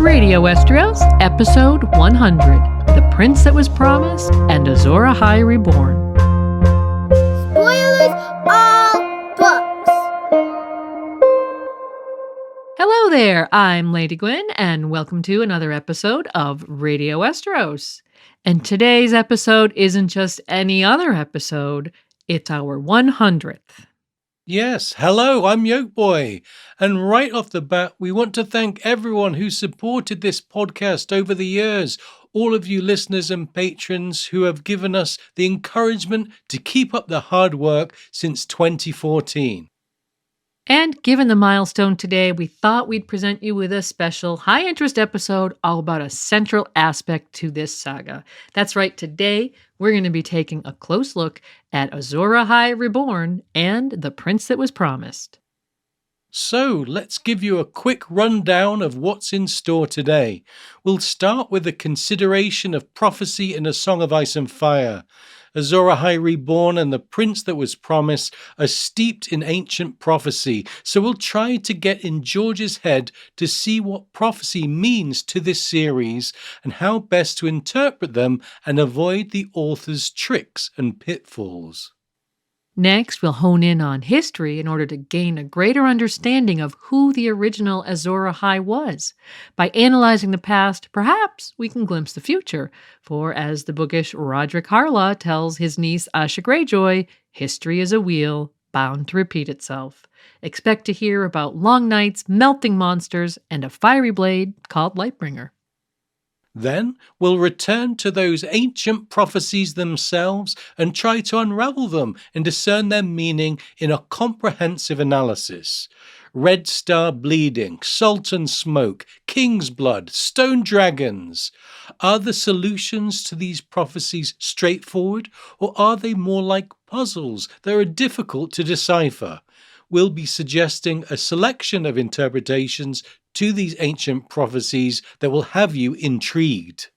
Radio Westeros, Episode 100, The Prince That Was Promised and Azor Ahai Reborn. Spoilers all books! Hello there, I'm Lady Gwyn, and welcome to another episode of Radio Westeros. And today's episode isn't just any other episode, it's our 100th. Yes, hello, I'm Yoke Boy, and right off the bat, we want to thank everyone who supported this podcast over the years, all of you listeners and patrons who have given us the encouragement to keep up the hard work since 2014. And given the milestone today, we thought we'd present you with a special high-interest episode all about a central aspect to this saga. That's right, today we're going to be taking a close look at Azor Ahai Reborn and The Prince That Was Promised. So, let's give you a quick rundown of what's in store today. We'll start with a consideration of prophecy in A Song of Ice and Fire. Azor Ahai Reborn and The Prince That Was Promised are steeped in ancient prophecy, so we'll try to get in George's head to see what prophecy means to this series and how best to interpret them and avoid the author's tricks and pitfalls. Next, we'll hone in on history in order to gain a greater understanding of who the original Azor Ahai was. By analyzing the past, perhaps we can glimpse the future, for as the bookish Roderick Harlaw tells his niece Asha Greyjoy, history is a wheel bound to repeat itself. Expect to hear about long nights, melting monsters, and a fiery blade called Lightbringer. Then we'll return to those ancient prophecies themselves and try to unravel them and discern their meaning in a comprehensive analysis. Red Star bleeding, Sultan smoke, King's blood, stone dragons. Are the solutions to these prophecies straightforward, or are they more like puzzles that are difficult to decipher? We'll be suggesting a selection of interpretations to these ancient prophecies that will have you intrigued.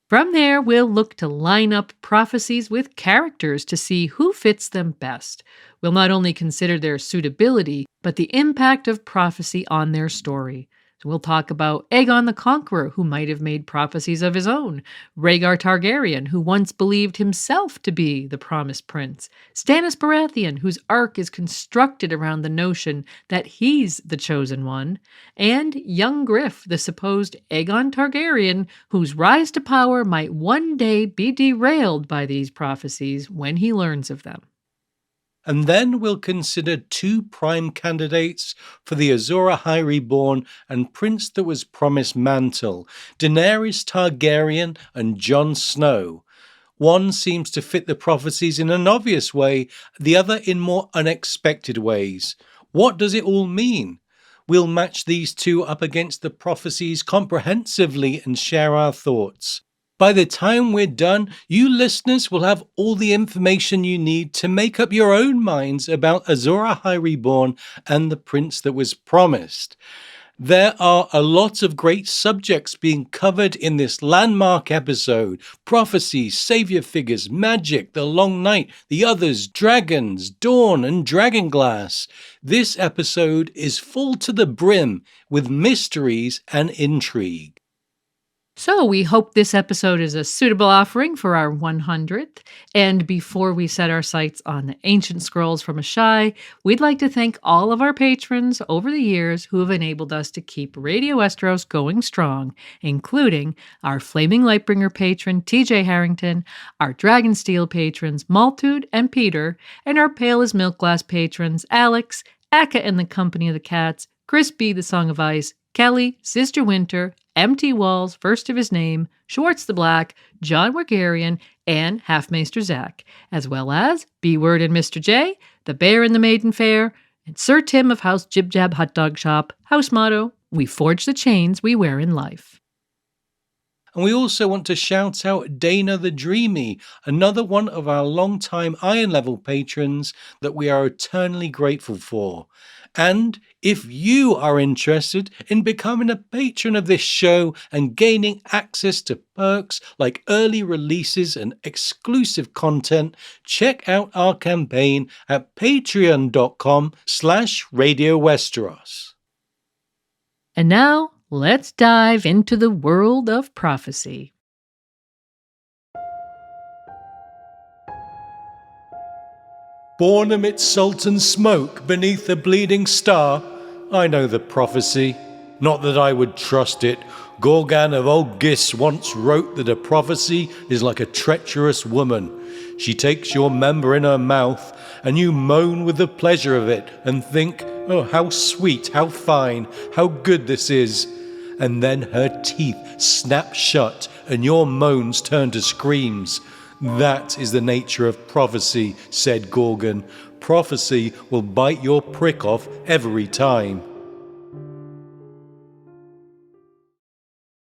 From there, we'll look to line up prophecies with characters to see who fits them best. We'll not only consider their suitability, but the impact of prophecy on their story. So we'll talk about Aegon the Conqueror, who might have made prophecies of his own, Rhaegar Targaryen, who once believed himself to be the promised prince, Stannis Baratheon, whose arc is constructed around the notion that he's the chosen one, and young Griff, the supposed Aegon Targaryen, whose rise to power might one day be derailed by these prophecies when he learns of them. And then we'll consider two prime candidates for the Azor Ahai Reborn and Prince That Was Promised mantle, Daenerys Targaryen and Jon Snow. One seems to fit the prophecies in an obvious way, the other in more unexpected ways. What does it all mean? We'll match these two up against the prophecies comprehensively and share our thoughts. By the time we're done, you listeners will have all the information you need to make up your own minds about Azor Ahai Reborn and The Prince That Was Promised. There are a lot of great subjects being covered in this landmark episode. Prophecies, savior figures, magic, the long night, the others, dragons, dawn, and dragonglass. This episode is full to the brim with mysteries and intrigue. So we hope this episode is a suitable offering for our 100th. And before we set our sights on the ancient scrolls from Ashai, we'd like to thank all of our patrons over the years who have enabled us to keep Radio Westeros going strong, including our Flaming Lightbringer patron, TJ Harrington, our Dragonsteel patrons, Maltude and Peter, and our Pale as Milk Glass patrons, Alex, Akka and the Company of the Cats, Chris B. the Song of Ice, Kelly, Sister Winter, Empty Walls, First of His Name, Schwartz the Black, John Wargarian, and Halfmaester Zach, as well as B-Word and Mr. J, The Bear and the Maiden Fair, and Sir Tim of House Jib Jab Hot Dog Shop, house motto, we forge the chains we wear in life. And we also want to shout out Dana the Dreamy, another one of our long-time Iron Level patrons that we are eternally grateful for. And if you are interested in becoming a patron of this show and gaining access to perks like early releases and exclusive content, check out our campaign at patreon.com/Radio Westeros. And now, let's dive into the world of prophecy. Born amid Sultan smoke beneath a bleeding star, I know the prophecy. Not that I would trust it. Gorgan of Old Gis once wrote that a prophecy is like a treacherous woman. She takes your member in her mouth, and you moan with the pleasure of it, and think, oh, how sweet, how fine, how good this is. And then her teeth snap shut, and your moans turn to screams. That is the nature of prophecy, said Gorgon. Prophecy will bite your prick off every time.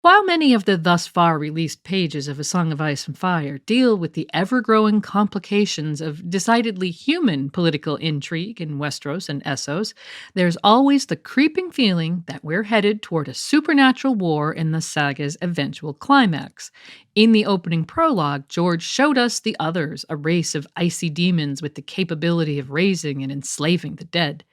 While many of the thus far released pages of A Song of Ice and Fire deal with the ever-growing complications of decidedly human political intrigue in Westeros and Essos, there's always the creeping feeling that we're headed toward a supernatural war in the saga's eventual climax. In the opening prologue, George showed us the Others, a race of icy demons with the capability of raising and enslaving the dead.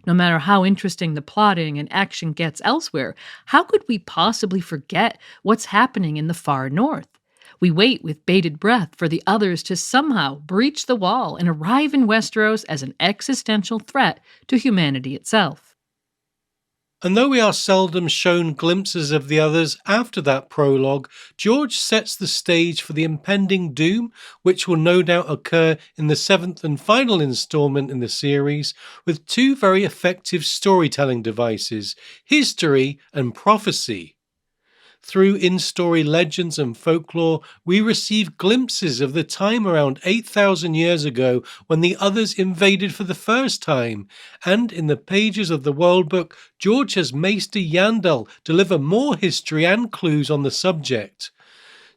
No matter how interesting the plotting and action gets elsewhere, how could we possibly forget what's happening in the far north? We wait with bated breath for the Others to somehow breach the wall and arrive in Westeros as an existential threat to humanity itself. And though we are seldom shown glimpses of the Others after that prologue, George sets the stage for the impending doom, which will no doubt occur in the 7th and final installment in the series, with two very effective storytelling devices, history and prophecy. Through in-story legends and folklore, we receive glimpses of the time around 8,000 years ago when the Others invaded for the first time, and in the pages of the World Book, George has Maester Yandel deliver more history and clues on the subject.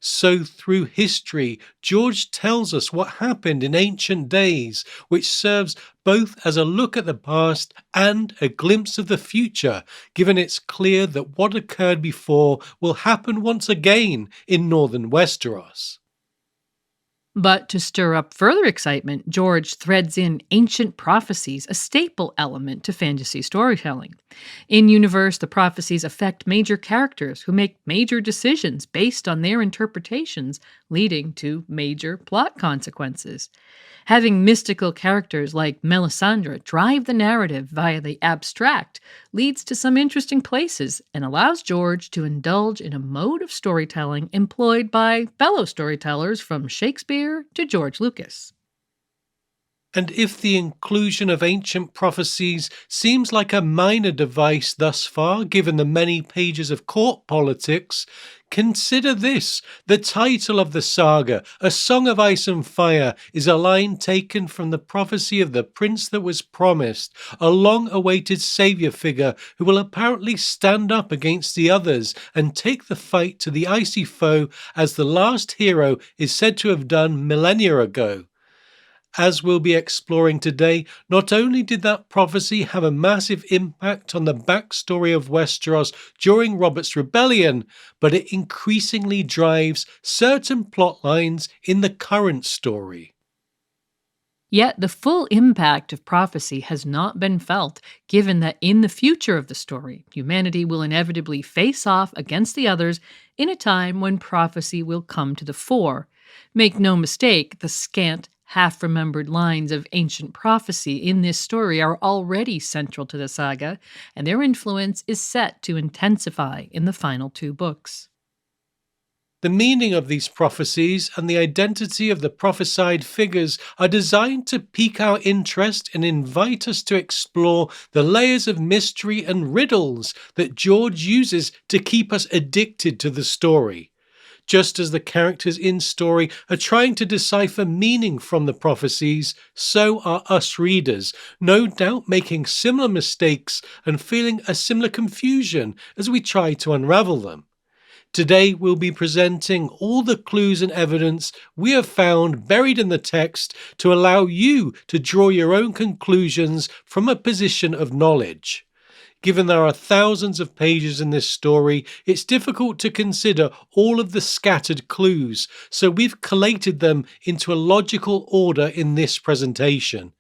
So through history, George tells us what happened in ancient days, which serves both as a look at the past and a glimpse of the future, given it's clear that what occurred before will happen once again in northern Westeros. But to stir up further excitement, George threads in ancient prophecies, a staple element to fantasy storytelling. In universe, the prophecies affect major characters who make major decisions based on their interpretations, leading to major plot consequences. Having mystical characters like Melisandre drive the narrative via the abstract leads to some interesting places and allows George to indulge in a mode of storytelling employed by fellow storytellers from Shakespeare to George Lucas. And if the inclusion of ancient prophecies seems like a minor device thus far, given the many pages of court politics, consider this. The title of the saga, A Song of Ice and Fire, is a line taken from the prophecy of the prince that was promised, a long-awaited savior figure who will apparently stand up against the Others and take the fight to the icy foe as the last hero is said to have done millennia ago. As we'll be exploring today, not only did that prophecy have a massive impact on the backstory of Westeros during Robert's Rebellion, but it increasingly drives certain plot lines in the current story. Yet the full impact of prophecy has not been felt, given that in the future of the story, humanity will inevitably face off against the Others in a time when prophecy will come to the fore. Make no mistake, the scant, half-remembered lines of ancient prophecy in this story are already central to the saga, and their influence is set to intensify in the final two books. The meaning of these prophecies and the identity of the prophesied figures are designed to pique our interest and invite us to explore the layers of mystery and riddles that George uses to keep us addicted to the story. Just as the characters in story are trying to decipher meaning from the prophecies, so are us readers, no doubt making similar mistakes and feeling a similar confusion as we try to unravel them. Today we'll be presenting all the clues and evidence we have found buried in the text to allow you to draw your own conclusions from a position of knowledge. Given there are thousands of pages in this story, it's difficult to consider all of the scattered clues, so we've collated them into a logical order in this presentation.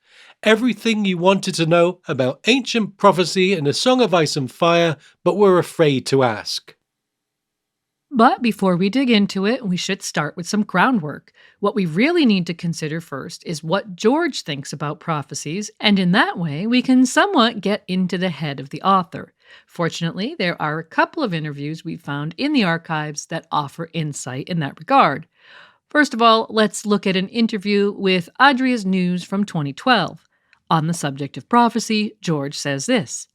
Everything you wanted to know about ancient prophecy in A Song of Ice and Fire, but were afraid to ask. But before we dig into it, we should start with some groundwork. What we really need to consider first is what George thinks about prophecies, and in that way, we can somewhat get into the head of the author. Fortunately, there are a couple of interviews we found in the archives that offer insight in that regard. First of all, let's look at an interview with Adria's News from 2012. On the subject of prophecy, George says this: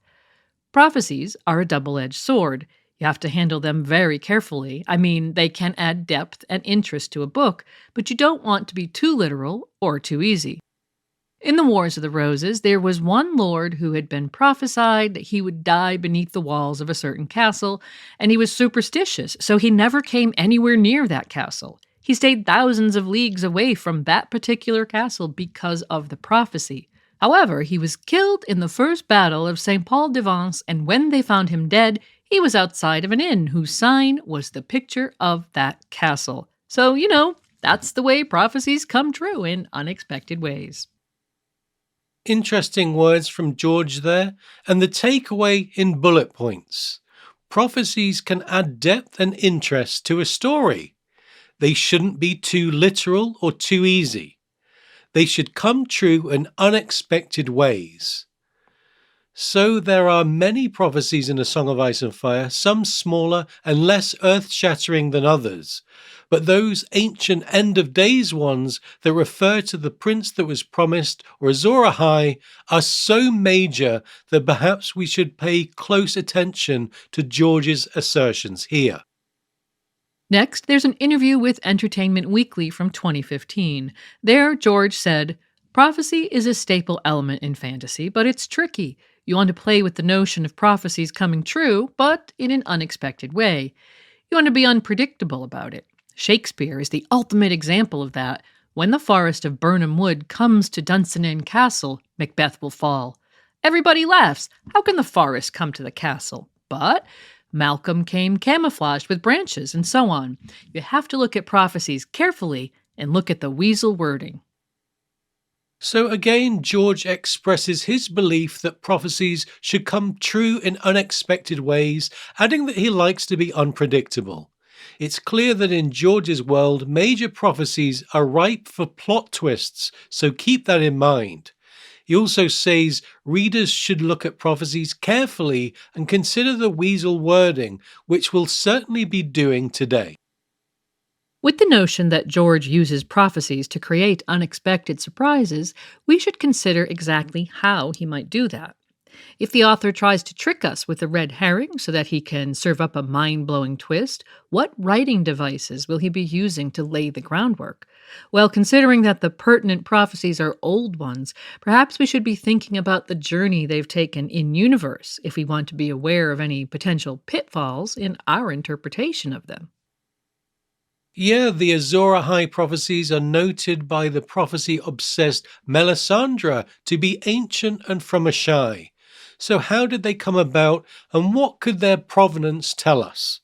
"Prophecies are a double-edged sword. You have to handle them very carefully. I mean, they can add depth and interest to a book, but you don't want to be too literal or too easy. In the Wars of the Roses, there was one lord who had been prophesied that he would die beneath the walls of a certain castle, and he was superstitious, so he never came anywhere near that castle. He stayed thousands of leagues away from that particular castle because of the prophecy. However, he was killed in the first battle of St. Paul de Vence, and when they found him dead, he was outside of an inn whose sign was the picture of that castle. So, that's the way prophecies come true in unexpected ways." Interesting words from George there, and the takeaway in bullet points. Prophecies can add depth and interest to a story. They shouldn't be too literal or too easy. They should come true in unexpected ways. So there are many prophecies in A Song of Ice and Fire, some smaller and less earth-shattering than others. But those ancient end-of-days ones that refer to the prince that was promised, or Azor Ahai, are so major that perhaps we should pay close attention to George's assertions here. Next, there's an interview with Entertainment Weekly from 2015. There, George said, "Prophecy is a staple element in fantasy, but it's tricky. You want to play with the notion of prophecies coming true, but in an unexpected way. You want to be unpredictable about it. Shakespeare is the ultimate example of that. When the forest of Birnam Wood comes to Dunsinane Castle, Macbeth will fall. Everybody laughs. How can the forest come to the castle? But Malcolm came camouflaged with branches, and so on. You have to look at prophecies carefully and look at the weasel wording." So again, George expresses his belief that prophecies should come true in unexpected ways, adding that he likes to be unpredictable. It's clear that in George's world, major prophecies are ripe for plot twists, so keep that in mind. He also says readers should look at prophecies carefully and consider the weasel wording, which we'll certainly be doing today. With the notion that George uses prophecies to create unexpected surprises, we should consider exactly how he might do that. If the author tries to trick us with a red herring so that he can serve up a mind-blowing twist, what writing devices will he be using to lay the groundwork? Well, considering that the pertinent prophecies are old ones, perhaps we should be thinking about the journey they've taken in-universe if we want to be aware of any potential pitfalls in our interpretation of them. Yeah, the Azor Ahai prophecies are noted by the prophecy-obsessed Melisandre to be ancient and from Ashai. So how did they come about, and what could their provenance tell us?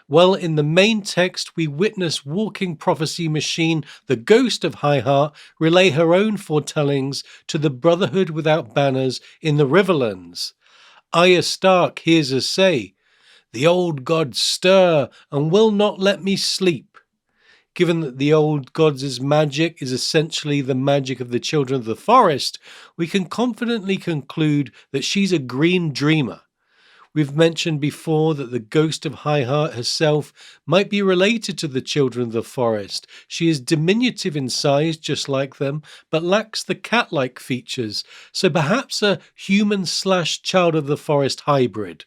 Well, in the main text, we witness walking prophecy machine, the ghost of Highheart, relay her own foretellings to the Brotherhood without banners in the Riverlands. Arya Stark hears her say, "The old gods stir and will not let me sleep." Given that the old gods' magic is essentially the magic of the children of the forest, we can confidently conclude that she's a green dreamer. We've mentioned before that the ghost of Highheart herself might be related to the children of the forest. She is diminutive in size, just like them, but lacks the cat-like features, so perhaps a human/child of the forest hybrid.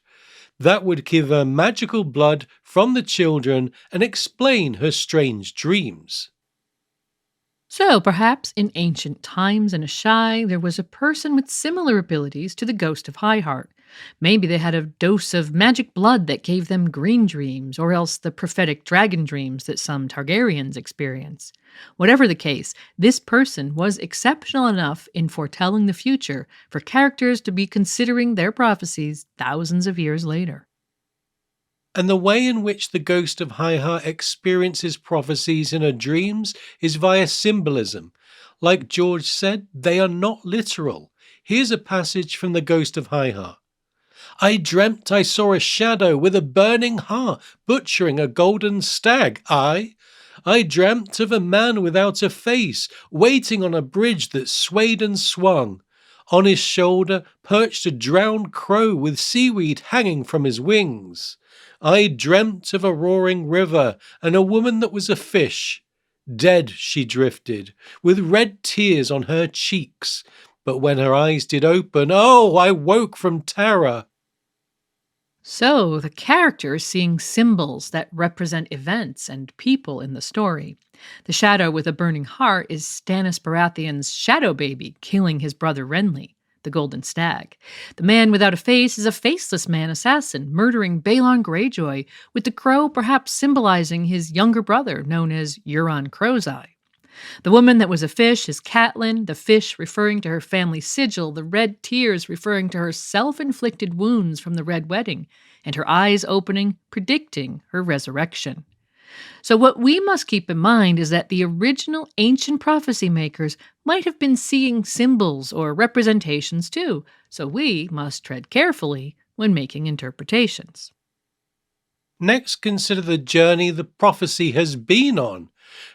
That would give her magical blood from the children and explain her strange dreams. So, perhaps in ancient times in Ashai, there was a person with similar abilities to the ghost of Highheart. Maybe they had a dose of magic blood that gave them green dreams, or else the prophetic dragon dreams that some Targaryens experience. Whatever the case, this person was exceptional enough in foretelling the future for characters to be considering their prophecies thousands of years later. And the way in which the ghost of Haiha experiences prophecies in her dreams is via symbolism. Like George said, they are not literal. Here's a passage from the ghost of Haiha. I dreamt I saw a shadow with a burning heart butchering a golden stag. I dreamt of a man without a face waiting on a bridge that swayed and swung. On his shoulder perched a drowned crow with seaweed hanging from his wings. I dreamt of a roaring river and a woman that was a fish. Dead she drifted, with red tears on her cheeks. But when her eyes did open, oh, I woke from terror. So, the characters seeing symbols that represent events and people in the story. The shadow with a burning heart is Stannis Baratheon's shadow baby killing his brother Renly, the golden stag. The man without a face is a faceless man assassin murdering Balon Greyjoy, with the crow perhaps symbolizing his younger brother known as Euron Crowseye. The woman that was a fish is Catelyn, the fish referring to her family sigil, the red tears referring to her self-inflicted wounds from the Red Wedding, and her eyes opening, predicting her resurrection. So what we must keep in mind is that the original ancient prophecy makers might have been seeing symbols or representations too, so we must tread carefully when making interpretations. Next, consider the journey the prophecy has been on.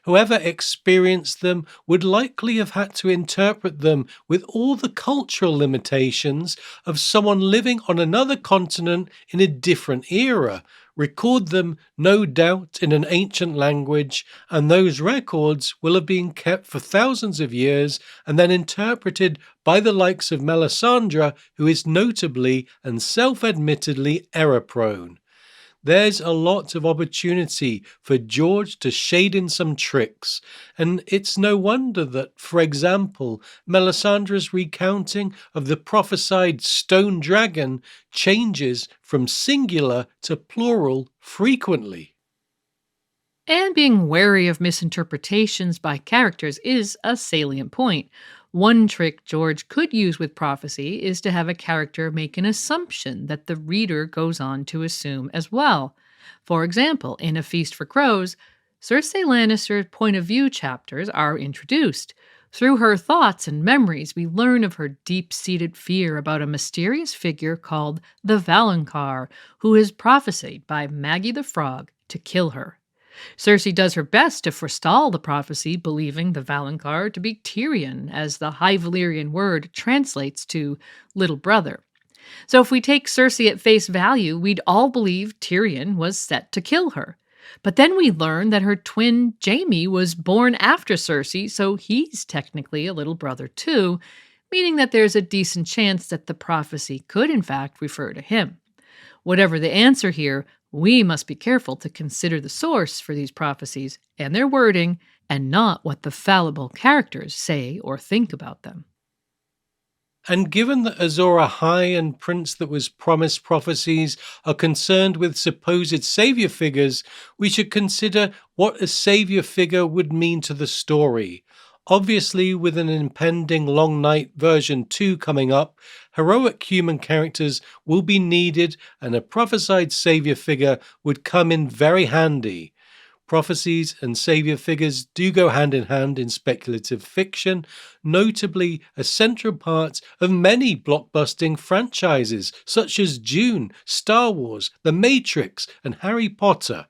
Whoever experienced them would likely have had to interpret them with all the cultural limitations of someone living on another continent in a different era, record them, no doubt, in an ancient language, and those records will have been kept for thousands of years and then interpreted by the likes of Melisandre, who is notably and self-admittedly error-prone. There's a lot of opportunity for George to shade in some tricks, and it's no wonder that, for example, Melisandre's recounting of the prophesied stone dragon changes from singular to plural frequently. And being wary of misinterpretations by characters is a salient point. One trick George could use with prophecy is to have a character make an assumption that the reader goes on to assume as well. For example, in A Feast for Crows, Cersei Lannister's point of view chapters are introduced. Through her thoughts and memories, we learn of her deep-seated fear about a mysterious figure called the Valonqar, who is prophesied by Maggie the Frog to kill her. Cersei does her best to forestall the prophecy, believing the Valonqar to be Tyrion, as the High Valyrian word translates to little brother. So if we take Cersei at face value, we'd all believe Tyrion was set to kill her. But then we learn that her twin Jaime was born after Cersei, so he's technically a little brother too, meaning that there's a decent chance that the prophecy could in fact refer to him. Whatever the answer here, we must be careful to consider the source for these prophecies and their wording, and not what the fallible characters say or think about them. And given that Azor Ahai and Prince that was promised prophecies are concerned with supposed saviour figures, we should consider what a saviour figure would mean to the story. Obviously, with an impending Long Night version 2 coming up, heroic human characters will be needed, and a prophesied saviour figure would come in very handy. Prophecies and saviour figures do go hand in hand in speculative fiction, notably a central part of many blockbusting franchises such as Dune, Star Wars, The Matrix, and Harry Potter.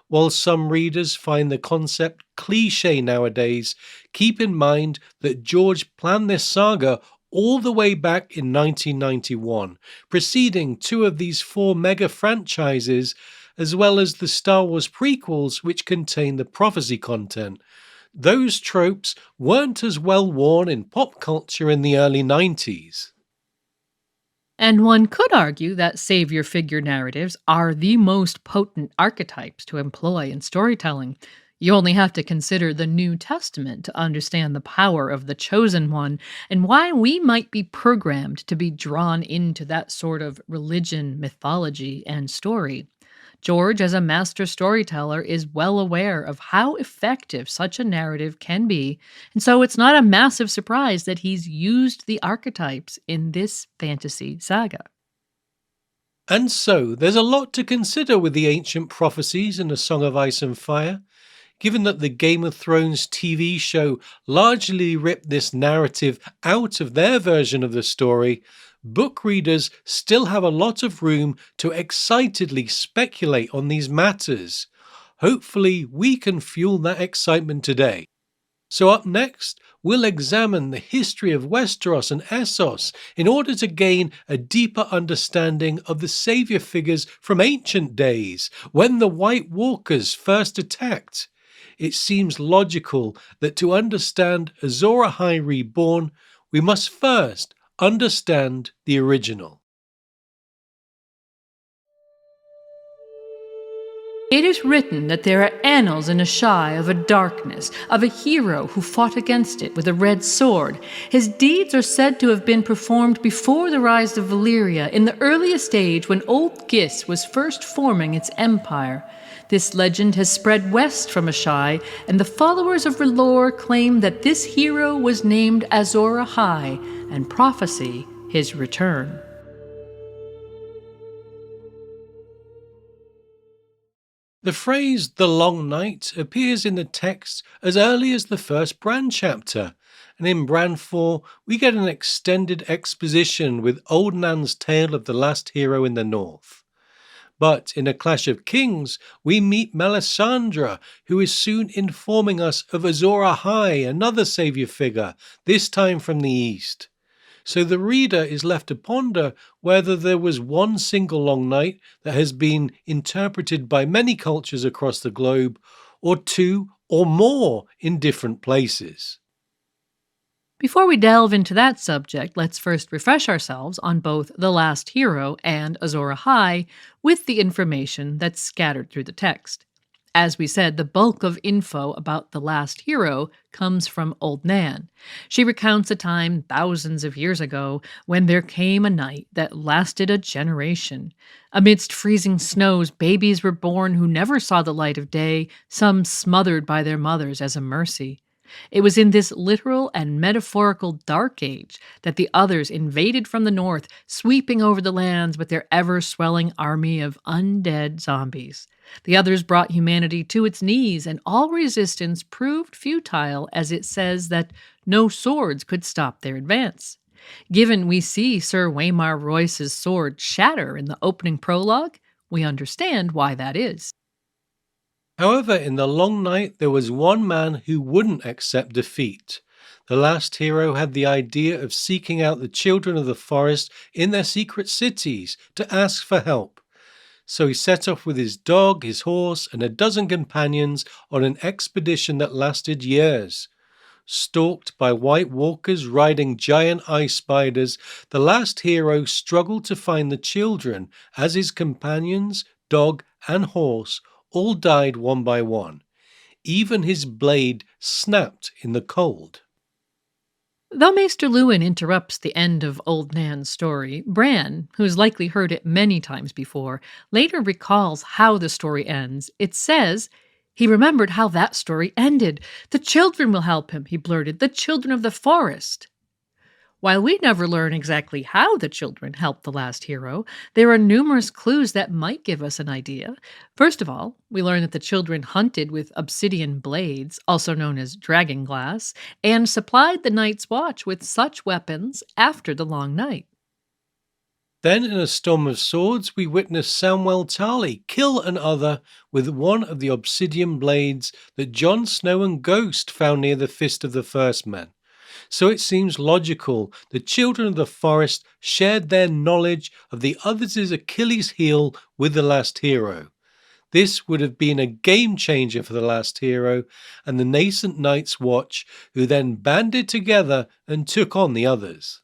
While some readers find the concept cliché nowadays, keep in mind that George planned this saga all the way back in 1991, preceding two of these four mega franchises, as well as the Star Wars prequels which contain the prophecy content. Those tropes weren't as well worn in pop culture in the early 90s. And one could argue that savior figure narratives are the most potent archetypes to employ in storytelling. You only have to consider the New Testament to understand the power of the Chosen One and why we might be programmed to be drawn into that sort of religion, mythology, and story. George, as a master storyteller, is well aware of how effective such a narrative can be, and so it's not a massive surprise that he's used the archetypes in this fantasy saga. And so, there's a lot to consider with the ancient prophecies in A Song of Ice and Fire. Given that the Game of Thrones TV show largely ripped this narrative out of their version of the story, book readers still have a lot of room to excitedly speculate on these matters. Hopefully, we can fuel that excitement today. So up next, we'll examine the history of Westeros and Essos in order to gain a deeper understanding of the savior figures from ancient days, when the White Walkers first attacked. It seems logical that to understand Azor Ahai Reborn, we must first understand the original. It is written that there are annals in Ashai of a darkness, of a hero who fought against it with a red sword. His deeds are said to have been performed before the rise of Valyria, in the earliest age when Old Gis was first forming its empire. This legend has spread west from Ashai, and the followers of R'hllor claim that this hero was named Azor Ahai, and prophesy his return. The phrase "the long night" appears in the text as early as the first Bran chapter, and in Bran 4 we get an extended exposition with Old Nan's tale of the last hero in the north. But in A Clash of Kings, we meet Melisandre, who is soon informing us of Azor Ahai, another saviour figure, this time from the east. So the reader is left to ponder whether there was one single long night that has been interpreted by many cultures across the globe, or two or more in different places. Before we delve into that subject, let's first refresh ourselves on both The Last Hero and Azor Ahai with the information that's scattered through the text. As we said, the bulk of info about The Last Hero comes from Old Nan. She recounts a time thousands of years ago when there came a night that lasted a generation. Amidst freezing snows, babies were born who never saw the light of day, some smothered by their mothers as a mercy. It was in this literal and metaphorical dark age that the others invaded from the north, sweeping over the lands with their ever-swelling army of undead zombies. The others brought humanity to its knees, and all resistance proved futile, as it says that no swords could stop their advance. Given we see Sir Waymar Royce's sword shatter in the opening prologue, we understand why that is. However, in the long night, there was one man who wouldn't accept defeat. The last hero had the idea of seeking out the children of the forest in their secret cities to ask for help. So he set off with his dog, his horse, and a dozen companions on an expedition that lasted years. Stalked by White Walkers riding giant ice spiders, the last hero struggled to find the children as his companions, dog, and horse all died one by one. Even his blade snapped in the cold. Though Maester Luwin interrupts the end of Old Nan's story, Bran, who's likely heard it many times before, later recalls how the story ends. It says, he remembered how that story ended. "The children will help him," he blurted, "the children of the forest." While we never learn exactly how the children helped the last hero, there are numerous clues that might give us an idea. First of all, we learn that the children hunted with obsidian blades, also known as dragon glass, and supplied the Night's Watch with such weapons after the long night. Then, in A Storm of Swords, we witness Samwell Tarly kill an other with one of the obsidian blades that Jon Snow and Ghost found near the Fist of the First Men. So it seems logical the children of the forest shared their knowledge of the others' Achilles heel with the last hero. This would have been a game changer for the last hero and the nascent Night's Watch, who then banded together and took on the others.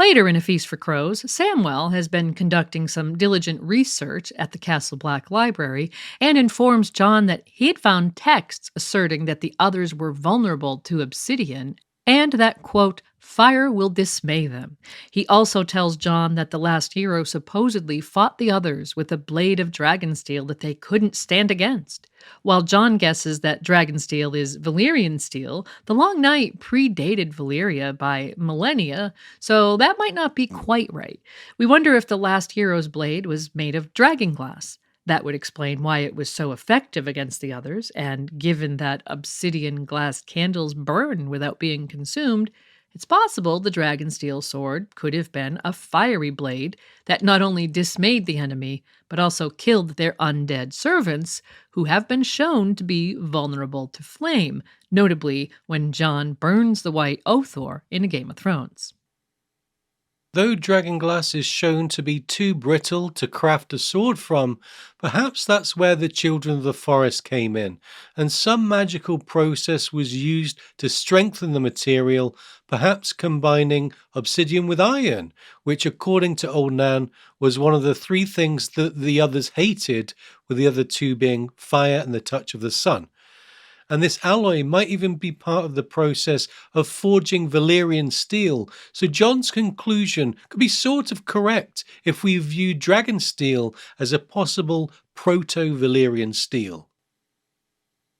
Later in A Feast for Crows, Samwell has been conducting some diligent research at the Castle Black Library and informs Jon that he had found texts asserting that the others were vulnerable to obsidian and that, quote, fire will dismay them. He also tells Jon that the last hero supposedly fought the others with a blade of dragonsteel that they couldn't stand against. While Jon guesses that dragonsteel is Valyrian steel, the Long Night predated Valyria by millennia, so that might not be quite right. We wonder if the last hero's blade was made of dragonglass. That would explain why it was so effective against the others, and given that obsidian glass candles burn without being consumed, it's possible the dragonsteel sword could have been a fiery blade that not only dismayed the enemy, but also killed their undead servants, who have been shown to be vulnerable to flame, notably when Jon burns the White Oathor in A Game of Thrones. Though dragonglass is shown to be too brittle to craft a sword from, perhaps that's where the Children of the Forest came in, and some magical process was used to strengthen the material, perhaps combining obsidian with iron, which according to Old Nan was one of the three things that the others hated, with the other two being fire and the touch of the sun. And this alloy might even be part of the process of forging Valyrian steel, so Jon's conclusion could be sort of correct if we view dragon steel as a possible proto-Valyrian steel.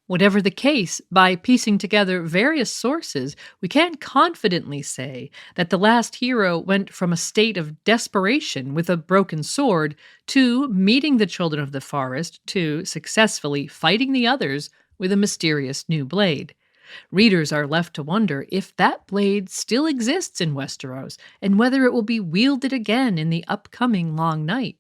Whatever the case, by piecing together various sources, we can confidently say that the last hero went from a state of desperation with a broken sword to meeting the Children of the Forest to successfully fighting the others with a mysterious new blade. Readers are left to wonder if that blade still exists in Westeros and whether it will be wielded again in the upcoming Long Night.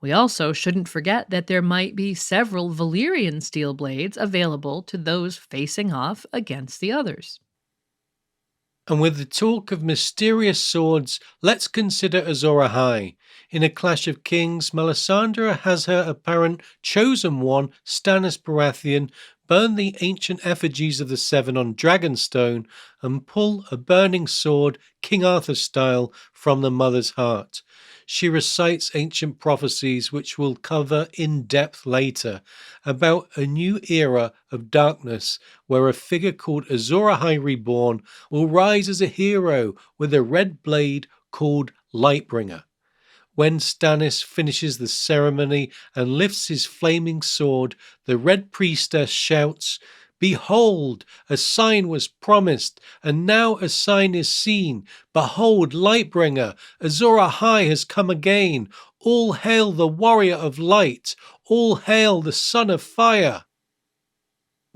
We also shouldn't forget that there might be several Valyrian steel blades available to those facing off against the others. And with the talk of mysterious swords, let's consider Azor Ahai. In A Clash of Kings, Melisandre has her apparent chosen one, Stannis Baratheon, burn the ancient effigies of the Seven on Dragonstone and pull a burning sword, King Arthur style, from the mother's heart. She recites ancient prophecies, which we'll cover in depth later, about a new era of darkness where a figure called Azor Ahai Reborn will rise as a hero with a red blade called Lightbringer. When Stannis finishes the ceremony and lifts his flaming sword, the Red Priestess shouts, "Behold, a sign was promised, and now a sign is seen. Behold, Lightbringer, Azor Ahai has come again. All hail the warrior of light. All hail the son of fire."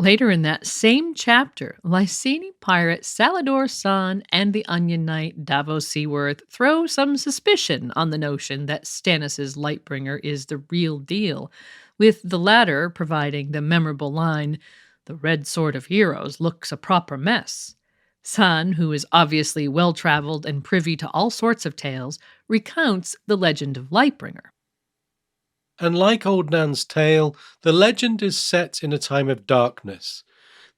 Later in that same chapter, Lyseni pirate Salador San and the Onion Knight Davos Seaworth throw some suspicion on the notion that Stannis' Lightbringer is the real deal, with the latter providing the memorable line, "The red sword of heroes looks a proper mess." San, who is obviously well-traveled and privy to all sorts of tales, recounts the legend of Lightbringer. And like Old Nan's tale, the legend is set in a time of darkness.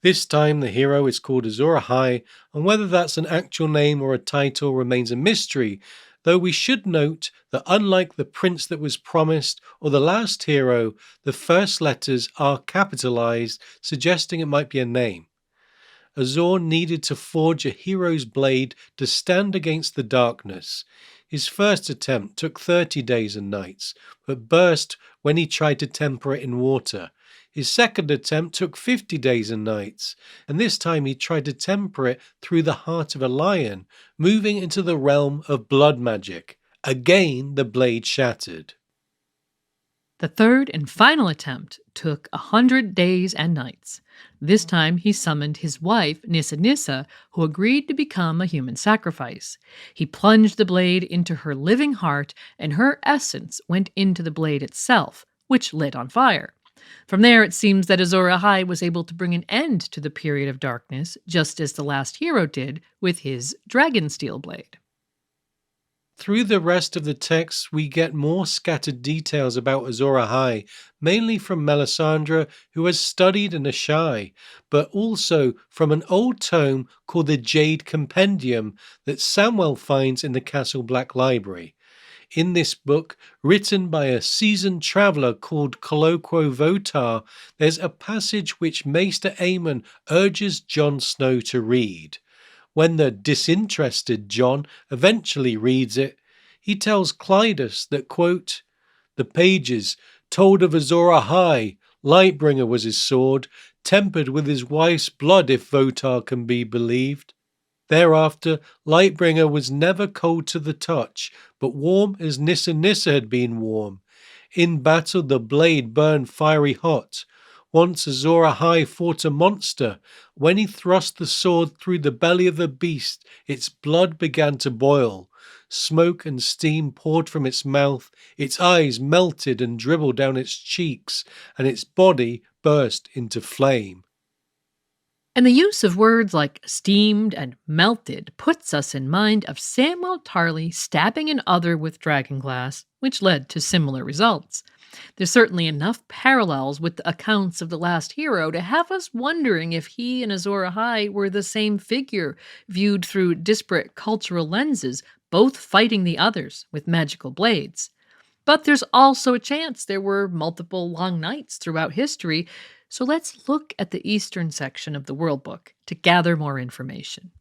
This time the hero is called Azor Ahai, and whether that's an actual name or a title remains a mystery, though we should note that unlike the prince that was promised or the last hero, the first letters are capitalized, suggesting it might be a name. Azor needed to forge a hero's blade to stand against the darkness. His first attempt took 30 days and nights, but burst when he tried to temper it in water. His second attempt took 50 days and nights, and this time he tried to temper it through the heart of a lion, moving into the realm of blood magic. Again, the blade shattered. The third and final attempt took 100 days and nights. This time he summoned his wife, Nissa Nissa, who agreed to become a human sacrifice. He plunged the blade into her living heart, and her essence went into the blade itself, which lit on fire. From there, it seems that Azor Ahai was able to bring an end to the period of darkness, just as the last hero did with his dragon steel blade. Through the rest of the text, we get more scattered details about Azor Ahai, mainly from Melisandre, who has studied in Ashai, but also from an old tome called the Jade Compendium that Samwell finds in the Castle Black Library. In this book, written by a seasoned traveller called Colloquo Votar, there's a passage which Maester Aemon urges Jon Snow to read. When the disinterested Jon eventually reads it, he tells Clydas that, quote, "The pages told of Azor Ahai, Lightbringer was his sword, tempered with his wife's blood if Votar can be believed. Thereafter, Lightbringer was never cold to the touch, but warm as Nissa had been warm. In battle the blade burned fiery hot. Once Azor Ahai fought a monster. When he thrust the sword through the belly of the beast, its blood began to boil. Smoke and steam poured from its mouth, its eyes melted and dribbled down its cheeks, and its body burst into flame." And the use of words like steamed and melted puts us in mind of Samwell Tarly stabbing an other with dragonglass, which led to similar results. There's certainly enough parallels with the accounts of the last hero to have us wondering if he and Azor Ahai were the same figure, viewed through disparate cultural lenses, both fighting the others with magical blades. But there's also a chance there were multiple long nights throughout history, so let's look at the eastern section of the World Book to gather more information.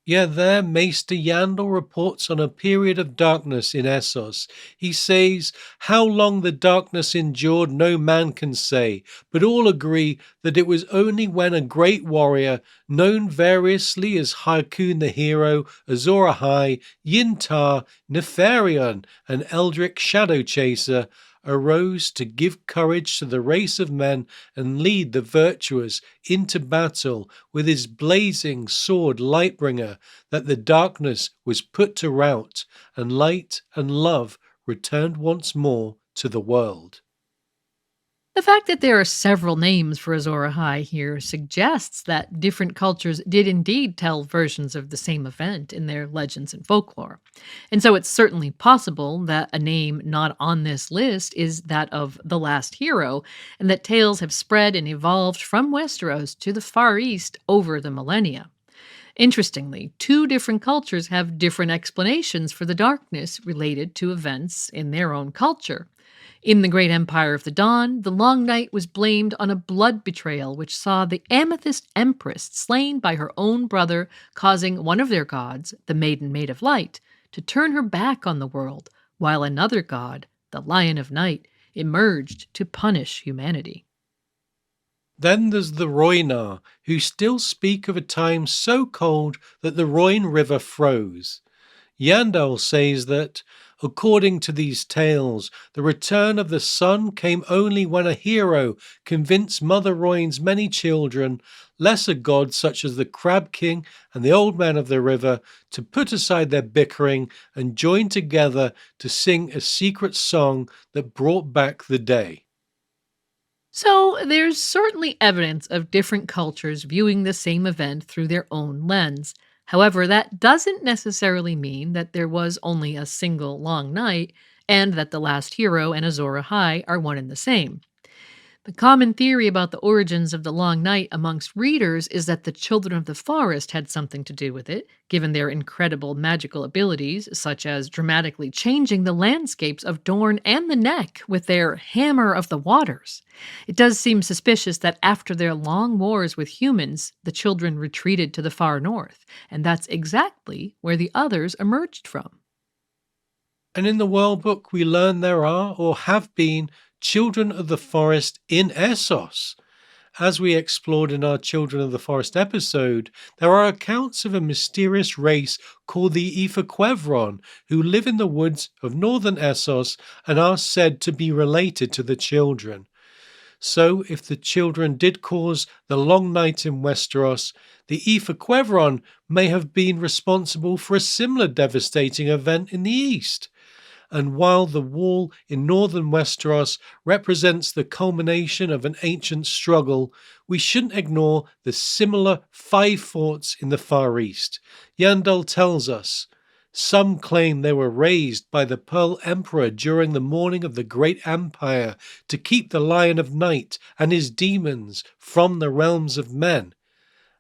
Yeah, there Maester Yandel reports on a period of darkness in Essos. He says, "How long the darkness endured no man can say, but all agree that it was only when a great warrior, known variously as Haakon the Hero, Azor Ahai, Yintar, Nefarion, and Eldric Shadow Chaser, arose to give courage to the race of men and lead the virtuous into battle with his blazing sword Lightbringer, that the darkness was put to rout, and light and love returned once more to the world." The fact that there are several names for Azor Ahai here suggests that different cultures did indeed tell versions of the same event in their legends and folklore. And so it's certainly possible that a name not on this list is that of the last hero, and that tales have spread and evolved from Westeros to the Far East over the millennia. Interestingly, two different cultures have different explanations for the darkness related to events in their own culture. In the Great Empire of the Dawn, the Long Night was blamed on a blood betrayal which saw the Amethyst Empress slain by her own brother, causing one of their gods, the Maiden Maid of Light, to turn her back on the world, while another god, the Lion of Night, emerged to punish humanity. Then there's the Rhoynar, who still speak of a time so cold that the Rhoyne River froze. Yandel says that, according to these tales, the return of the sun came only when a hero convinced Mother Rhoyne's many children, lesser gods such as the Crab King and the Old Man of the River, to put aside their bickering and join together to sing a secret song that brought back the day. So, there's certainly evidence of different cultures viewing the same event through their own lens. However, that doesn't necessarily mean that there was only a single long night and that the last hero and Azor Ahai are one and the same. The common theory about the origins of the Long Night amongst readers is that the Children of the Forest had something to do with it, given their incredible magical abilities, such as dramatically changing the landscapes of Dorne and the Neck with their Hammer of the Waters. It does seem suspicious that after their long wars with humans, the children retreated to the far north, and that's exactly where the others emerged from. And in the World Book, we learn there are, or have been, Children of the Forest in Essos. As we explored in our Children of the Forest episode, there are accounts of a mysterious race called the E100 who live in the woods of northern Essos and are said to be related to the children. So, if the children did cause the long night in Westeros, the E100 may have been responsible for a similar devastating event in the east. And while the wall in northern Westeros represents the culmination of an ancient struggle, we shouldn't ignore the similar 5 forts in the Far East. Yandel tells us, Some claim they were raised by the Pearl Emperor during the morning of the Great Empire to keep the Lion of Night and his demons from the realms of men.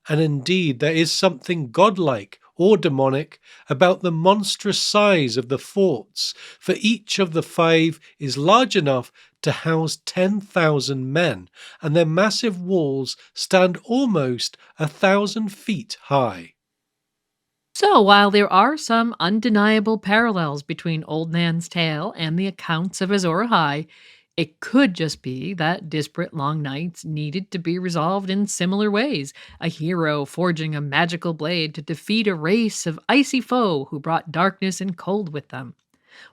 And indeed, there is something godlike or demonic about the monstrous size of the forts, for each of the 5 is large enough to house 10,000 men, and their massive walls stand almost 1,000 feet high. So, while there are some undeniable parallels between Old Nan's Tale and the accounts of Azor Ahai, it could just be that disparate long nights needed to be resolved in similar ways. A hero forging a magical blade to defeat a race of icy foe who brought darkness and cold with them.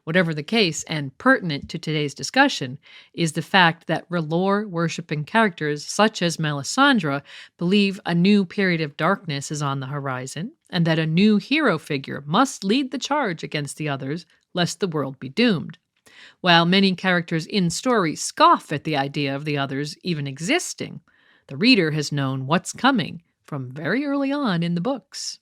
Whatever the case, and pertinent to today's discussion, is the fact that R'hllor worshipping characters such as Melisandre believe a new period of darkness is on the horizon, and that a new hero figure must lead the charge against the others, lest the world be doomed. While many characters in story scoff at the idea of the others even existing, the reader has known what's coming from very early on in the books.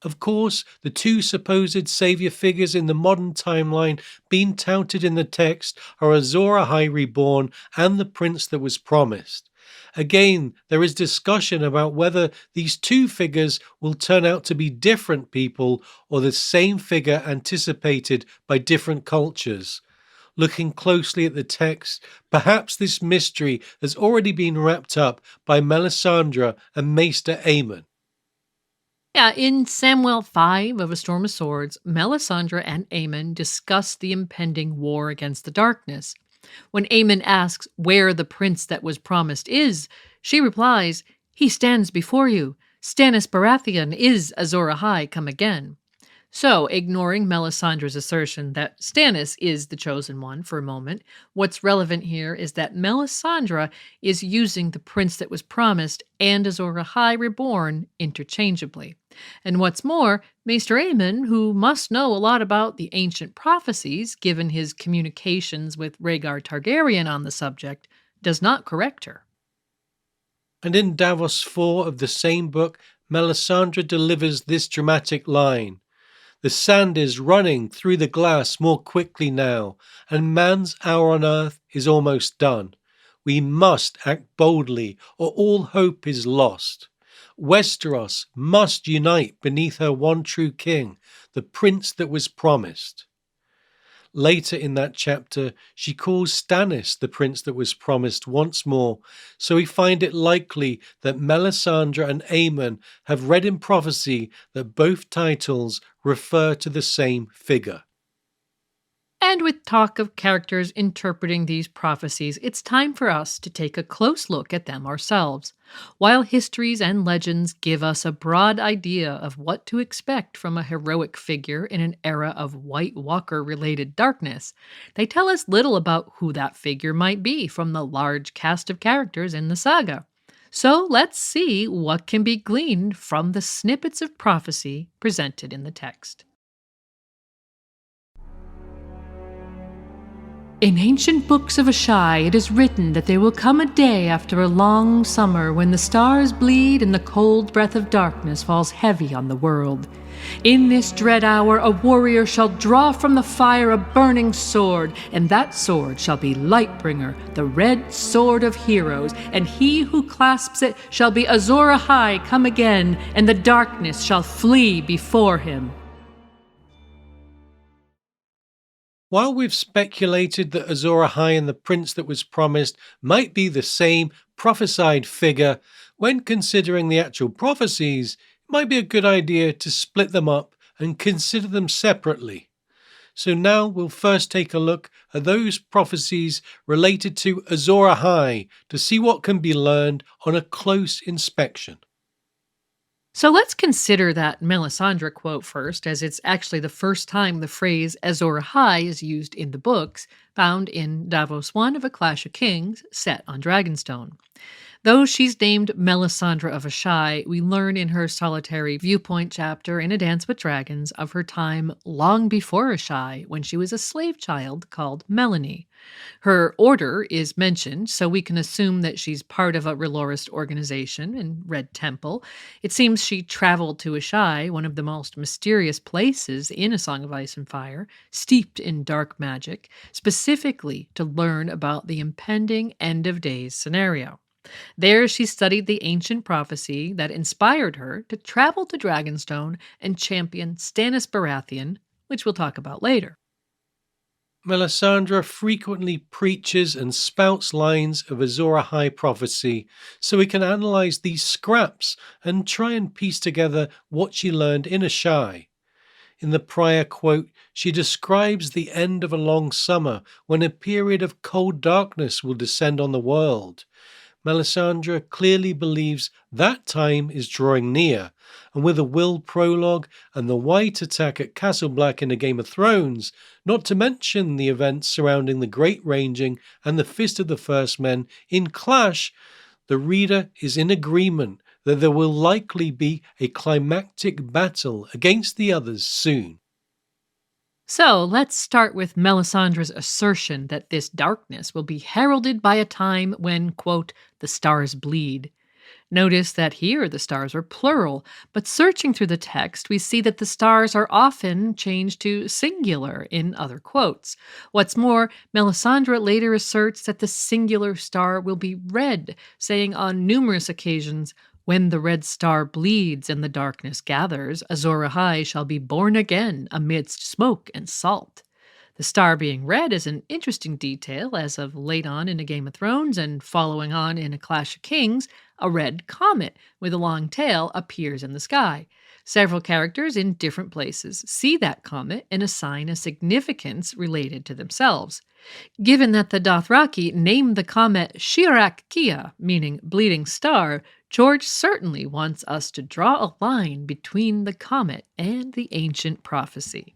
Of course, the 2 supposed savior figures in the modern timeline being touted in the text are Azor Ahai Reborn and the Prince that was promised. Again, there is discussion about whether these 2 figures will turn out to be different people or the same figure anticipated by different cultures. Looking closely at the text, perhaps this mystery has already been wrapped up by Melisandre and Maester Aemon. Yeah, in Samwell 5 of A Storm of Swords, Melisandre and Aemon discuss the impending war against the darkness. When Aemon asks where the prince that was promised is, she replies, "He stands before you. Stannis Baratheon is Azor Ahai come again." So, ignoring Melisandre's assertion that Stannis is the chosen one for a moment, what's relevant here is that Melisandre is using the prince that was promised and Azor Ahai Reborn interchangeably. And what's more, Maester Aemon, who must know a lot about the ancient prophecies given his communications with Rhaegar Targaryen on the subject, does not correct her. And in Davos 4 of the same book, Melisandre delivers this dramatic line: "The sand is running through the glass more quickly now, and man's hour on earth is almost done. We must act boldly, or all hope is lost. Westeros must unite beneath her one true king, the prince that was promised." Later in that chapter, she calls Stannis the prince that was promised once more, so we find it likely that Melisandre and Aemon have read in prophecy that both titles refer to the same figure. And with talk of characters interpreting these prophecies, it's time for us to take a close look at them ourselves. While histories and legends give us a broad idea of what to expect from a heroic figure in an era of White Walker-related darkness, they tell us little about who that figure might be from the large cast of characters in the saga. So let's see what can be gleaned from the snippets of prophecy presented in the text. In ancient books of Ashai, it is written that there will come a day after a long summer when the stars bleed and the cold breath of darkness falls heavy on the world. In this dread hour, a warrior shall draw from the fire a burning sword, and that sword shall be Lightbringer, the red sword of heroes, and he who clasps it shall be Azor Ahai come again, and the darkness shall flee before him. While we've speculated that Azor Ahai and the prince that was promised might be the same prophesied figure, when considering the actual prophecies, it might be a good idea to split them up and consider them separately. So now we'll first take a look at those prophecies related to Azor Ahai to see what can be learned on a close inspection. So let's consider that Melisandre quote first, as it's actually the first time the phrase Azor Ahai is used in the books, found in Davos 1 of A Clash of Kings, set on Dragonstone. Though she's named Melisandre of Asshai, we learn in her solitary viewpoint chapter in A Dance with Dragons of her time long before Asshai when she was a slave child called Melanie. Her order is mentioned, so we can assume that she's part of a Relorist organization in Red Temple. It seems she traveled to Asshai, one of the most mysterious places in A Song of Ice and Fire, steeped in dark magic, specifically to learn about the impending end of days scenario. There, she studied the ancient prophecy that inspired her to travel to Dragonstone and champion Stannis Baratheon, which we'll talk about later. Melisandre frequently preaches and spouts lines of Azor Ahai prophecy, so we can analyze these scraps and try and piece together what she learned in Asshai. In the prior quote, she describes the end of a long summer when a period of cold darkness will descend on the world. Melisandre clearly believes that time is drawing near, and with the Will prologue and the White attack at Castle Black in the Game of Thrones, not to mention the events surrounding the Great Ranging and the Fist of the First Men in clash, the reader is in agreement that there will likely be a climactic battle against the others soon. So let's start with Melisandre's assertion that this darkness will be heralded by a time when, quote, the stars bleed. Notice that here the stars are plural, but searching through the text, we see that the stars are often changed to singular in other quotes. What's more, Melisandre later asserts that the singular star will be red, saying on numerous occasions, when the red star bleeds and the darkness gathers, Azor Ahai shall be born again amidst smoke and salt. The star being red is an interesting detail, as of late on in A Game of Thrones and following on in A Clash of Kings, a red comet with a long tail appears in the sky. Several characters in different places see that comet and assign a significance related to themselves. Given that the Dothraki named the comet Shirak Kia, meaning bleeding star, George certainly wants us to draw a line between the comet and the ancient prophecy.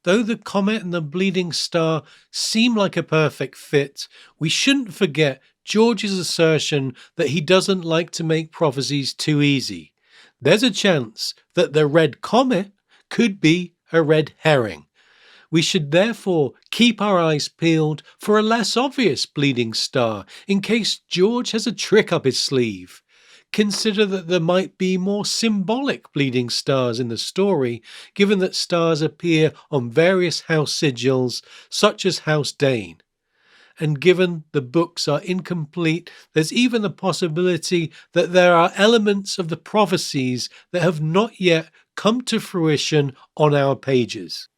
Though the comet and the bleeding star seem like a perfect fit, we shouldn't forget George's assertion that he doesn't like to make prophecies too easy. There's a chance that the red comet could be a red herring. We should therefore keep our eyes peeled for a less obvious bleeding star in case George has a trick up his sleeve. Consider that there might be more symbolic bleeding stars in the story, given that stars appear on various house sigils, such as House Dane. And given the books are incomplete, there's even the possibility that there are elements of the prophecies that have not yet come to fruition on our pages.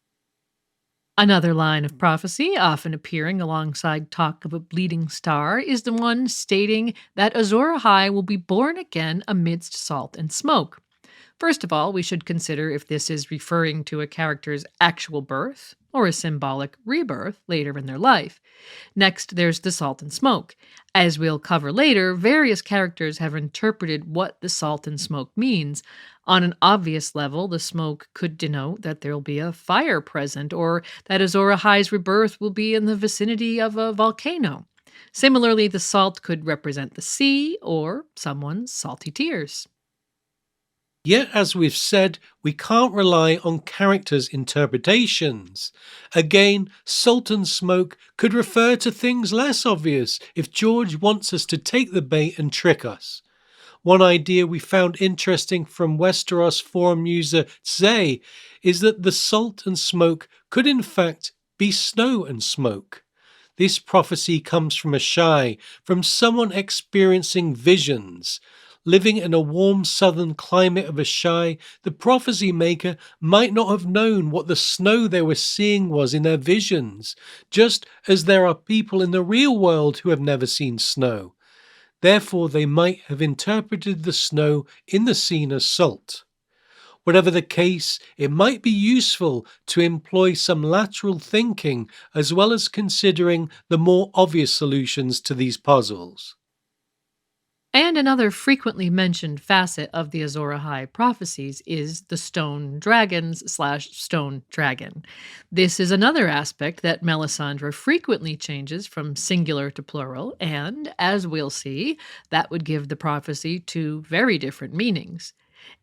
Another line of prophecy, often appearing alongside talk of a bleeding star, is the one stating that Azor Ahai will be born again amidst salt and smoke. First of all, we should consider if this is referring to a character's actual birth or a symbolic rebirth later in their life. Next, there's the salt and smoke. As we'll cover later, various characters have interpreted what the salt and smoke means. On an obvious level, the smoke could denote that there'll be a fire present, or that Azor Ahai's rebirth will be in the vicinity of a volcano. Similarly, the salt could represent the sea or someone's salty tears. Yet, as we've said, we can't rely on characters' interpretations. Again, salt and smoke could refer to things less obvious if George wants us to take the bait and trick us. One idea we found interesting from Westeros forum user Zay is that the salt and smoke could in fact be snow and smoke. This prophecy comes from Asshai, from someone experiencing visions. Living in a warm southern climate of Asshai, the prophecy maker might not have known what the snow they were seeing was in their visions, just as there are people in the real world who have never seen snow. Therefore, they might have interpreted the snow in the scene as salt. Whatever the case, it might be useful to employ some lateral thinking as well as considering the more obvious solutions to these puzzles. And another frequently mentioned facet of the Azor Ahai prophecies is the stone dragons/stone dragon. This is another aspect that Melisandre frequently changes from singular to plural, and as we'll see, that would give the prophecy two very different meanings.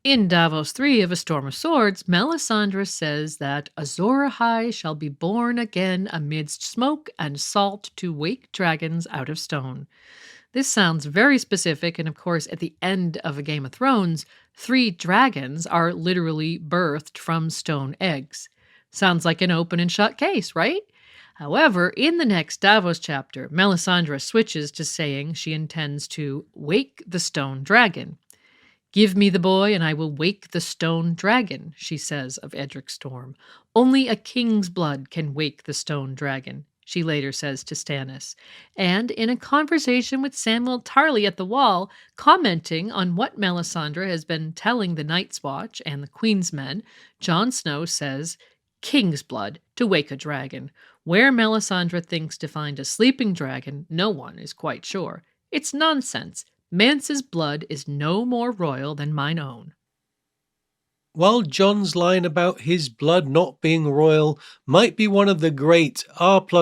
In Davos 3 of A Storm of Swords, Melisandre says that Azor Ahai shall be born again amidst smoke and salt to wake dragons out of stone. This sounds very specific, and of course, at the end of A Game of Thrones, 3 dragons are literally birthed from stone eggs. Sounds like an open and shut case, right? However, in the next Davos chapter, Melisandre switches to saying she intends to wake the stone dragon. "Give me the boy, and I will wake the stone dragon," she says of Edric Storm. "Only a king's blood can wake the stone dragon," she later says to Stannis. And in a conversation with Samwell Tarly at the Wall, commenting on what Melisandre has been telling the Night's Watch and the Queen's Men, Jon Snow says, "King's blood to wake a dragon." Where Melisandre thinks to find a sleeping dragon, no one is quite sure. It's nonsense. Mance's blood is no more royal than mine own. While John's line about his blood not being royal might be one of the great R+L=J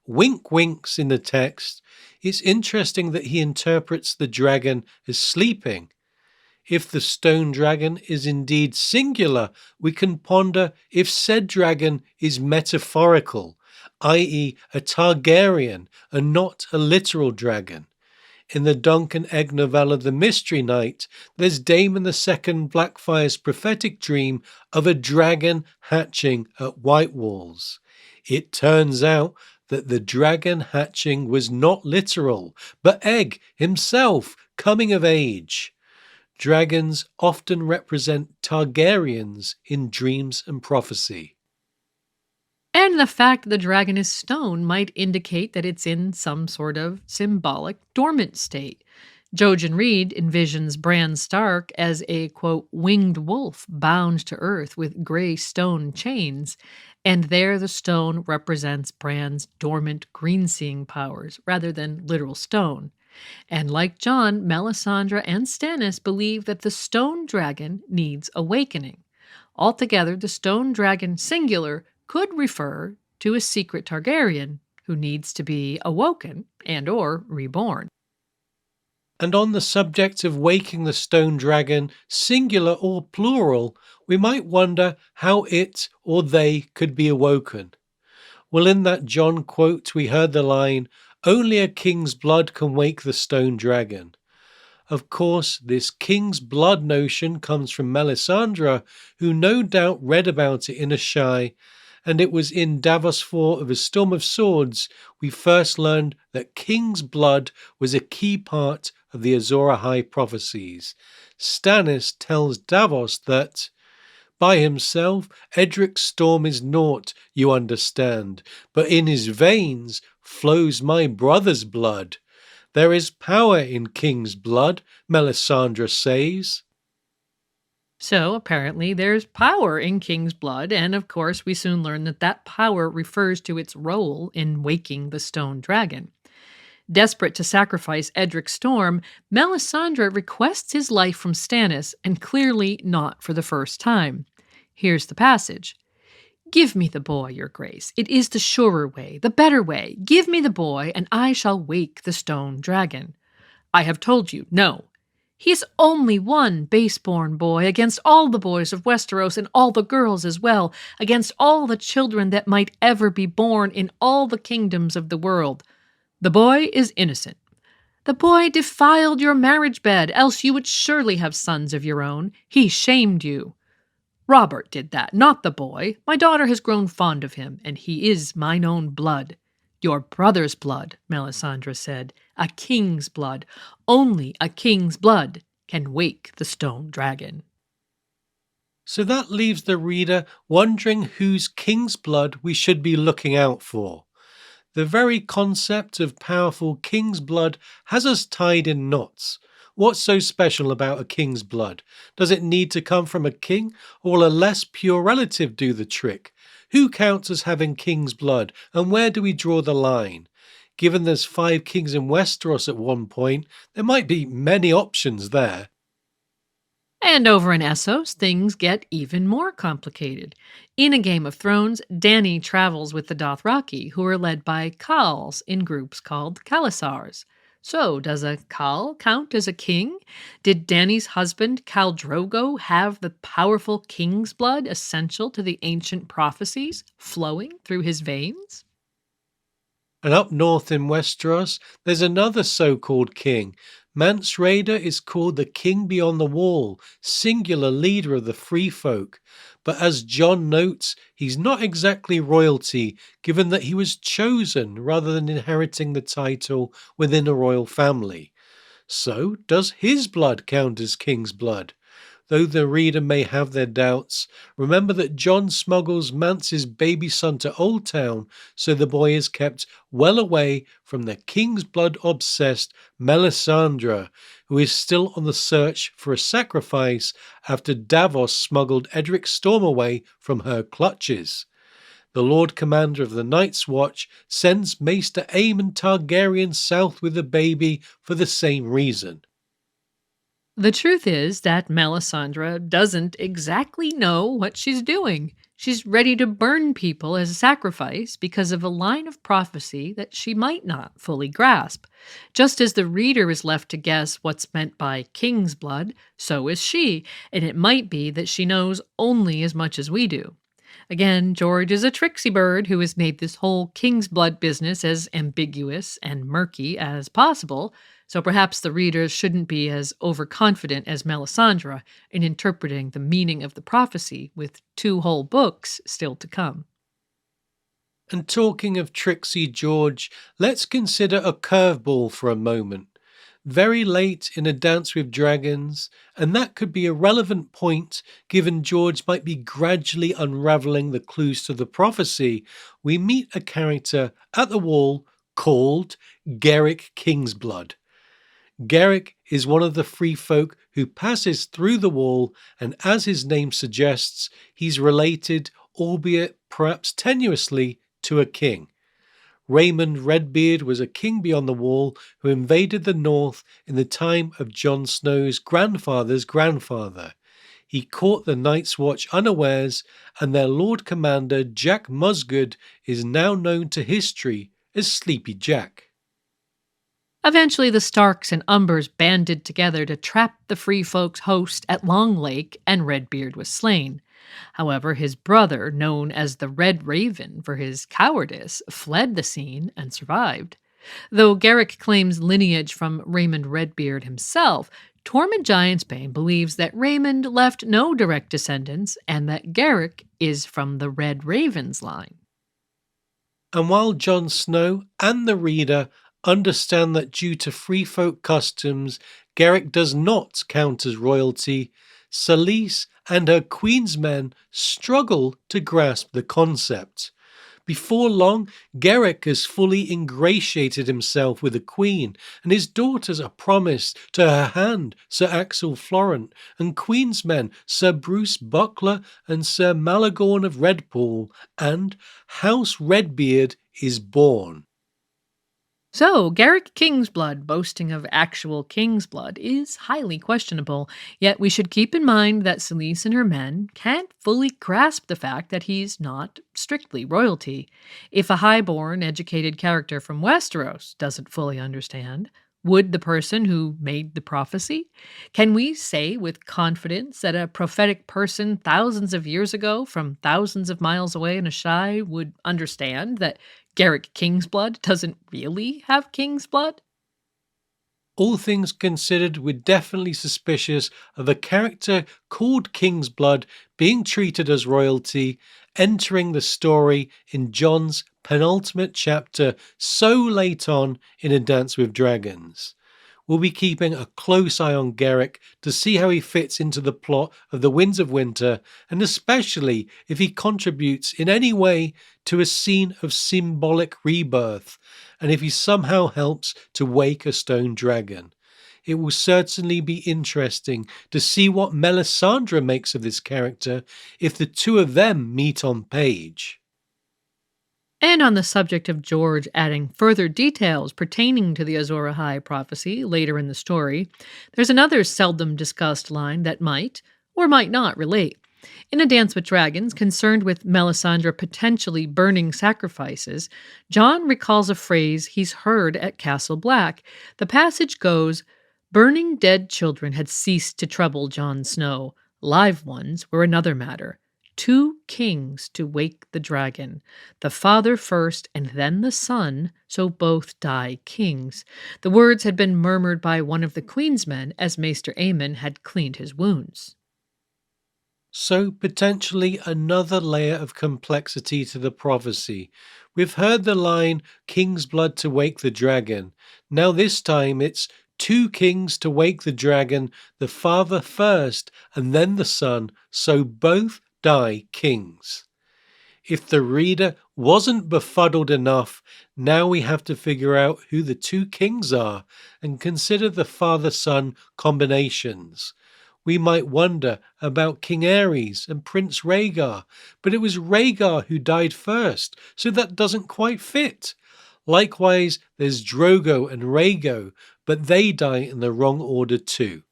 wink winks in the text, it's interesting that he interprets the dragon as sleeping. If the stone dragon is indeed singular, we can ponder if said dragon is metaphorical, i.e. a Targaryen and not a literal dragon. In the Duncan Egg novella The Mystery Knight, there's Daemon II Blackfire's prophetic dream of a dragon hatching at White Walls. It turns out that the dragon hatching was not literal, but Egg himself coming of age. Dragons often represent Targaryens in dreams and prophecy. And the fact the dragon is stone might indicate that it's in some sort of symbolic dormant state. Jojen Reed envisions Bran Stark as a, quote, winged wolf bound to earth with gray stone chains, and there the stone represents Bran's dormant green-seeing powers rather than literal stone. And like Jon, Melisandre and Stannis believe that the stone dragon needs awakening. Altogether, the stone dragon singular could refer to a secret Targaryen who needs to be awoken and or reborn. And on the subject of waking the stone dragon, singular or plural, we might wonder how it or they could be awoken. Well, in that Jon quote, we heard the line, "Only a king's blood can wake the stone dragon." Of course, this king's blood notion comes from Melisandre, who no doubt read about it in Asshai, and it was in Davos 4 of A Storm of Swords we first learned that king's blood was a key part of the Azor Ahai prophecies. Stannis tells Davos that, "By himself, Edric Storm is naught, you understand, but in his veins flows my brother's blood. There is power in king's blood," Melisandre says. So apparently there's power in king's blood, and of course we soon learn that that power refers to its role in waking the stone dragon. Desperate to sacrifice Edric Storm, Melisandre requests his life from Stannis, and clearly not for the first time. Here's the passage. "Give me the boy, your grace. It is the surer way, the better way. Give me the boy, and I shall wake the stone dragon. I have told you, no. He is only one base-born boy against all the boys of Westeros and all the girls as well, against all the children that might ever be born in all the kingdoms of the world. The boy is innocent. The boy defiled your marriage bed, else you would surely have sons of your own. He shamed you. Robert did that, not the boy. My daughter has grown fond of him, and he is mine own blood." "Your brother's blood," Melisandre said. "A king's blood. Only a king's blood can wake the stone dragon." So that leaves the reader wondering whose king's blood we should be looking out for. The very concept of powerful king's blood has us tied in knots. What's so special about a king's blood? Does it need to come from a king, or will a less pure relative do the trick? Who counts as having king's blood, and where do we draw the line? Given there's 5 kings in Westeros at one point, there might be many options there. And over in Essos, things get even more complicated. In A Game of Thrones, Dany travels with the Dothraki, who are led by Khals in groups called Khalasars. So, does a Khal count as a king? Did Dany's husband, Khal Drogo, have the powerful king's blood essential to the ancient prophecies flowing through his veins? And up north in Westeros, there's another so-called king. Mance Rayder is called the King Beyond the Wall, singular leader of the free folk. But as John notes, he's not exactly royalty, given that he was chosen rather than inheriting the title within a royal family. So, does his blood count as king's blood? Though the reader may have their doubts, remember that John smuggles Mance's baby son to Old Town, so the boy is kept well away from the king's blood obsessed Melisandre, who is still on the search for a sacrifice after Davos smuggled Edric Storm away from her clutches. The Lord Commander of the Night's Watch sends Maester Aemon Targaryen south with the baby for the same reason. The truth is that Melisandre doesn't exactly know what she's doing. She's ready to burn people as a sacrifice because of a line of prophecy that she might not fully grasp. Just as the reader is left to guess what's meant by king's blood, so is she, and it might be that she knows only as much as we do. Again, George is a tricksy bird who has made this whole king's blood business as ambiguous and murky as possible, so perhaps the readers shouldn't be as overconfident as Melisandre in interpreting the meaning of the prophecy, with 2 whole books still to come. And talking of tricksy George, let's consider a curveball for a moment. Very late in A Dance with Dragons, and that could be a relevant point given George might be gradually unravelling the clues to the prophecy, we meet a character at the wall called Garrick Kingsblood. Garrick is one of the free folk who passes through the wall, and as his name suggests, he's related, albeit perhaps tenuously, to a king. Raymond Redbeard was a king beyond the wall who invaded the north in the time of Jon Snow's grandfather's grandfather. He caught the Night's Watch unawares, and their Lord Commander Jack Musgood is now known to history as Sleepy Jack. Eventually, the Starks and Umbers banded together to trap the Free Folk's host at Long Lake, and Redbeard was slain. However, his brother, known as the Red Raven for his cowardice, fled the scene and survived. Though Garrick claims lineage from Raymond Redbeard himself, Tormund Giantsbane believes that Raymond left no direct descendants and that Garrick is from the Red Raven's line. And while Jon Snow and the reader understand that due to free folk customs, Garrick does not count as royalty, Selyse and her queen's men struggle to grasp the concept. Before long, Garrick has fully ingratiated himself with the queen, and his daughters are promised to her hand Sir Axel Florent, and queen's men Sir Bruce Buckler and Sir Malagorn of Redpool, and House Redbeard is born. So, Garrick Kingsblood, boasting of actual king's blood, is highly questionable, yet we should keep in mind that Selyse and her men can't fully grasp the fact that he's not strictly royalty. If a highborn, educated character from Westeros doesn't fully understand, would the person who made the prophecy? Can we say with confidence that a prophetic person thousands of years ago, from thousands of miles away in Asshai, would understand that Garrick Kingsblood doesn't really have king's blood? All things considered, we're definitely suspicious of a character called Kingsblood being treated as royalty, entering the story in Jon's penultimate chapter so late on in A Dance with Dragons. We'll be keeping a close eye on Garrick to see how he fits into the plot of The Winds of Winter, and especially if he contributes in any way to a scene of symbolic rebirth, and if he somehow helps to wake a stone dragon. It will certainly be interesting to see what Melisandre makes of this character if the 2 of them meet on page. And on the subject of George adding further details pertaining to the Azor Ahai prophecy later in the story, there's another seldom discussed line that might, or might not, relate. In A Dance with Dragons, concerned with Melisandre potentially burning sacrifices, John recalls a phrase he's heard at Castle Black. The passage goes, "Burning dead children had ceased to trouble Jon Snow. Live ones were another matter. 2 kings to wake the dragon. The father first and then the son, so both die kings." The words had been murmured by one of the queen's men as Maester Aemon had cleaned his wounds. So, potentially another layer of complexity to the prophecy. We've heard the line, "King's blood to wake the dragon." Now, this time it's 2 kings to wake the dragon, the father first and then the son, so both die kings. If the reader wasn't befuddled enough, now we have to figure out who the 2 kings are and consider the father son combinations. We might wonder about King Aerys and Prince Rhaegar, but it was Rhaegar who died first, so that doesn't quite fit. Likewise, there's Drogo and Rhaego, but they die in the wrong order too.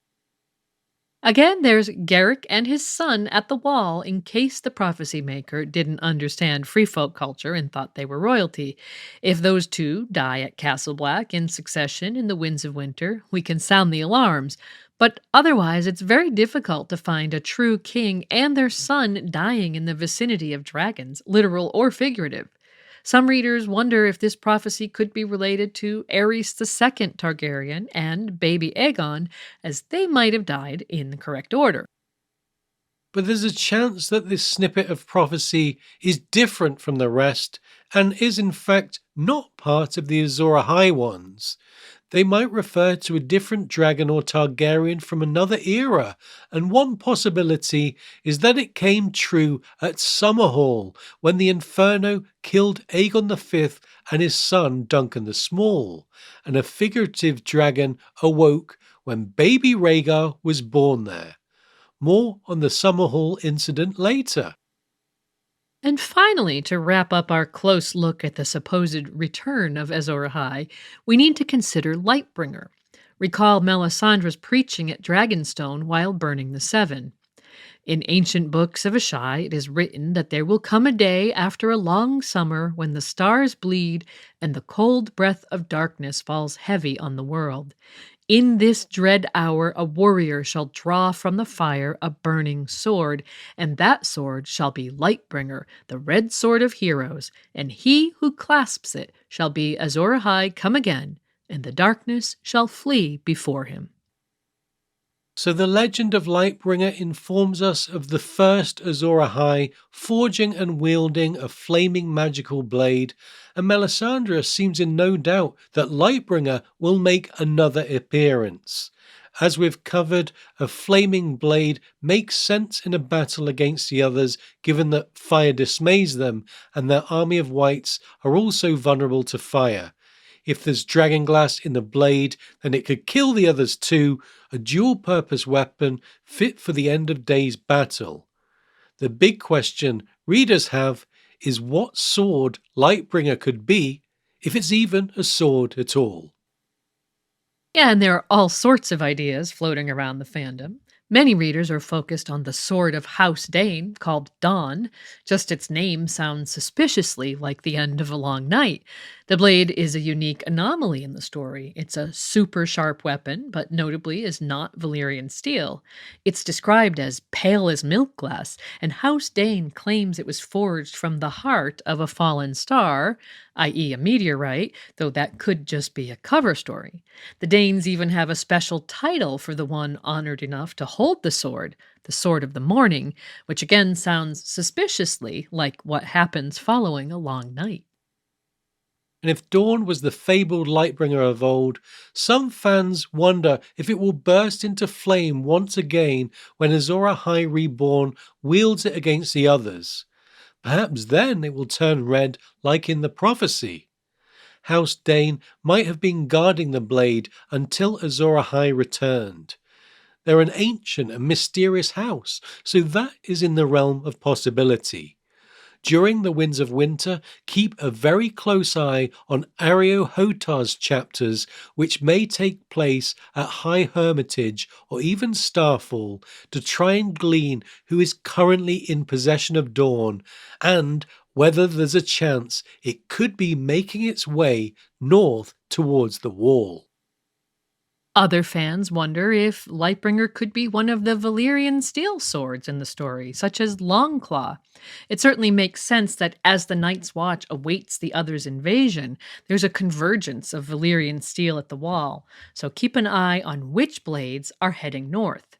Again, there's Garrick and his son at the wall in case the prophecy maker didn't understand free folk culture and thought they were royalty. If those two die at Castle Black in succession in the Winds of Winter, we can sound the alarms. But otherwise, it's very difficult to find a true king and their son dying in the vicinity of dragons, literal or figurative. Some readers wonder if this prophecy could be related to Aerys II Targaryen and baby Aegon, as they might have died in the correct order. But there's a chance that this snippet of prophecy is different from the rest and is in fact not part of the Azor Ahai ones. They might refer to a different dragon or Targaryen from another era, and one possibility is that it came true at Summerhall when the Inferno killed Aegon V and his son Duncan the Small, and a figurative dragon awoke when baby Rhaegar was born there. More on the Summerhall incident later. And finally, to wrap up our close look at the supposed return of Azor Ahai, we need to consider Lightbringer. Recall Melisandre's preaching at Dragonstone while burning the Seven. In ancient books of Ashai, it is written that there will come a day after a long summer when the stars bleed and the cold breath of darkness falls heavy on the world. In this dread hour, a warrior shall draw from the fire a burning sword, and that sword shall be Lightbringer, the red sword of heroes, and he who clasps it shall be Azor Ahai come again, and the darkness shall flee before him. So the legend of Lightbringer informs us of the first Azor Ahai forging and wielding a flaming magical blade, and Melisandre seems in no doubt that Lightbringer will make another appearance. As we've covered, a flaming blade makes sense in a battle against the others, given that fire dismays them, and their army of wights are also vulnerable to fire. If there's dragonglass in the blade, then it could kill the others too, a dual-purpose weapon fit for the end of day's battle. The big question readers have is what sword Lightbringer could be, if it's even a sword at all. Yeah, and there are all sorts of ideas floating around the fandom. Many readers are focused on the sword of House Dane, called Dawn. Just its name sounds suspiciously like the end of a long night. The blade is a unique anomaly in the story. It's a super sharp weapon, but notably is not Valyrian steel. It's described as pale as milk glass, and House Dane claims it was forged from the heart of a fallen star, i.e., a meteorite, though that could just be a cover story. The Danes even have a special title for the one honored enough to hold the sword of the morning, which again sounds suspiciously like what happens following a long night. And if Dawn was the fabled Lightbringer of old, some fans wonder if it will burst into flame once again when Azor Ahai Reborn wields it against the others. Perhaps then it will turn red like in the prophecy. House Dane might have been guarding the blade until Azor Ahai returned. They're an ancient and mysterious house, so that is in the realm of possibility. During the Winds of Winter, keep a very close eye on Areo-Hotar's chapters, which may take place at High Hermitage or even Starfall, to try and glean who is currently in possession of Dorne, and whether there's a chance it could be making its way north towards the Wall. Other fans wonder if Lightbringer could be one of the Valyrian steel swords in the story, such as Longclaw. It certainly makes sense that as the Night's Watch awaits the other's invasion, there's a convergence of Valyrian steel at the Wall, so keep an eye on which blades are heading north.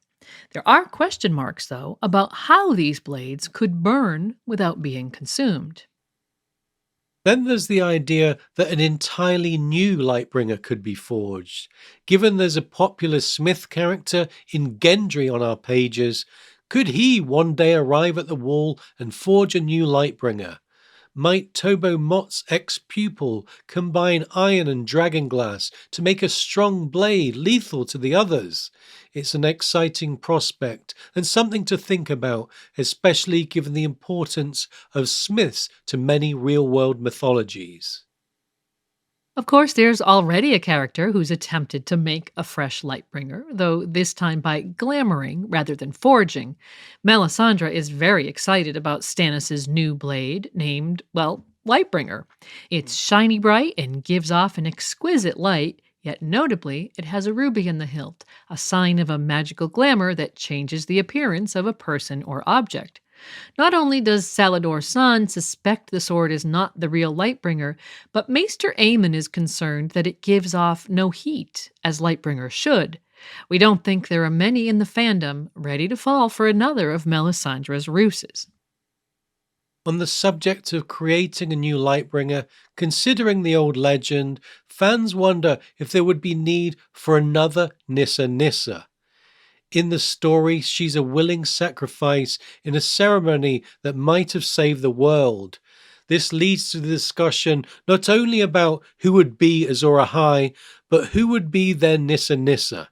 There are question marks, though, about how these blades could burn without being consumed. Then there's the idea that an entirely new Lightbringer could be forged. Given there's a popular Smith character in Gendry on our pages, could he one day arrive at the Wall and forge a new Lightbringer? Might Tobo Mott's ex-pupil combine iron and dragonglass to make a strong blade lethal to the others? It's an exciting prospect and something to think about, especially given the importance of smiths to many real-world mythologies. Of course, there's already a character who's attempted to make a fresh Lightbringer, though this time by glamoring rather than forging. Melisandre is very excited about Stannis' new blade, named, well, Lightbringer. It's shiny bright and gives off an exquisite light, yet notably, it has a ruby in the hilt, a sign of a magical glamour that changes the appearance of a person or object. Not only does Salador San suspect the sword is not the real Lightbringer, but Maester Aemon is concerned that it gives off no heat, as Lightbringer should. We don't think there are many in the fandom ready to fall for another of Melisandre's ruses. On the subject of creating a new Lightbringer, considering the old legend, fans wonder if there would be need for another Nissa Nissa. In the story, she's a willing sacrifice in a ceremony that might have saved the world. This leads to the discussion not only about who would be Azor Ahai, but who would be their Nissa Nissa.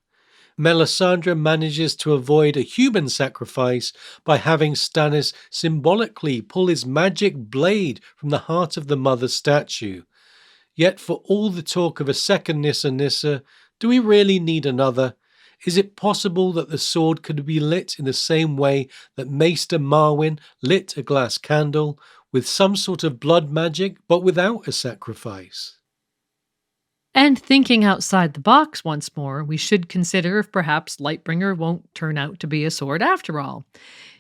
Melisandre manages to avoid a human sacrifice by having Stannis symbolically pull his magic blade from the heart of the mother statue. Yet for all the talk of a second Nissa Nissa, do we really need another? Is it possible that the sword could be lit in the same way that Maester Marwyn lit a glass candle, with some sort of blood magic, but without a sacrifice? And thinking outside the box once more, we should consider if perhaps Lightbringer won't turn out to be a sword after all.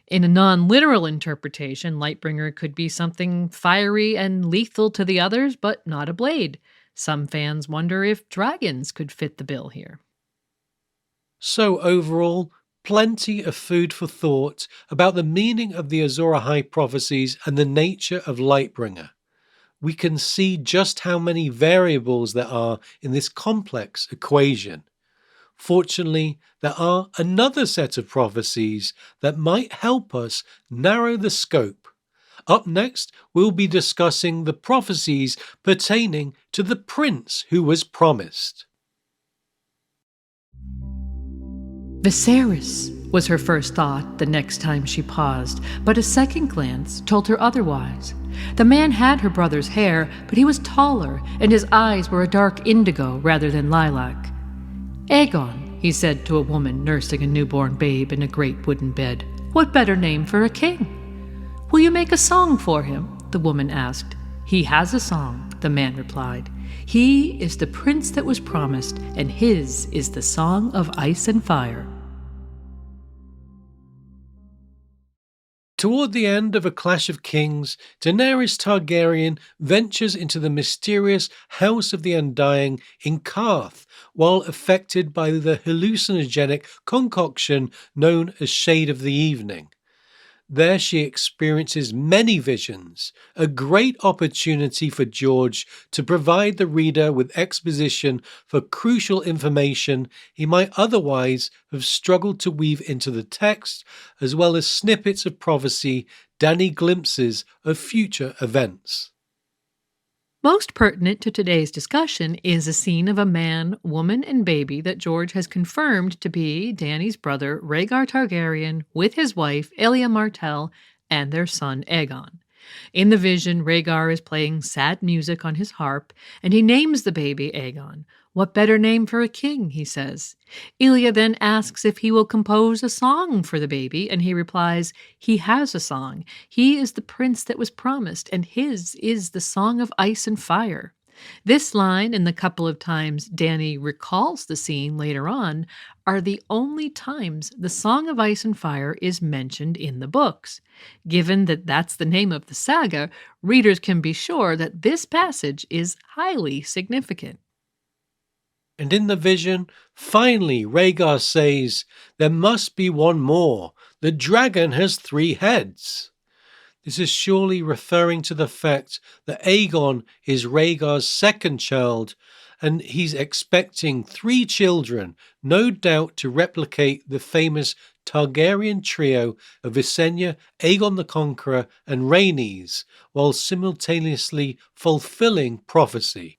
In a non-literal interpretation, Lightbringer could be something fiery and lethal to the others, but not a blade. Some fans wonder if dragons could fit the bill here. So overall, plenty of food for thought about the meaning of the Azor Ahai prophecies and the nature of Lightbringer. We can see just how many variables there are in this complex equation. Fortunately, there are another set of prophecies that might help us narrow the scope. Up next, we'll be discussing the prophecies pertaining to the prince who was promised. Viserys was her first thought the next time she paused, but a second glance told her otherwise. The man had her brother's hair, but he was taller, and his eyes were a dark indigo rather than lilac. "Aegon," he said to a woman nursing a newborn babe in a great wooden bed. "What better name for a king?" "Will you make a song for him?" the woman asked. "He has a song," the man replied. "He is the prince that was promised, and his is the song of ice and fire." Toward the end of A Clash of Kings, Daenerys Targaryen ventures into the mysterious House of the Undying in Qarth, while affected by the hallucinogenic concoction known as Shade of the Evening. There she experiences many visions, a great opportunity for George to provide the reader with exposition for crucial information he might otherwise have struggled to weave into the text, as well as snippets of prophecy, Dany glimpses of future events. Most pertinent to today's discussion is a scene of a man, woman, and baby that George has confirmed to be Dany's brother Rhaegar Targaryen with his wife Elia Martell and their son Aegon. In the vision, Rhaegar is playing sad music on his harp, and he names the baby Aegon. What better name for a king, he says. Ilya then asks if he will compose a song for the baby, and he replies, he has a song. He is the prince that was promised, and his is the song of ice and fire. This line and the couple of times Dany recalls the scene later on are the only times the Song of Ice and Fire is mentioned in the books. Given that that's the name of the saga, readers can be sure that this passage is highly significant. And in the vision, finally Rhaegar says, there must be one more. The dragon has 3 heads. This is surely referring to the fact that Aegon is Rhaegar's second child, and he's expecting 3 children, no doubt to replicate the famous Targaryen trio of Visenya, Aegon the Conqueror, and Rhaenys, while simultaneously fulfilling prophecy.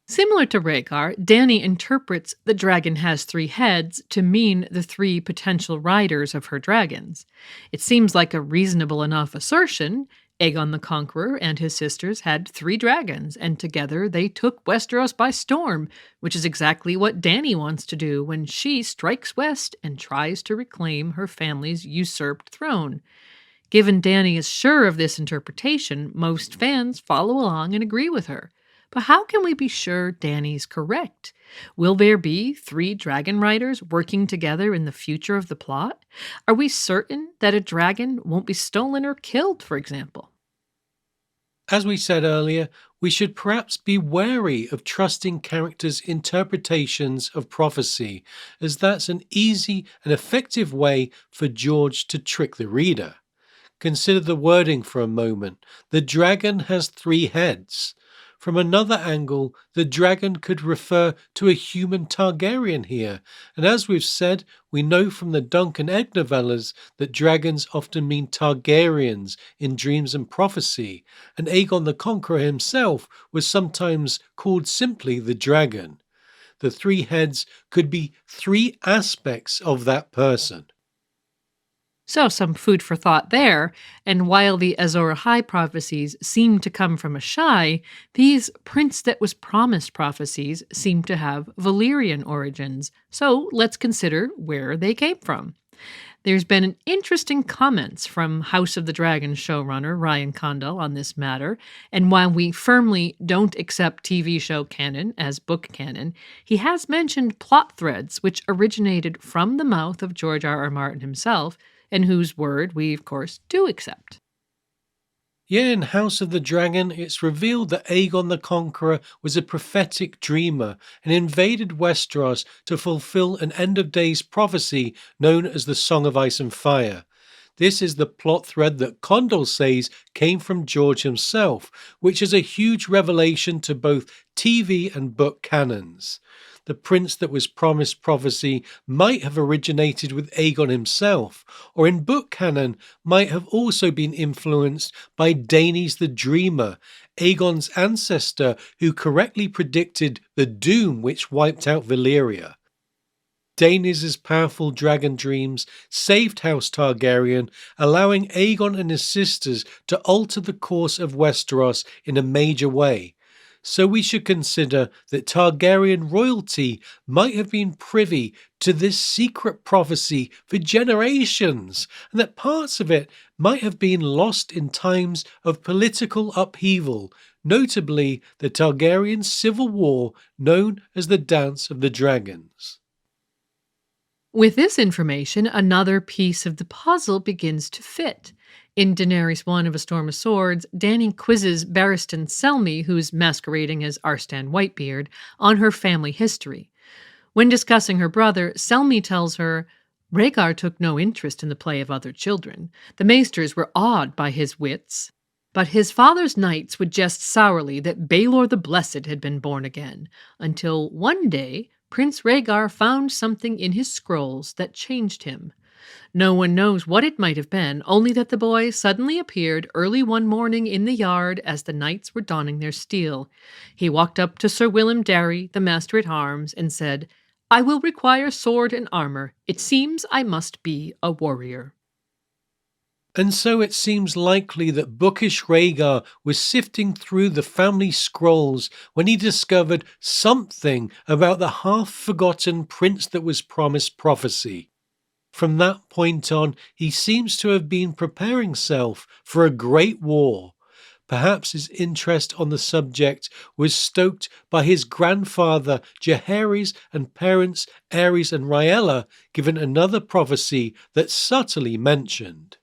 Similar to Rhaegar, Dany interprets the dragon has 3 heads to mean the 3 potential riders of her dragons. It seems like a reasonable enough assertion. Aegon the Conqueror and his sisters had 3 dragons, and together they took Westeros by storm, which is exactly what Dany wants to do when she strikes west and tries to reclaim her family's usurped throne. Given Dany is sure of this interpretation, most fans follow along and agree with her. But how can we be sure Dany's correct? Will there be 3 dragon riders working together in the future of the plot? Are we certain that a dragon won't be stolen or killed, for example? As we said earlier, we should perhaps be wary of trusting characters' interpretations of prophecy, as that's an easy and effective way for George to trick the reader. Consider the wording for a moment. The dragon has 3 heads. From another angle, the dragon could refer to a human Targaryen here, and as we've said, we know from the Dunk and Egg novellas that dragons often mean Targaryens in dreams and prophecy, and Aegon the Conqueror himself was sometimes called simply the dragon. The 3 heads could be 3 aspects of that person. So, some food for thought there, and while the Azor Ahai prophecies seem to come from Ashai, these Prince that was promised prophecies seem to have Valyrian origins, so let's consider where they came from. There's been an interesting comments from House of the Dragon showrunner Ryan Condal on this matter, and while we firmly don't accept TV show canon as book canon, he has mentioned plot threads which originated from the mouth of George R.R. Martin himself, and whose word we, of course, do accept. Yeah, in House of the Dragon, it's revealed that Aegon the Conqueror was a prophetic dreamer and invaded Westeros to fulfill an end-of-days prophecy known as the Song of Ice and Fire. This is the plot thread that Condal says came from George himself, which is a huge revelation to both TV and book canons. The prince that was promised prophecy might have originated with Aegon himself, or in book canon might have also been influenced by Daenys the Dreamer, Aegon's ancestor who correctly predicted the doom which wiped out Valyria. Daenys' powerful dragon dreams saved House Targaryen, allowing Aegon and his sisters to alter the course of Westeros in a major way. So we should consider that Targaryen royalty might have been privy to this secret prophecy for generations, and that parts of it might have been lost in times of political upheaval, notably the Targaryen civil war known as the Dance of the Dragons. With this information, another piece of the puzzle begins to fit. In Daenerys I of A Storm of Swords, Dany quizzes Barristan Selmy, who's masquerading as Arstan Whitebeard, on her family history. When discussing her brother, Selmy tells her, Rhaegar took no interest in the play of other children. The maesters were awed by his wits. But his father's knights would jest sourly that Baelor the Blessed had been born again, until one day Prince Rhaegar found something in his scrolls that changed him. No one knows what it might have been, only that the boy suddenly appeared early one morning in the yard as the knights were donning their steel. He walked up to Sir Willem Darry, the master-at-arms, and said, I will require sword and armor. It seems I must be a warrior. And so it seems likely that bookish Rhaegar was sifting through the family scrolls when he discovered something about the half-forgotten prince that was promised prophecy. From that point on, he seems to have been preparing himself for a great war. Perhaps his interest on the subject was stoked by his grandfather Jaehaerys and parents Aerys and Rhaella, given another prophecy that's subtly mentioned.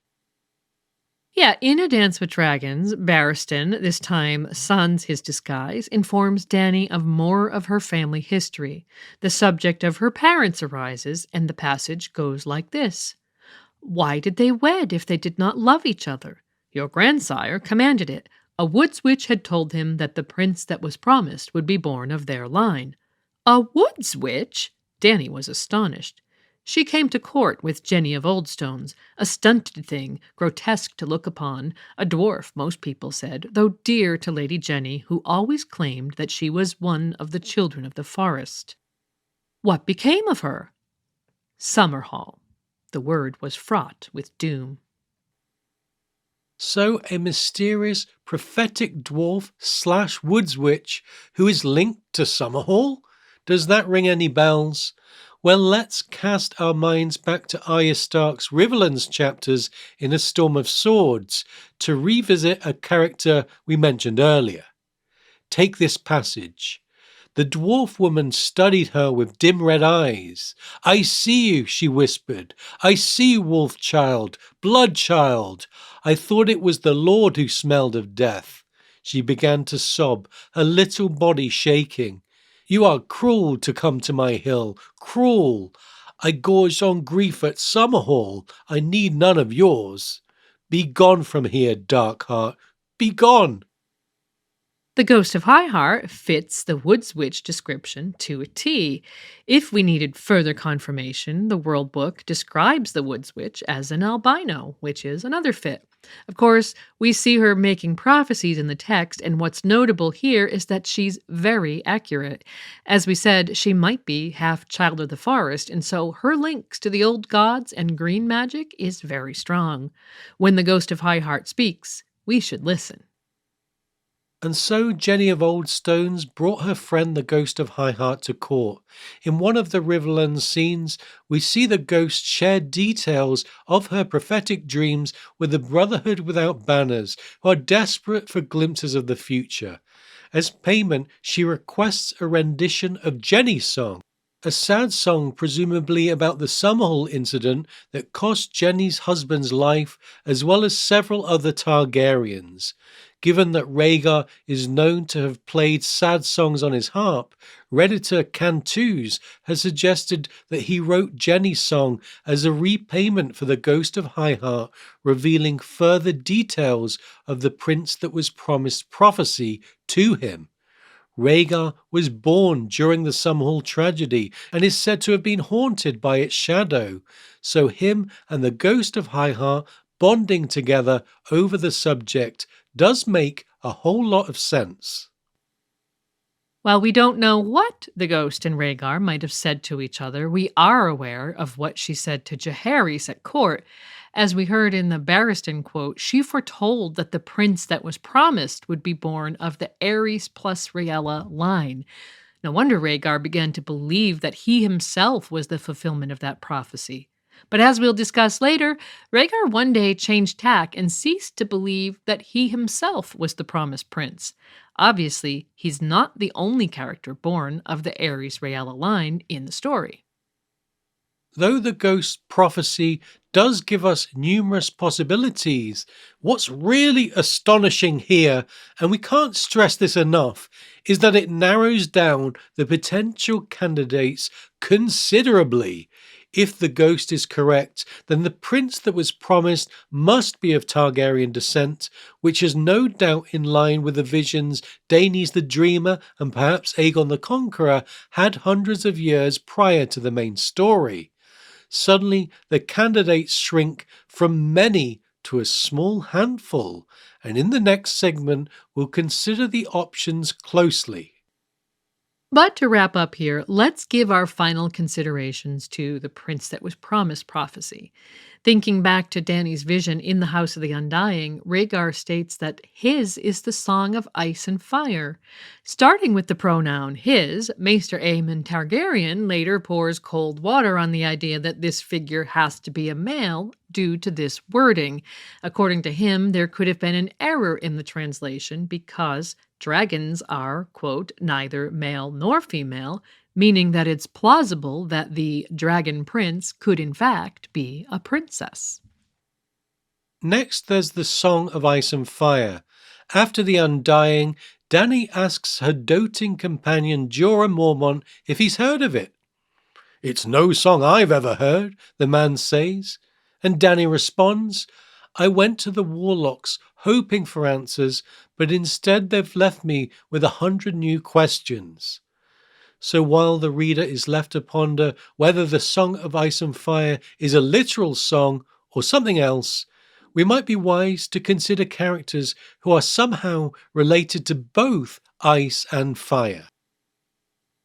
Yeah, in A Dance with Dragons, Barristan, this time sans his disguise, informs Dany of more of her family history. The subject of her parents arises, and the passage goes like this: Why did they wed if they did not love each other? Your grandsire commanded it. A woods witch had told him that the prince that was promised would be born of their line. A woods witch? Dany was astonished. She came to court with Jenny of Oldstones, a stunted thing, grotesque to look upon, a dwarf, most people said, though dear to Lady Jenny, who always claimed that she was one of the children of the forest. What became of her? Summerhall. The word was fraught with doom. So a mysterious prophetic dwarf / woods witch who is linked to Summerhall? Does that ring any bells? Well, let's cast our minds back to Arya Stark's Riverlands chapters in A Storm of Swords to revisit a character we mentioned earlier. Take this passage. The dwarf woman studied her with dim red eyes. I see you, she whispered. I see you, wolf child, blood child. I thought it was the Lord who smelled of death. She began to sob, her little body shaking. You are cruel to come to my hill, cruel. I gorged on grief at Summerhall. I need none of yours. Be gone from here, dark heart. Be gone. The Ghost of High Heart fits the Woods Witch description to a T. If we needed further confirmation, the World Book describes the Woods Witch as an albino, which is another fit. Of course, we see her making prophecies in the text, and what's notable here is that she's very accurate. As we said, she might be half Child of the Forest, and so her links to the old gods and green magic is very strong. When the Ghost of High Heart speaks, we should listen. And so Jenny of Oldstones brought her friend the Ghost of High Heart to court. In one of the Riverlands scenes, we see the ghost share details of her prophetic dreams with the Brotherhood Without Banners, who are desperate for glimpses of the future. As payment, she requests a rendition of Jenny's song, a sad song presumably about the Summerhall incident that cost Jenny's husband's life, as well as several other Targaryens. Given that Rhaegar is known to have played sad songs on his harp, Redditor Cantus has suggested that he wrote Jenny's song as a repayment for the Ghost of High Heart, revealing further details of the prince that was promised prophecy to him. Rhaegar was born during the Summerhall tragedy and is said to have been haunted by its shadow, so him and the Ghost of High Heart bonding together over the subject does make a whole lot of sense. While we don't know what the ghost and Rhaegar might have said to each other, we are aware of what she said to Jaehaerys at court. As we heard in the Barristan quote, she foretold that the prince that was promised would be born of the Aerys plus Rhaella line. No wonder Rhaegar began to believe that he himself was the fulfillment of that prophecy. But as we'll discuss later, Rhaegar one day changed tack and ceased to believe that he himself was the promised prince. Obviously, he's not the only character born of the Aerys Rhaella line in the story. Though the ghost prophecy does give us numerous possibilities, what's really astonishing here, and we can't stress this enough, is that it narrows down the potential candidates considerably. If the ghost is correct, then the prince that was promised must be of Targaryen descent, which is no doubt in line with the visions Daenerys the Dreamer and perhaps Aegon the Conqueror had hundreds of years prior to the main story. Suddenly, the candidates shrink from many to a small handful, and in the next segment, we'll consider the options closely. But to wrap up here, let's give our final considerations to the prince that was promised prophecy. Thinking back to Dany's vision in the House of the Undying, Rhaegar states that his is the song of ice and fire. Starting with the pronoun his, Maester Aemon Targaryen later pours cold water on the idea that this figure has to be a male due to this wording. According to him, there could have been an error in the translation because dragons are, quote, neither male nor female, meaning that it's plausible that the dragon prince could in fact be a princess. Next, there's the Song of Ice and Fire. After the Undying, Dany asks her doting companion Jorah Mormont if he's heard of it. "It's no song I've ever heard," the man says, and Dany responds, "I went to the warlocks hoping for answers, but instead they've left me with 100 new questions." So while the reader is left to ponder whether the Song of Ice and Fire is a literal song or something else, we might be wise to consider characters who are somehow related to both ice and fire.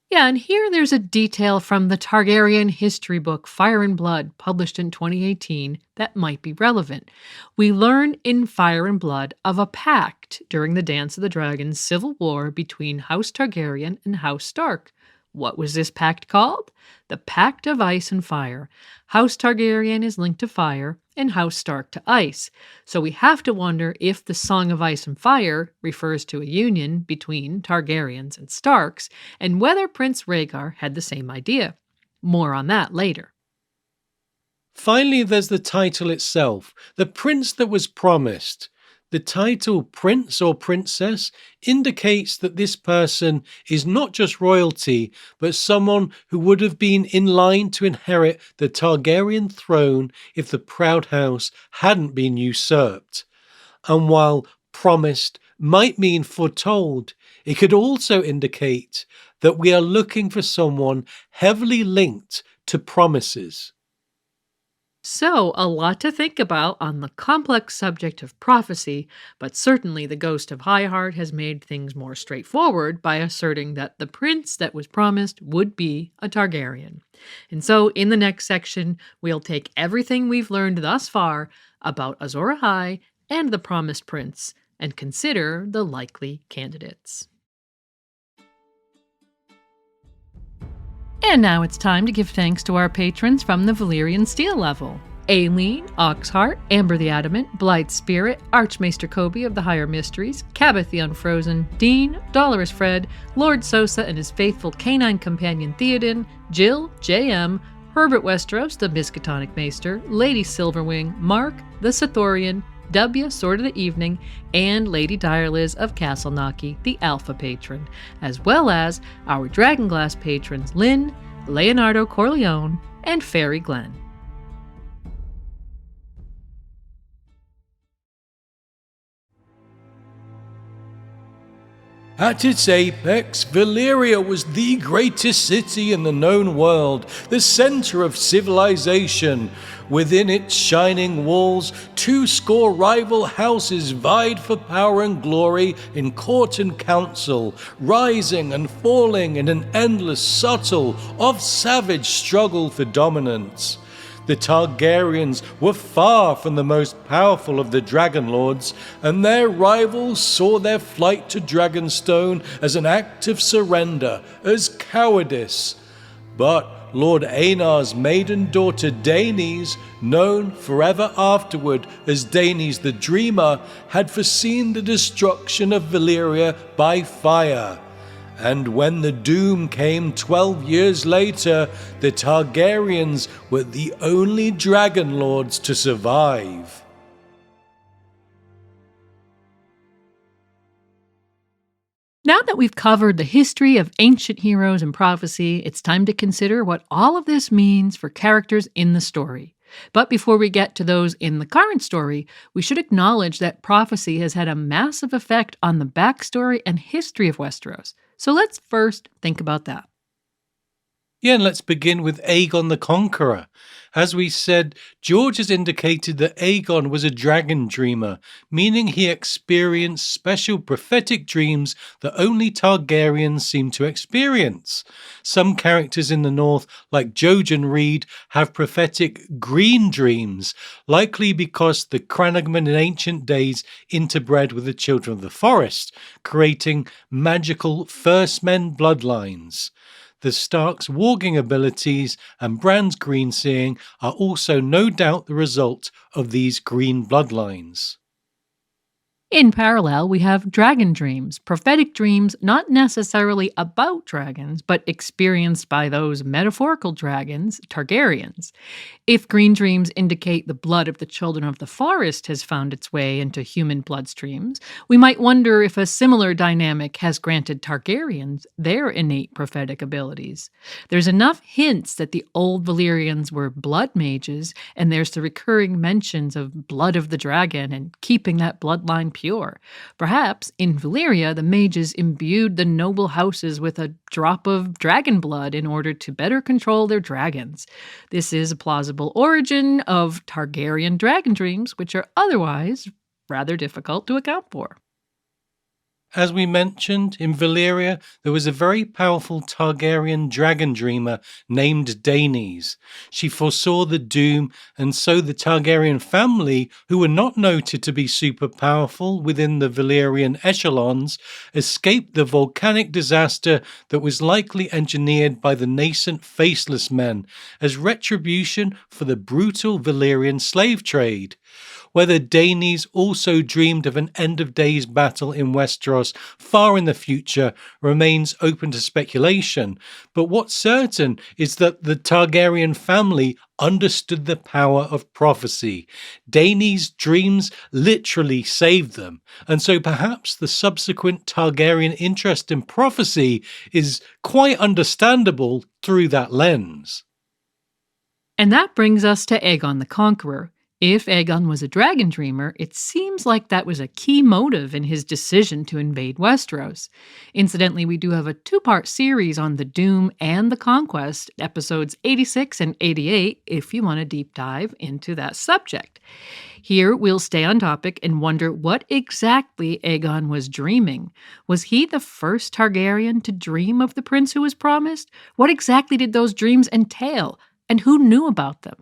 Yeah, and here there's a detail from the Targaryen history book Fire and Blood, published in 2018, that might be relevant. We learn in Fire and Blood of a pact during the Dance of the Dragons civil war between House Targaryen and House Stark. What was this pact called? The Pact of Ice and Fire. House Targaryen is linked to fire, and House Stark to ice. So we have to wonder if the Song of Ice and Fire refers to a union between Targaryens and Starks, and whether Prince Rhaegar had the same idea. More on that later. Finally, there's the title itself, the prince that was promised. The title Prince or Princess indicates that this person is not just royalty, but someone who would have been in line to inherit the Targaryen throne if the proud house hadn't been usurped. And while promised might mean foretold, it could also indicate that we are looking for someone heavily linked to promises. So, a lot to think about on the complex subject of prophecy, but certainly the Ghost of Highheart has made things more straightforward by asserting that the prince that was promised would be a Targaryen. And so, in the next section, we'll take everything we've learned thus far about Azor Ahai and the promised prince and consider the likely candidates. And now it's time to give thanks to our patrons from the Valyrian Steel level. Aileen, Oxheart, Amber the Adamant, Blight Spirit, Archmaester Kobe of the Higher Mysteries, Cabot the Unfrozen, Dean, Dolorous Fred, Lord Sosa and his faithful canine companion Theoden, Jill, JM, Herbert Westeros, the Miskatonic Maester, Lady Silverwing, Mark, the Sathorian, W, Sword of the Evening, and Lady Direliz of Castle Naki, the Alpha Patron, as well as our Dragonglass patrons Lynn, Leonardo Corleone, and Fairy Glenn. At its apex, Valyria was the greatest city in the known world, the center of civilization. Within its shining walls, 200 rival houses vied for power and glory in court and council, rising and falling in an endless, subtle, oft-savage struggle for dominance. The Targaryens were far from the most powerful of the Dragon Lords, and their rivals saw their flight to Dragonstone as an act of surrender, as cowardice. But Lord Aenar's maiden daughter Daenys, known forever afterward as Daenys the Dreamer, had foreseen the destruction of Valyria by fire. And when the doom came 12 years later, the Targaryens were the only Dragon Lords to survive. Now that we've covered the history of ancient heroes and prophecy, it's time to consider what all of this means for characters in the story. But before we get to those in the current story, we should acknowledge that prophecy has had a massive effect on the backstory and history of Westeros. So let's first think about that. Yeah, and let's begin with Aegon the Conqueror. As we said, George has indicated that Aegon was a dragon dreamer, meaning he experienced special prophetic dreams that only Targaryens seem to experience. Some characters in the north, like Jojen Reed, have prophetic green dreams, likely because the Crannogmen in ancient days interbred with the children of the forest, creating magical First Men bloodlines. The Stark's warging abilities and Bran's green seeing are also no doubt the result of these green bloodlines. In parallel, we have dragon dreams, prophetic dreams not necessarily about dragons, but experienced by those metaphorical dragons, Targaryens. If green dreams indicate the blood of the children of the forest has found its way into human bloodstreams, we might wonder if a similar dynamic has granted Targaryens their innate prophetic abilities. There's enough hints that the old Valyrians were blood mages, and there's the recurring mentions of blood of the dragon and keeping that bloodline pure. Perhaps, in Valyria, the mages imbued the noble houses with a drop of dragon blood in order to better control their dragons. This is a plausible origin of Targaryen dragon dreams, which are otherwise rather difficult to account for. As we mentioned, in Valyria, there was a very powerful Targaryen dragon dreamer named Daenys. She foresaw the doom, and so the Targaryen family, who were not noted to be super powerful within the Valyrian echelons, escaped the volcanic disaster that was likely engineered by the nascent Faceless Men as retribution for the brutal Valyrian slave trade. Whether Daenys also dreamed of an end-of-days battle in Westeros far in the future remains open to speculation, but what's certain is that the Targaryen family understood the power of prophecy. Daenys' dreams literally saved them, and so perhaps the subsequent Targaryen interest in prophecy is quite understandable through that lens. And that brings us to Aegon the Conqueror. If Aegon was a dragon dreamer, it seems like that was a key motive in his decision to invade Westeros. Incidentally, we do have a two-part series on the Doom and the Conquest, episodes 86 and 88, if you want a deep dive into that subject. Here, we'll stay on topic and wonder what exactly Aegon was dreaming. Was he the first Targaryen to dream of the prince who was promised? What exactly did those dreams entail? And who knew about them?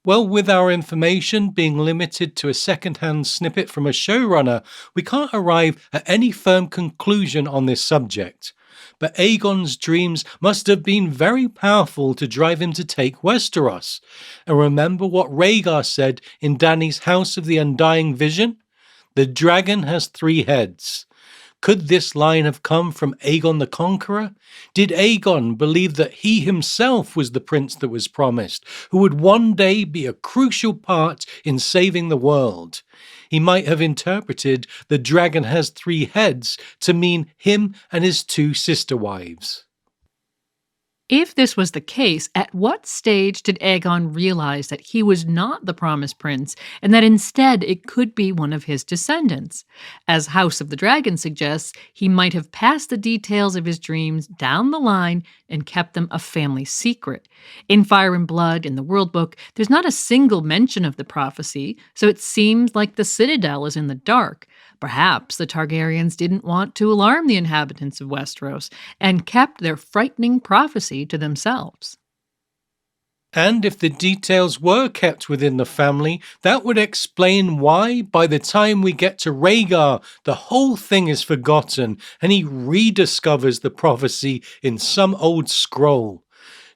Well, with our information being limited to a second-hand snippet from a showrunner, we can't arrive at any firm conclusion on this subject. But Aegon's dreams must have been very powerful to drive him to take Westeros. And remember what Rhaegar said in Dany's House of the Undying Vision? The dragon has 3 heads. Could this line have come from Aegon the Conqueror? Did Aegon believe that he himself was the prince that was promised, who would one day be a crucial part in saving the world? He might have interpreted the dragon has 3 heads to mean him and his 2 sister wives. If this was the case, at what stage did Aegon realize that he was not the promised prince and that instead it could be one of his descendants? As House of the Dragon suggests, he might have passed the details of his dreams down the line and kept them a family secret. In Fire and Blood, in the World Book, there's not a single mention of the prophecy, so it seems like the Citadel is in the dark. Perhaps the Targaryens didn't want to alarm the inhabitants of Westeros and kept their frightening prophecy to themselves. And if the details were kept within the family, that would explain why, by the time we get to Rhaegar, the whole thing is forgotten and he rediscovers the prophecy in some old scroll.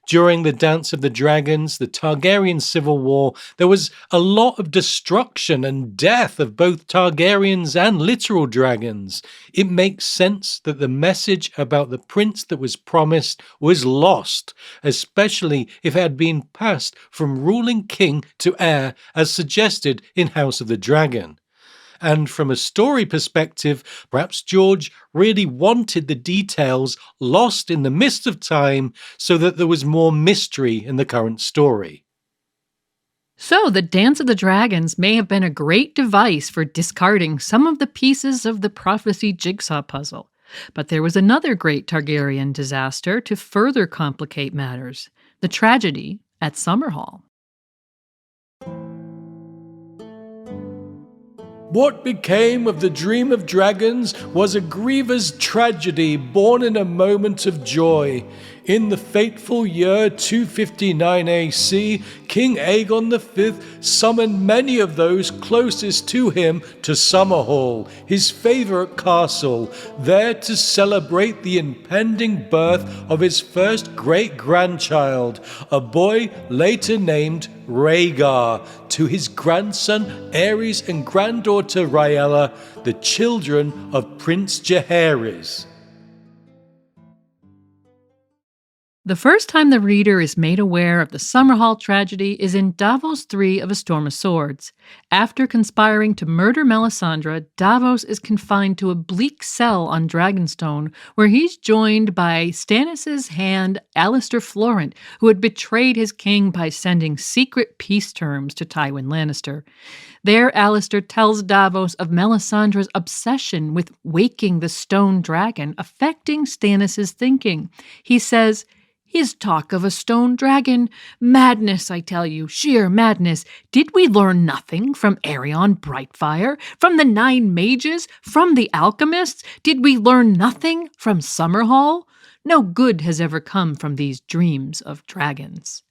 During the Dance of the Dragons, the Targaryen Civil War, there was a lot of destruction and death of both Targaryens and literal dragons. It makes sense that the message about the prince that was promised was lost, especially if it had been passed from ruling king to heir as suggested in House of the Dragon. And from a story perspective, perhaps George really wanted the details lost in the mist of time so that there was more mystery in the current story. So, the Dance of the Dragons may have been a great device for discarding some of the pieces of the prophecy jigsaw puzzle. But there was another great Targaryen disaster to further complicate matters: the tragedy at Summerhall. What became of the Dream of Dragons was a grievous tragedy born in a moment of joy. In the fateful year 259 AC, King Aegon V summoned many of those closest to him to Summerhall, his favourite castle, there to celebrate the impending birth of his first great-grandchild, a boy later named Rhaegar, to his grandson Aerys and granddaughter Rhaella, the children of Prince Jaehaerys. The first time the reader is made aware of the Summerhall tragedy is in Davos 3 of A Storm of Swords. After conspiring to murder Melisandre, Davos is confined to a bleak cell on Dragonstone, where he's joined by Stannis' hand, Alliser Florent, who had betrayed his king by sending secret peace terms to Tywin Lannister. There, Alliser tells Davos of Melisandre's obsession with waking the stone dragon, affecting Stannis' thinking. He says, "His talk of a stone dragon. Madness, I tell you, sheer madness. Did we learn nothing from Aerion Brightfire, from the 9 mages, from the alchemists? Did we learn nothing from Summerhall? No good has ever come from these dreams of dragons."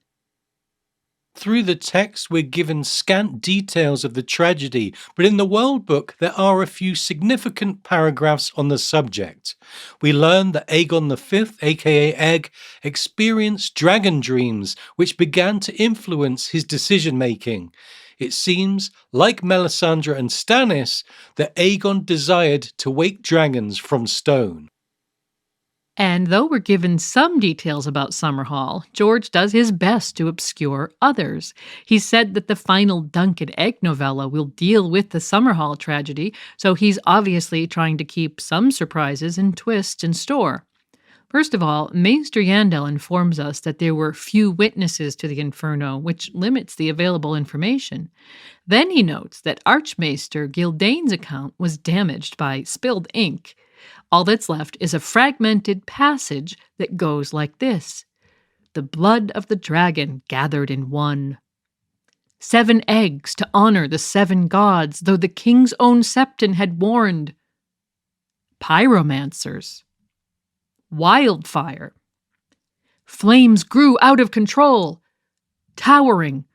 Through the text, we're given scant details of the tragedy, but in the World Book, there are a few significant paragraphs on the subject. We learn that Aegon V, aka Egg, experienced dragon dreams, which began to influence his decision-making. It seems, like Melisandre and Stannis, that Aegon desired to wake dragons from stone. And though we're given some details about Summerhall, George does his best to obscure others. He said that the final Dunk and Egg novella will deal with the Summerhall tragedy, so he's obviously trying to keep some surprises and twists in store. First of all, Maester Yandel informs us that there were few witnesses to the Inferno, which limits the available information. Then he notes that Archmaester Gildane's account was damaged by spilled ink. All that's left is a fragmented passage that goes like this: "The blood of the dragon gathered in one. 7 eggs to honor the 7 gods, though the king's own septon had warned. Pyromancers. Wildfire. Flames grew out of control. Towering.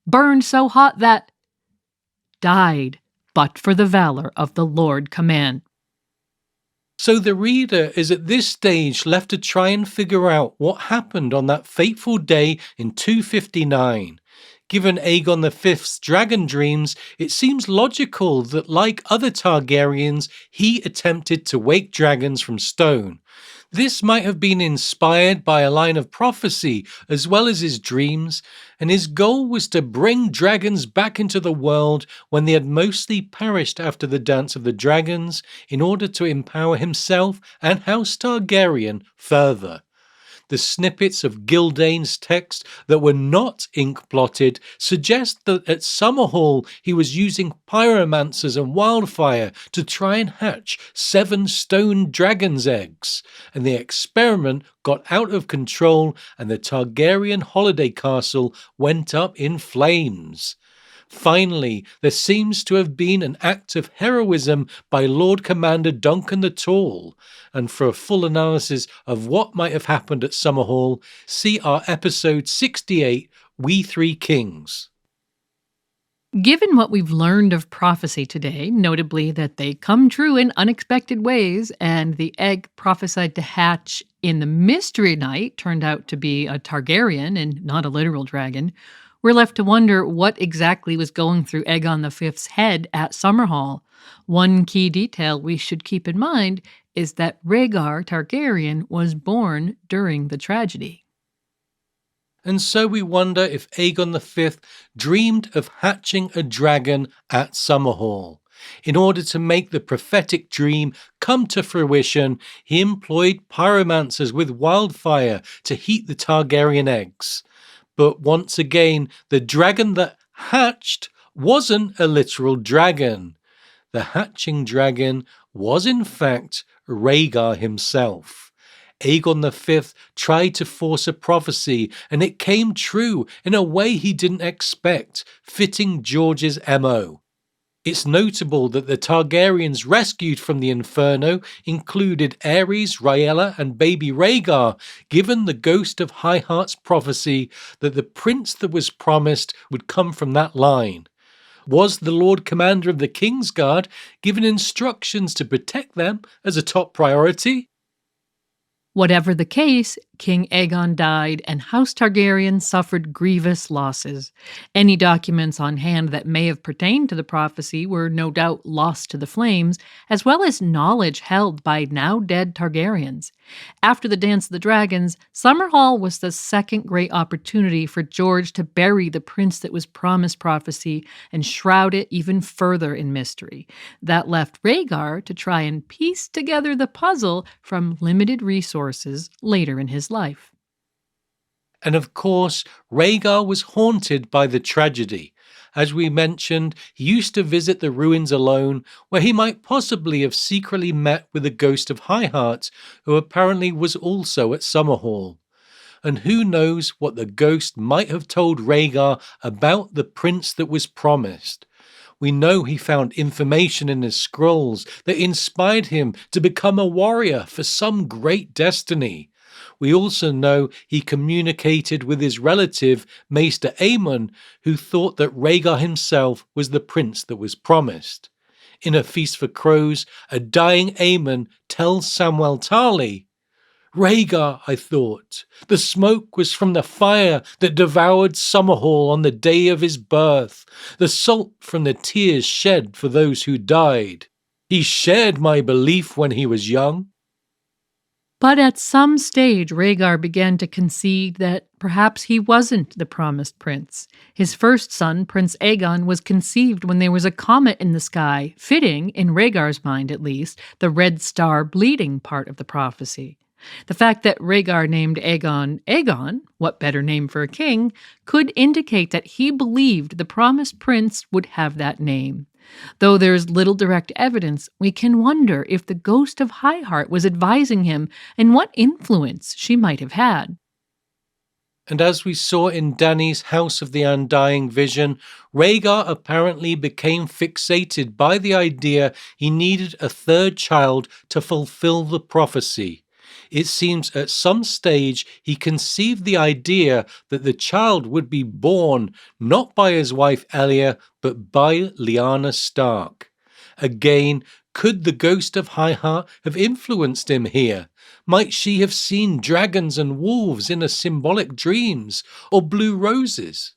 Burned so hot that. Died, but for the valor of the Lord Command." So the reader is at this stage left to try and figure out what happened on that fateful day in 259. Given Aegon V's dragon dreams, it seems logical that, like other Targaryens, he attempted to wake dragons from stone. This might have been inspired by a line of prophecy as well as his dreams, and his goal was to bring dragons back into the world when they had mostly perished after the Dance of the Dragons, in order to empower himself and House Targaryen further. The snippets of Gildane's text that were not ink-blotted suggest that at Summerhall he was using pyromancers and wildfire to try and hatch 7 stone dragon's eggs, and the experiment got out of control and the Targaryen holiday castle went up in flames. Finally, there seems to have been an act of heroism by Lord Commander Duncan the Tall, and for a full analysis of what might have happened at Summerhall, see our episode 68, We Three Kings. Given what we've learned of prophecy today, notably that they come true in unexpected ways, and the egg prophesied to hatch in the Mystery Night turned out to be a Targaryen and not a literal dragon, we're left to wonder what exactly was going through Aegon V's head at Summerhall. One key detail we should keep in mind is that Rhaegar Targaryen was born during the tragedy. And so we wonder if Aegon V dreamed of hatching a dragon at Summerhall. In order to make the prophetic dream come to fruition, he employed pyromancers with wildfire to heat the Targaryen eggs. But once again, the dragon that hatched wasn't a literal dragon. The hatching dragon was in fact Rhaegar himself. Aegon V tried to force a prophecy, and it came true in a way he didn't expect, fitting George's MO. It's notable that the Targaryens rescued from the Inferno included Aerys, Rhaella, and baby Rhaegar, given the Ghost of Highheart's prophecy that the prince that was promised would come from that line. Was the Lord Commander of the Kingsguard given instructions to protect them as a top priority? Whatever the case, King Aegon died and House Targaryen suffered grievous losses. Any documents on hand that may have pertained to the prophecy were no doubt lost to the flames, as well as knowledge held by now dead Targaryens. After the Dance of the Dragons, Summerhall was the second great opportunity for George to bury the prince that was promised prophecy and shroud it even further in mystery. That left Rhaegar to try and piece together the puzzle from limited resources later in his life. And of course, Rhaegar was haunted by the tragedy. As we mentioned, he used to visit the ruins alone, where he might possibly have secretly met with the ghost of Highheart, who apparently was also at Summerhall. And who knows what the ghost might have told Rhaegar about the prince that was promised. We know he found information in his scrolls that inspired him to become a warrior for some great destiny. We also know he communicated with his relative, Maester Aemon, who thought that Rhaegar himself was the prince that was promised. In A Feast for Crows, a dying Aemon tells Samwell Tarly, "Rhaegar, I thought, the smoke was from the fire that devoured Summerhall on the day of his birth, the salt from the tears shed for those who died. He shared my belief when he was young." But at some stage, Rhaegar began to concede that perhaps he wasn't the promised prince. His first son, Prince Aegon, was conceived when there was a comet in the sky, fitting, in Rhaegar's mind at least, the red star bleeding part of the prophecy. The fact that Rhaegar named Aegon Aegon, what better name for a king, could indicate that he believed the promised prince would have that name. Though there is little direct evidence, we can wonder if the ghost of Highheart was advising him and what influence she might have had. And as we saw in Dany's House of the Undying vision, Rhaegar apparently became fixated by the idea he needed a third child to fulfill the prophecy. It seems at some stage he conceived the idea that the child would be born not by his wife Elia, but by Lyanna Stark. Again, could the ghost of Highheart have influenced him here? Might she have seen dragons and wolves in her symbolic dreams, or blue roses?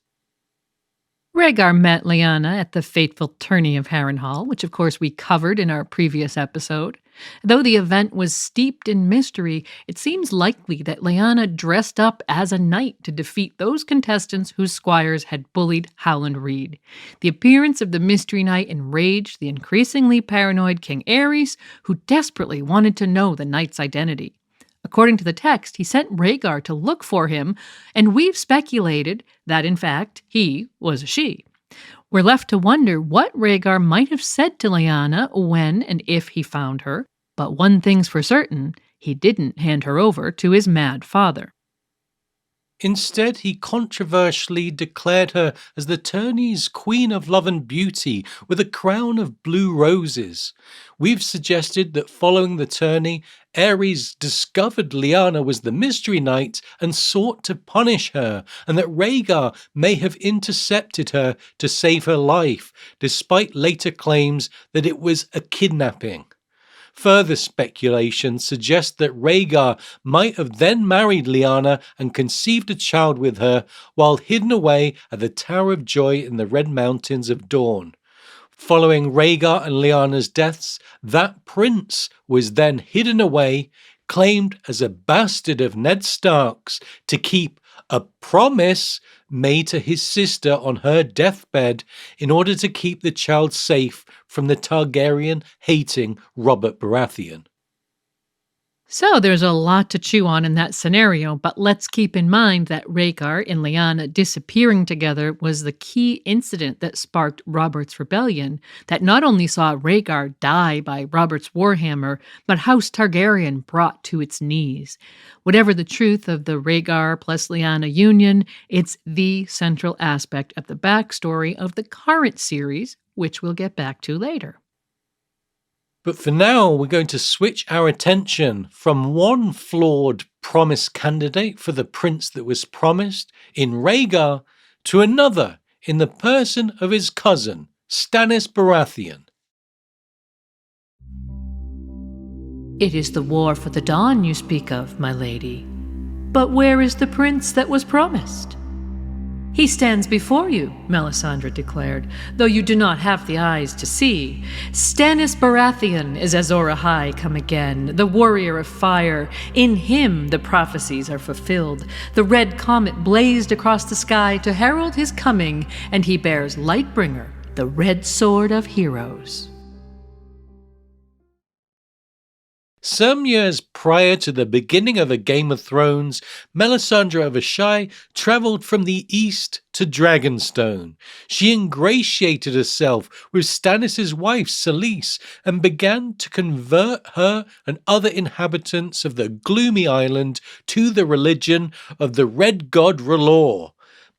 Rhaegar met Lyanna at the fateful tourney of Harrenhal, which of course we covered in our previous episode. Though the event was steeped in mystery, it seems likely that Lyanna dressed up as a knight to defeat those contestants whose squires had bullied Howland Reed. The appearance of the mystery knight enraged the increasingly paranoid King Aerys, who desperately wanted to know the knight's identity. According to the text, he sent Rhaegar to look for him, and we've speculated that, in fact, he was a she. We're left to wonder what Rhaegar might have said to Lyanna when and if he found her, but one thing's for certain, he didn't hand her over to his mad father. Instead, he controversially declared her as the tourney's Queen of Love and Beauty with a crown of blue roses. We've suggested that following the tourney, Aerys discovered Lyanna was the Mystery Knight and sought to punish her, and that Rhaegar may have intercepted her to save her life, despite later claims that it was a kidnapping. Further speculation suggests that Rhaegar might have then married Lyanna and conceived a child with her while hidden away at the Tower of Joy in the Red Mountains of Dorne. Following Rhaegar and Lyanna's deaths, that prince was then hidden away, claimed as a bastard of Ned Stark's to keep a promise made to his sister on her deathbed in order to keep the child safe from the Targaryen-hating Robert Baratheon. So there's a lot to chew on in that scenario, but let's keep in mind that Rhaegar and Lyanna disappearing together was the key incident that sparked Robert's rebellion, that not only saw Rhaegar die by Robert's warhammer, but House Targaryen brought to its knees. Whatever the truth of the Rhaegar plus Lyanna union, it's the central aspect of the backstory of the current series, which we'll get back to later. But for now, we're going to switch our attention from one flawed promise candidate for the prince that was promised in Rhaegar to another in the person of his cousin, Stannis Baratheon. It is the war for the dawn you speak of, my lady. But where is the prince that was promised? He stands before you, Melisandre declared, though you do not have the eyes to see. Stannis Baratheon is Azor Ahai come again, the warrior of fire. In him the prophecies are fulfilled. The red comet blazed across the sky to herald his coming, and he bears Lightbringer, the red sword of heroes. Some years prior to the beginning of A Game of Thrones, Melisandre of Asshai travelled from the east to Dragonstone. She ingratiated herself with Stannis' wife Selyse and began to convert her and other inhabitants of the gloomy island to the religion of the Red God R'hllor.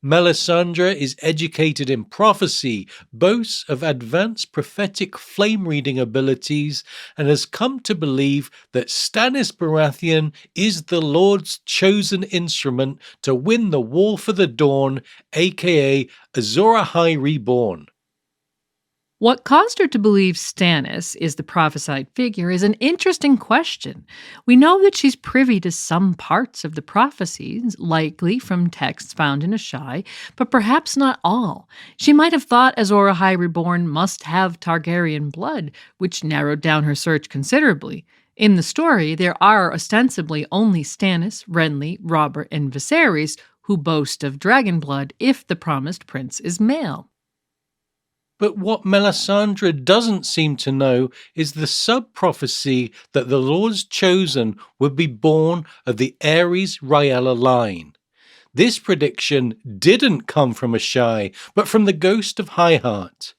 Melisandre is educated in prophecy, boasts of advanced prophetic flame-reading abilities, and has come to believe that Stannis Baratheon is the Lord's chosen instrument to win the War for the Dawn, aka Azor Ahai Reborn. What caused her to believe Stannis is the prophesied figure is an interesting question. We know that she's privy to some parts of the prophecies, likely from texts found in Asshai, but perhaps not all. She might have thought Azor Ahai Reborn must have Targaryen blood, which narrowed down her search considerably. In the story, there are ostensibly only Stannis, Renly, Robert, and Viserys who boast of dragon blood if the promised prince is male. But what Melisandre doesn't seem to know is the sub-prophecy that the Lord's chosen would be born of the Ares R'hllor line. This prediction didn't come from Asshai, but from the ghost of Highheart.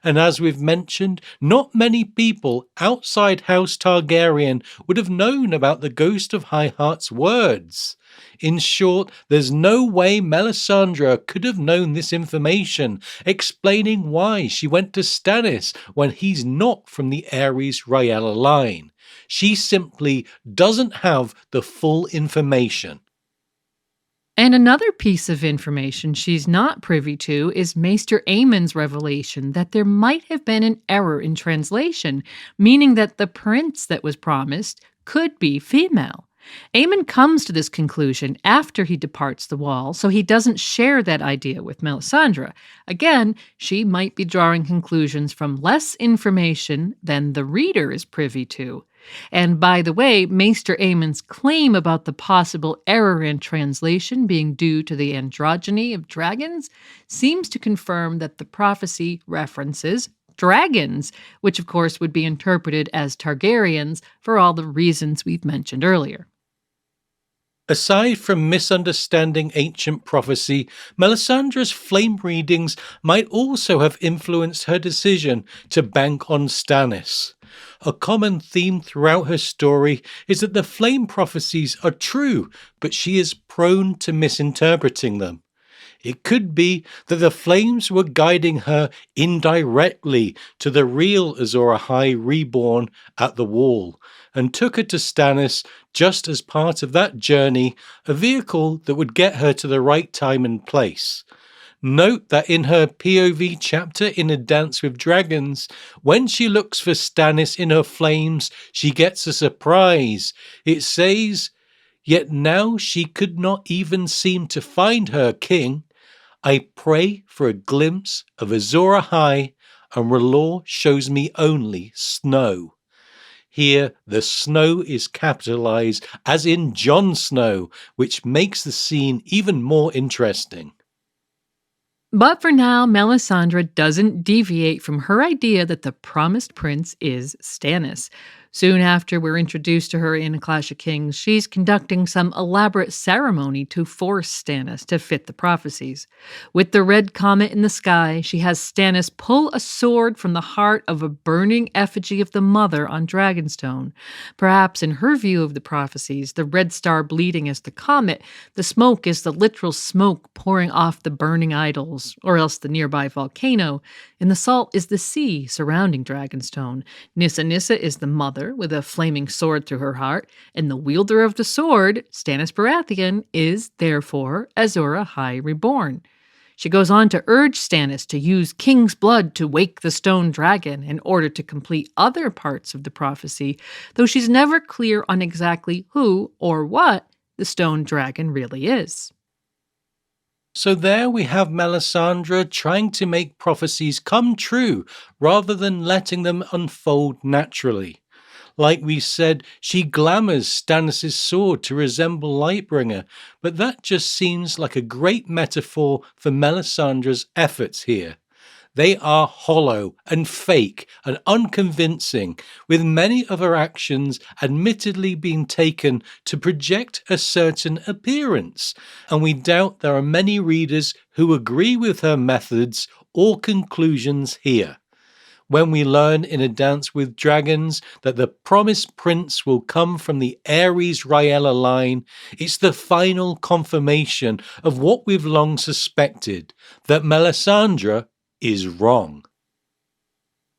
And as we've mentioned, not many people outside House Targaryen would have known about the ghost of Highheart's words. In short, there's no way Melisandre could have known this information, explaining why she went to Stannis when he's not from the Ares R'hllor line. She simply doesn't have the full information. And another piece of information she's not privy to is Maester Aemon's revelation that there might have been an error in translation, meaning that the prince that was promised could be female. Aemon comes to this conclusion after he departs the wall, so he doesn't share that idea with Melisandre. Again, she might be drawing conclusions from less information than the reader is privy to. And by the way, Maester Aemon's claim about the possible error in translation being due to the androgyny of dragons seems to confirm that the prophecy references dragons, which of course would be interpreted as Targaryens for all the reasons we've mentioned earlier. Aside from misunderstanding ancient prophecy, Melisandre's flame readings might also have influenced her decision to bank on Stannis. A common theme throughout her story is that the flame prophecies are true, but she is prone to misinterpreting them. It could be that the flames were guiding her indirectly to the real Azor Ahai Reborn at the Wall, and took her to Stannis just as part of that journey, a vehicle that would get her to the right time and place. Note that in her POV chapter in A Dance with Dragons, when she looks for Stannis in her flames, she gets a surprise. It says, "Yet now she could not even seem to find her king. I pray for a glimpse of Azor Ahai, and R'hllor shows me only snow." Here, the snow is capitalized as in Jon Snow, which makes the scene even more interesting. But for now, Melisandre doesn't deviate from her idea that the promised prince is Stannis. Soon after we're introduced to her in A Clash of Kings, she's conducting some elaborate ceremony to force Stannis to fit the prophecies. With the red comet in the sky, she has Stannis pull a sword from the heart of a burning effigy of the mother on Dragonstone. Perhaps in her view of the prophecies, the red star bleeding is the comet, the smoke is the literal smoke pouring off the burning idols, or else the nearby volcano, and the salt is the sea surrounding Dragonstone. Nissa Nissa is the mother with a flaming sword through her heart, and the wielder of the sword, Stannis Baratheon, is therefore Azor Ahai Reborn. She goes on to urge Stannis to use king's blood to wake the stone dragon in order to complete other parts of the prophecy, though she's never clear on exactly who or what the stone dragon really is. So there we have Melisandre trying to make prophecies come true rather than letting them unfold naturally. Like we said, she glamours Stannis' sword to resemble Lightbringer, but that just seems like a great metaphor for Melisandre's efforts here. They are hollow and fake and unconvincing, with many of her actions admittedly being taken to project a certain appearance, and we doubt there are many readers who agree with her methods or conclusions here. When we learn in A Dance with Dragons that the promised prince will come from the Ares Rhaella line, it's the final confirmation of what we've long suspected, that Melisandre is wrong.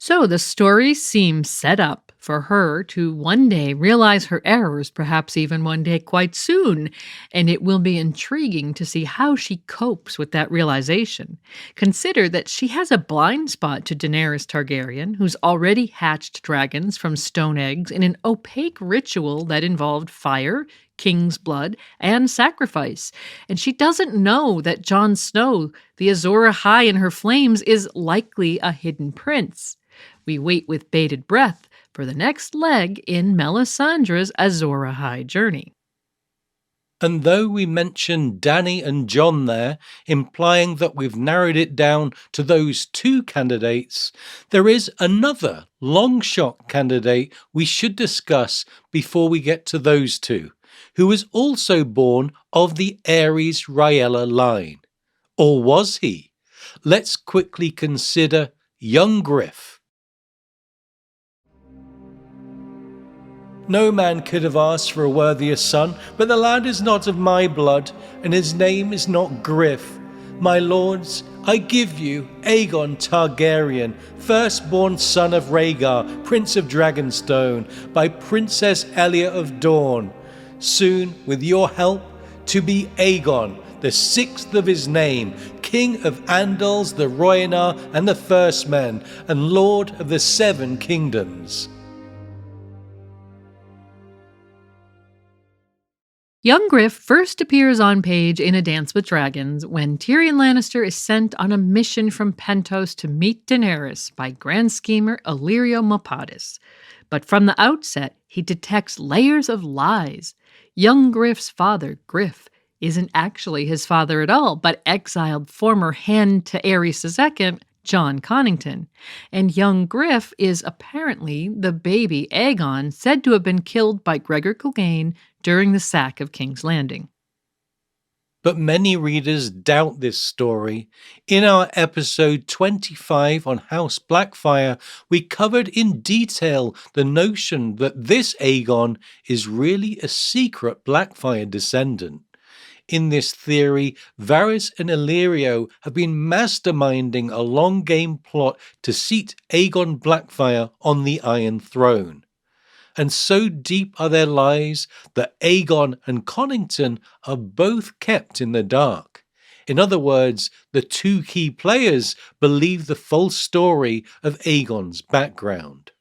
So the story seems set up for her to one day realize her errors, perhaps even one day quite soon, and it will be intriguing to see how she copes with that realization. Consider that she has a blind spot to Daenerys Targaryen, who's already hatched dragons from stone eggs in an opaque ritual that involved fire, king's blood, and sacrifice. And she doesn't know that Jon Snow, the Azor Ahai in her flames, is likely a hidden prince. We wait with bated breath for the next leg in Melisandre's Azor Ahai journey. And though we mentioned Dany and Jon there, implying that we've narrowed it down to those two candidates, there is another long-shot candidate we should discuss before we get to those two, who was also born of the Ares Rhaella line. Or was he? Let's quickly consider young Griff. No man could have asked for a worthier son, but the lad is not of my blood, and his name is not Griff. My lords, I give you Aegon Targaryen, firstborn son of Rhaegar, Prince of Dragonstone, by Princess Elia of Dawn. Soon, with your help, to be Aegon, the sixth of his name, King of Andals, the Rhoynar, and the First Men, and Lord of the Seven Kingdoms. Young Griff first appears on page in A Dance with Dragons when Tyrion Lannister is sent on a mission from Pentos to meet Daenerys by Grand Schemer Illyrio Mopatis. But from the outset, he detects layers of lies. Young Griff's father, Griff, isn't actually his father at all, but exiled former hand to Aerys II, Jon Connington. And young Griff is apparently the baby Aegon said to have been killed by Gregor Clegane during the sack of King's Landing. But many readers doubt this story. In our episode 25 on House Blackfire, we covered in detail the notion that this Aegon is really a secret Blackfire descendant. In this theory, Varys and Illyrio have been masterminding a long-game plot to seat Aegon Blackfire on the Iron Throne. And so deep are their lies that Aegon and Connington are both kept in the dark. In other words, the two key players believe the full story of Aegon's background.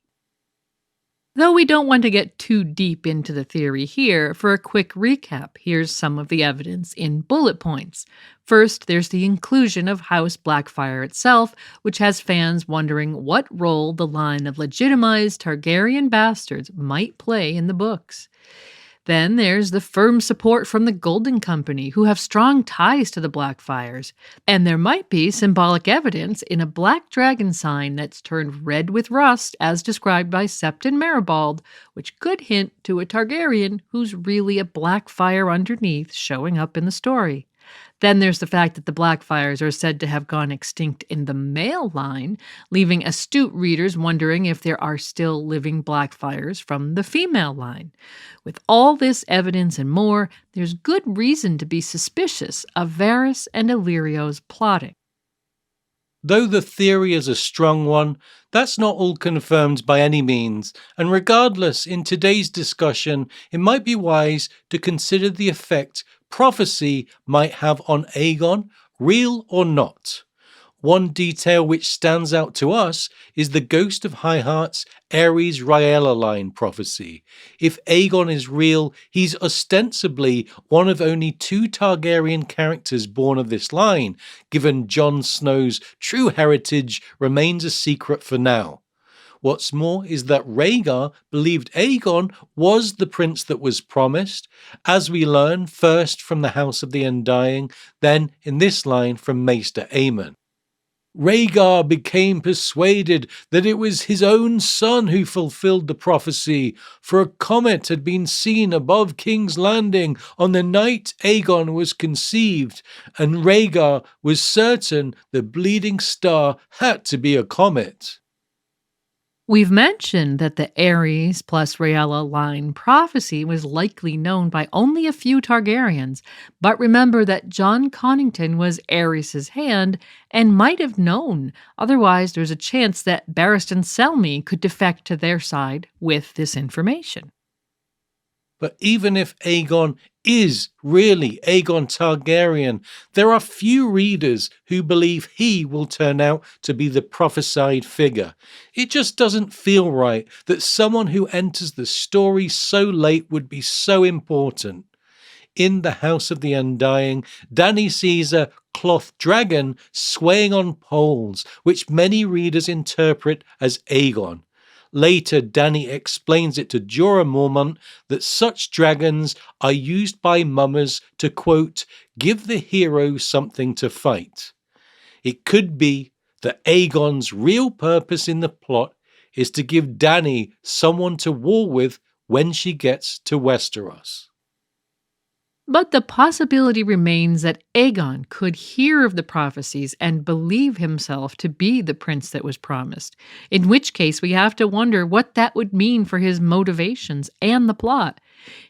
Though we don't want to get too deep into the theory here, for a quick recap, here's some of the evidence in bullet points. First, there's the inclusion of House Blackfire itself, which has fans wondering what role the line of legitimized Targaryen bastards might play in the books. Then there's the firm support from the Golden Company, who have strong ties to the Blackfires. And there might be symbolic evidence in a black dragon sign that's turned red with rust, as described by Septon Maribald, which could hint to a Targaryen who's really a Blackfire underneath showing up in the story. Then there's the fact that the Blackfires are said to have gone extinct in the male line, leaving astute readers wondering if there are still living Blackfires from the female line. With all this evidence and more, there's good reason to be suspicious of Varys and Illyrio's plotting. Though the theory is a strong one, that's not all confirmed by any means, and regardless, in today's discussion, it might be wise to consider the effect prophecy might have on Aegon, real or not. One detail which stands out to us is the Ghost of Highheart's Aerys Rhaella line prophecy. If Aegon is real, he's ostensibly one of only 2 Targaryen characters born of this line, given Jon Snow's true heritage remains a secret for now. What's more is that Rhaegar believed Aegon was the prince that was promised, as we learn first from the House of the Undying, then in this line from Maester Aemon. Rhaegar became persuaded that it was his own son who fulfilled the prophecy, for a comet had been seen above King's Landing on the night Aegon was conceived, and Rhaegar was certain the bleeding star had to be a comet. We've mentioned that the Aerys plus Rhaella line prophecy was likely known by only a few Targaryens, but remember that Jon Connington was Aerys' hand and might have known. Otherwise, there's a chance that Barristan Selmy could defect to their side with this information. But even if Aegon is really Aegon Targaryen, there are few readers who believe he will turn out to be the prophesied figure. It just doesn't feel right that someone who enters the story so late would be so important. In the House of the Undying, Dany sees a cloth dragon swaying on poles, which many readers interpret as Aegon. Later, Dany explains it to Jorah Mormont that such dragons are used by mummers to, quote, give the hero something to fight. It could be that Aegon's real purpose in the plot is to give Dany someone to war with when she gets to Westeros. But the possibility remains that Aegon could hear of the prophecies and believe himself to be the prince that was promised, in which case we have to wonder what that would mean for his motivations and the plot.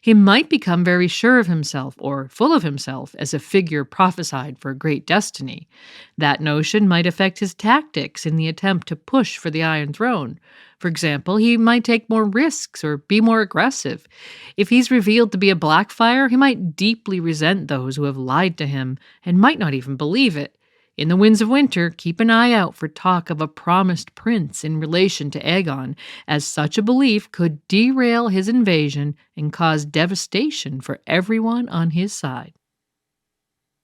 He might become very sure of himself or full of himself as a figure prophesied for great destiny. That notion might affect his tactics in the attempt to push for the Iron Throne. For example, he might take more risks or be more aggressive. If he's revealed to be a Blackfire, he might deeply resent those who have lied to him and might not even believe it. In the Winds of Winter, keep an eye out for talk of a promised prince in relation to Aegon, as such a belief could derail his invasion and cause devastation for everyone on his side.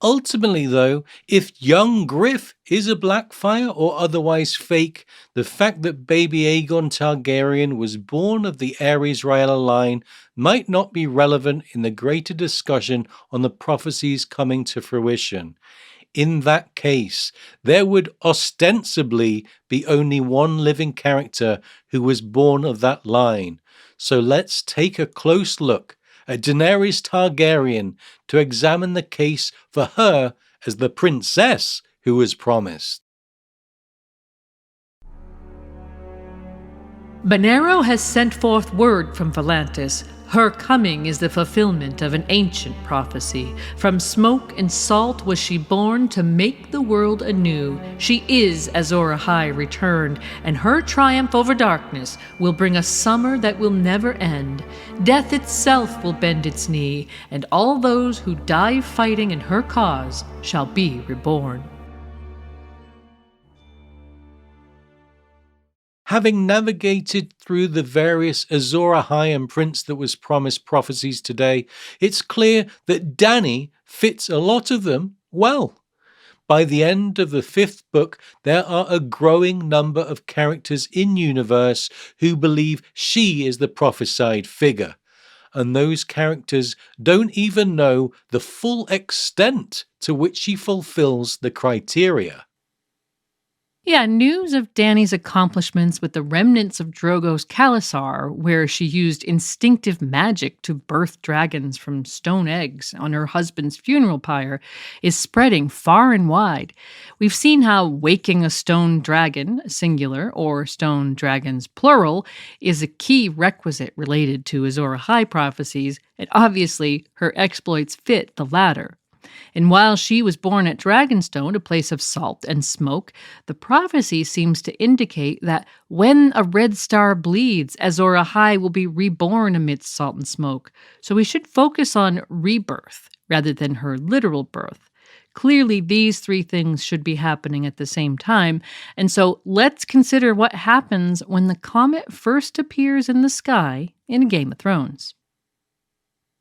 Ultimately, though, if young Griff is a Blackfire or otherwise fake, the fact that baby Aegon Targaryen was born of the Aerys Rhaella line might not be relevant in the greater discussion on the prophecies coming to fruition. In that case, there would ostensibly be only one living character who was born of that line. So let's take a close look at Daenerys Targaryen to examine the case for her as the princess who was promised. Bonero has sent forth word from Volantis. Her coming is the fulfillment of an ancient prophecy. From smoke and salt was she born to make the world anew. She is Azor Ahai returned, and her triumph over darkness will bring a summer that will never end. Death itself will bend its knee, and all those who die fighting in her cause shall be reborn. Having navigated through the various Azor Ahai and Prince that was promised prophecies today, it's clear that Dany fits a lot of them well. By the end of the 5th book, there are a growing number of characters in universe who believe she is the prophesied figure. and those characters don't even know the full extent to which she fulfills the criteria. Yeah, news of Dany's accomplishments with the remnants of Drogo's Khalasar, where she used instinctive magic to birth dragons from stone eggs on her husband's funeral pyre, is spreading far and wide. We've seen how waking a stone dragon, singular, or stone dragons, plural, is a key requisite related to Azor Ahai prophecies, and obviously her exploits fit the latter. And while she was born at Dragonstone, a place of salt and smoke, the prophecy seems to indicate that when a red star bleeds, Azor Ahai will be reborn amidst salt and smoke. So we should focus on rebirth rather than her literal birth. Clearly, these three things should be happening at the same time. And so let's consider what happens when the comet first appears in the sky in Game of Thrones.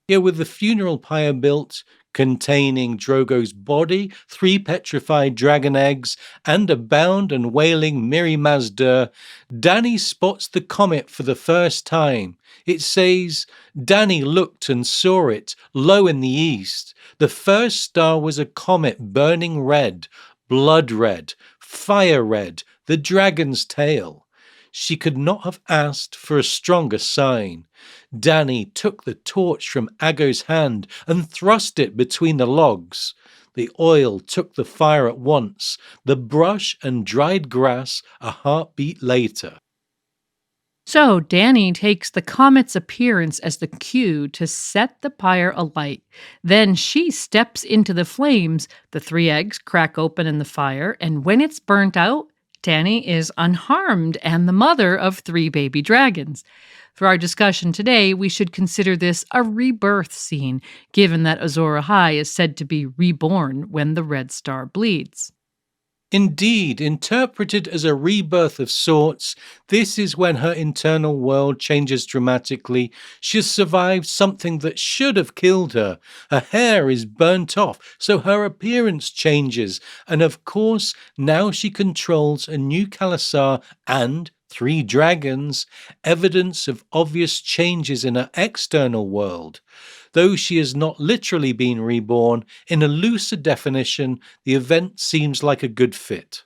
Yeah, with the funeral pyre built, containing Drogo's body, 3 petrified dragon eggs, and a bound and wailing Mirri Maz Dur, Dany spots the comet for the first time. It says, Dany looked and saw it, low in the east. The first star was a comet burning red, blood red, fire red, the dragon's tail. She could not have asked for a stronger sign. Dany took the torch from Aggo's hand and thrust it between the logs. The oil took the fire at once, the brush and dried grass a heartbeat later. So Dany takes the comet's appearance as the cue to set the pyre alight. Then she steps into the flames, the 3 eggs crack open in the fire, and when it's burnt out, Dany is unharmed and the mother of 3 baby dragons. For our discussion today, we should consider this a rebirth scene, given that Azor Ahai is said to be reborn when the red star bleeds. Indeed, interpreted as a rebirth of sorts, this is when her internal world changes dramatically. She has survived something that should have killed her. Her hair is burnt off, so her appearance changes. And of course, now she controls a new Khalasar and 3 dragons, evidence of obvious changes in her external world. Though she has not literally been reborn, in a looser definition, the event seems like a good fit.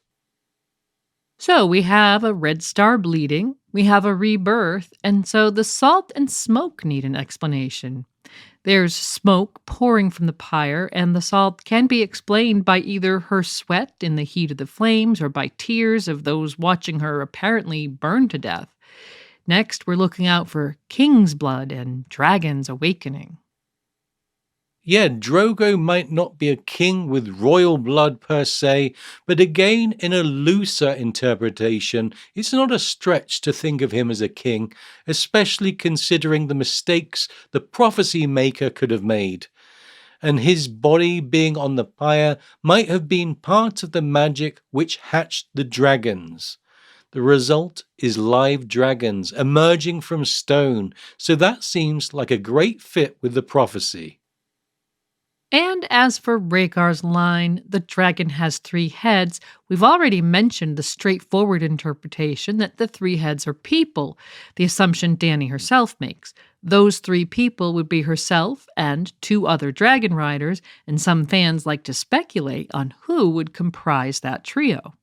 So we have a red star bleeding, we have a rebirth, and so the salt and smoke need an explanation. There's smoke pouring from the pyre, and the salt can be explained by either her sweat in the heat of the flames or by tears of those watching her apparently burn to death. Next, we're looking out for king's blood and dragon's awakening. Yeah, Drogo might not be a king with royal blood per se, but again, in a looser interpretation, it's not a stretch to think of him as a king, especially considering the mistakes the prophecy maker could have made. And his body being on the pyre might have been part of the magic which hatched the dragons. The result is live dragons emerging from stone, so that seems like a great fit with the prophecy. And as for Rhaegar's line, the dragon has 3 heads, we've already mentioned the straightforward interpretation that the 3 heads are people, the assumption Dany herself makes. Those 3 people would be herself and 2 other dragon riders, and some fans like to speculate on who would comprise that trio.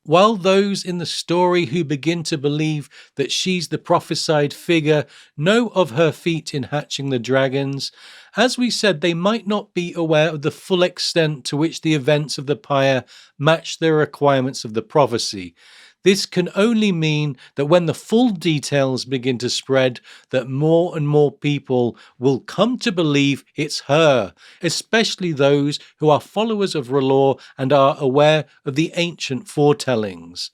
While those in the story who begin to believe that she's the prophesied figure know of her feat in hatching the dragons, as we said, they might not be aware of the full extent to which the events of the pyre match the requirements of the prophecy. This can only mean that when the full details begin to spread, that more and more people will come to believe it's her, especially those who are followers of R'hllor and are aware of the ancient foretellings.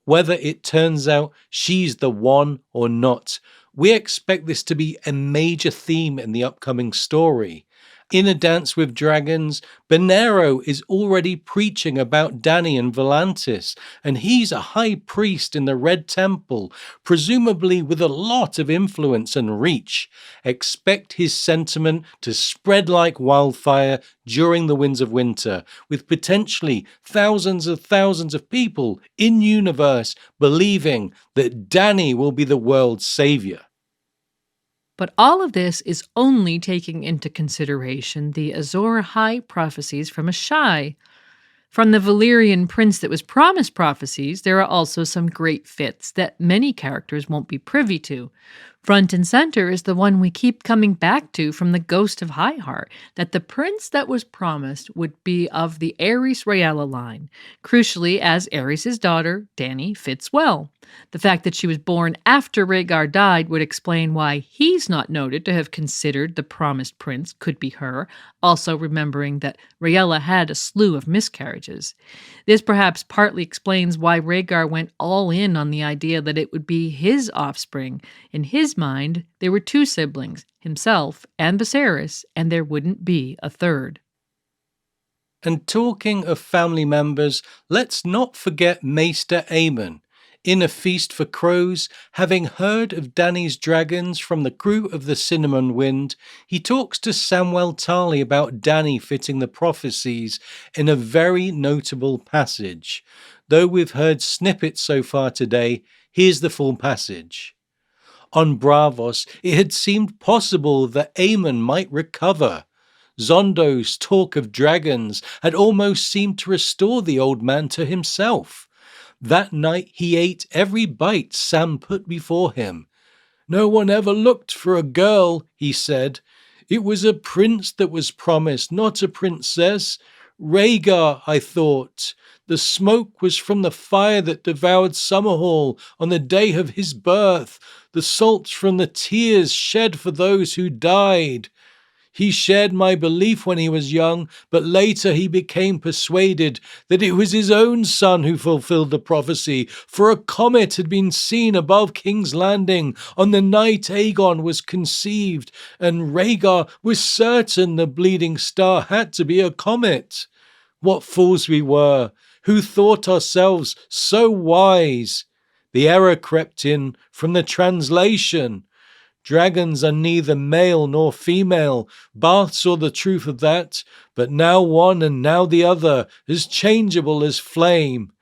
Whether it turns out she's the one or not, we expect this to be a major theme in the upcoming story. In A Dance with Dragons, Benero is already preaching about Dany and Volantis, and he's a high priest in the Red Temple, presumably with a lot of influence and reach. Expect his sentiment to spread like wildfire during the Winds of Winter, with potentially thousands of people in-universe believing that Dany will be the world's savior. But all of this is only taking into consideration the Azor Ahai prophecies from Ashai. From the Valyrian prince that was promised prophecies, there are also some great fits that many characters won't be privy to. Front and center is the one we keep coming back to from the Ghost of Highheart, that the prince that was promised would be of the Aerys Rhaella line. Crucially, as Aerys' daughter, Dany fits well. The fact that she was born after Rhaegar died would explain why he's not noted to have considered the promised prince could be her, also remembering that Rhaella had a slew of miscarriages. This perhaps partly explains why Rhaegar went all in on the idea that it would be his offspring. In his mind, there were two siblings, himself and Viserys, and there wouldn't be a third. And talking of family members, let's not forget Maester Aemon. In A Feast for Crows, having heard of Dany's dragons from the crew of the Cinnamon Wind, he talks to Samwell Tarly about Dany fitting the prophecies in a very notable passage. Though we've heard snippets so far today, here's the full passage. On Braavos, it had seemed possible that Aemon might recover. Zondo's talk of dragons had almost seemed to restore the old man to himself. That night he ate every bite Sam put before him. No one ever looked for a girl, he said. It was a prince that was promised, not a princess. Rhaegar, I thought. The smoke was from the fire that devoured Summerhall on the day of his birth, the salt from the tears shed for those who died. He shared my belief when he was young, but later he became persuaded that it was his own son who fulfilled the prophecy, for a comet had been seen above King's Landing on the night Aegon was conceived, and Rhaegar was certain the bleeding star had to be a comet. What fools we were, who thought ourselves so wise! The error crept in from the translation. Dragons are neither male nor female. Bath saw the truth of that, but now one and now the other, as changeable as flame.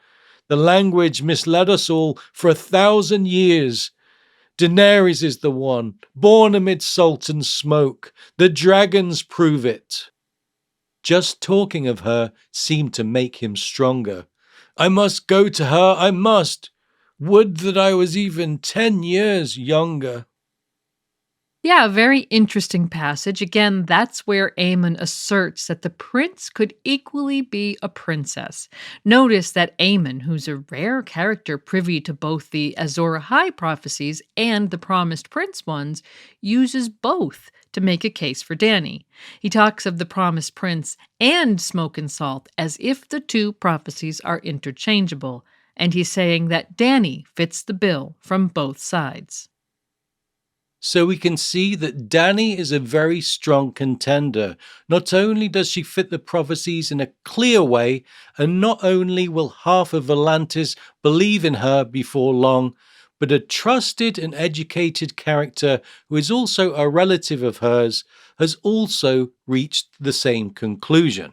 The language misled us all for 1,000 years. Daenerys is the one, born amid salt and smoke. The dragons prove it. Just talking of her seemed to make him stronger. I must go to her, I must. Would that I was even 10 years younger. Yeah, a very interesting passage. Again, that's where Aemon asserts that the prince could equally be a princess. Notice that Aemon, who's a rare character privy to both the Azor Ahai prophecies and the promised prince ones, uses both to make a case for Dany. He talks of the promised prince and smoke and salt as if the two prophecies are interchangeable, and he's saying that Dany fits the bill from both sides. So we can see that Dany is a very strong contender. Not only does she fit the prophecies in a clear way, and not only will half of Volantis believe in her before long, but a trusted and educated character who is also a relative of hers has also reached the same conclusion.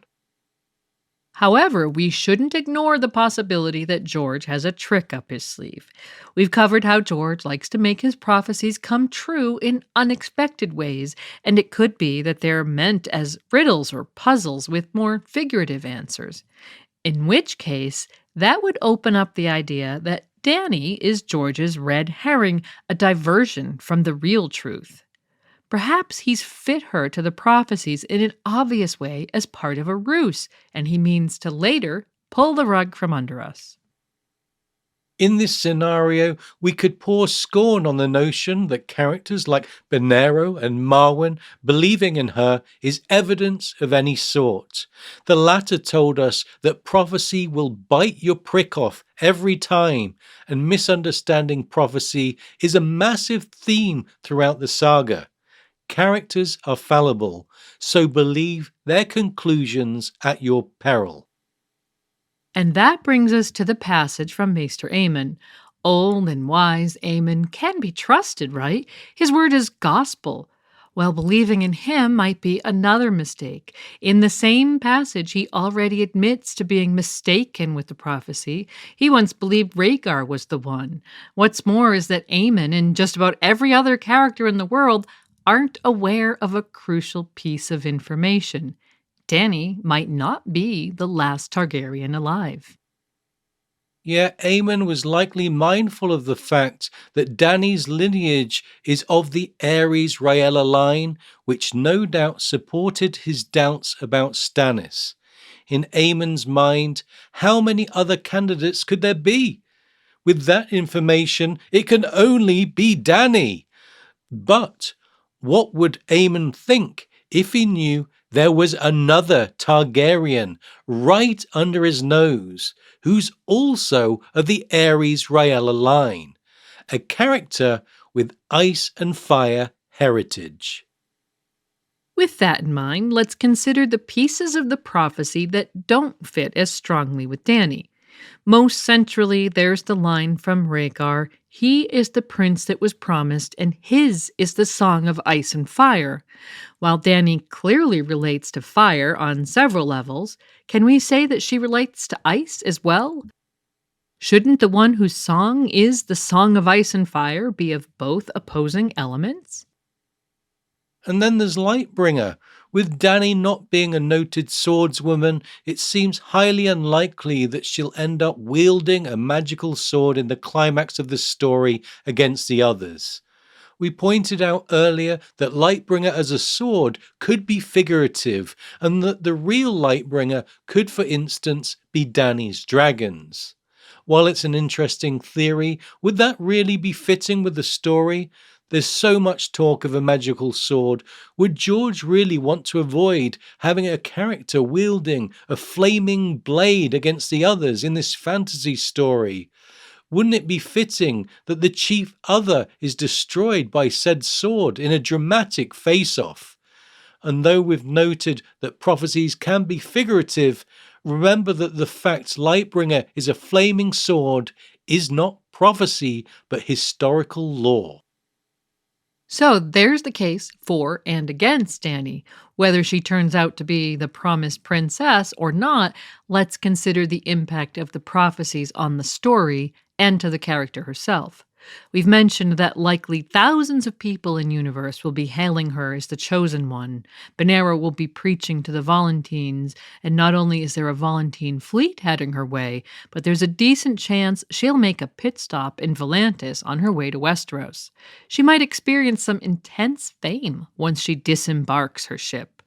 However, we shouldn't ignore the possibility that George has a trick up his sleeve. We've covered how George likes to make his prophecies come true in unexpected ways, and it could be that they're meant as riddles or puzzles with more figurative answers. In which case, that would open up the idea that Dany is George's red herring, a diversion from the real truth. Perhaps he's fit her to the prophecies in an obvious way as part of a ruse, and he means to later pull the rug from under us. In this scenario, we could pour scorn on the notion that characters like Benero and Marwyn believing in her is evidence of any sort. The latter told us that prophecy will bite your prick off every time, and misunderstanding prophecy is a massive theme throughout the saga. Characters are fallible, so believe their conclusions at your peril. And that brings us to the passage from Maester Aemon. Old and wise Aemon can be trusted, right? His word is gospel. Well, believing in him might be another mistake. In the same passage, he already admits to being mistaken with the prophecy. He once believed Rhaegar was the one. What's more is that Aemon and just about every other character in the world aren't aware of a crucial piece of information. Dany might not be the last Targaryen alive. Yeah, Aemon was likely mindful of the fact that Dany's lineage is of the Ares Rhaella line, which no doubt supported his doubts about Stannis. In Aemon's mind, how many other candidates could there be? With that information, it can only be Dany. But what would Aemon think if he knew there was another Targaryen right under his nose who's also of the Ares Rhaella line, a character with ice and fire heritage? With that in mind, let's consider the pieces of the prophecy that don't fit as strongly with Dany. Most centrally, there's the line from Rhaegar, "He is the prince that was promised, and his is the song of ice and fire." While Dany clearly relates to fire on several levels, can we say that she relates to ice as well? Shouldn't the one whose song is the song of ice and fire be of both opposing elements? And then there's Lightbringer. With Dany not being a noted swordswoman, it seems highly unlikely that she'll end up wielding a magical sword in the climax of the story against the others. We pointed out earlier that Lightbringer as a sword could be figurative, and that the real Lightbringer could, for instance, be Dany's dragons. While it's an interesting theory, would that really be fitting with the story? There's so much talk of a magical sword. Would George really want to avoid having a character wielding a flaming blade against the others in this fantasy story? Wouldn't it be fitting that the chief other is destroyed by said sword in a dramatic face-off? And though we've noted that prophecies can be figurative, remember that the fact Lightbringer is a flaming sword is not prophecy but historical lore. So there's the case for and against Dany. Whether she turns out to be the promised princess or not, let's consider the impact of the prophecies on the story and to the character herself. We've mentioned that likely thousands of people in universe will be hailing her as the chosen one. Benera will be preaching to the Volantines, and not only is there a Volantine fleet heading her way, but there's a decent chance she'll make a pit stop in Volantis on her way to Westeros. She might experience some intense fame once she disembarks her ship.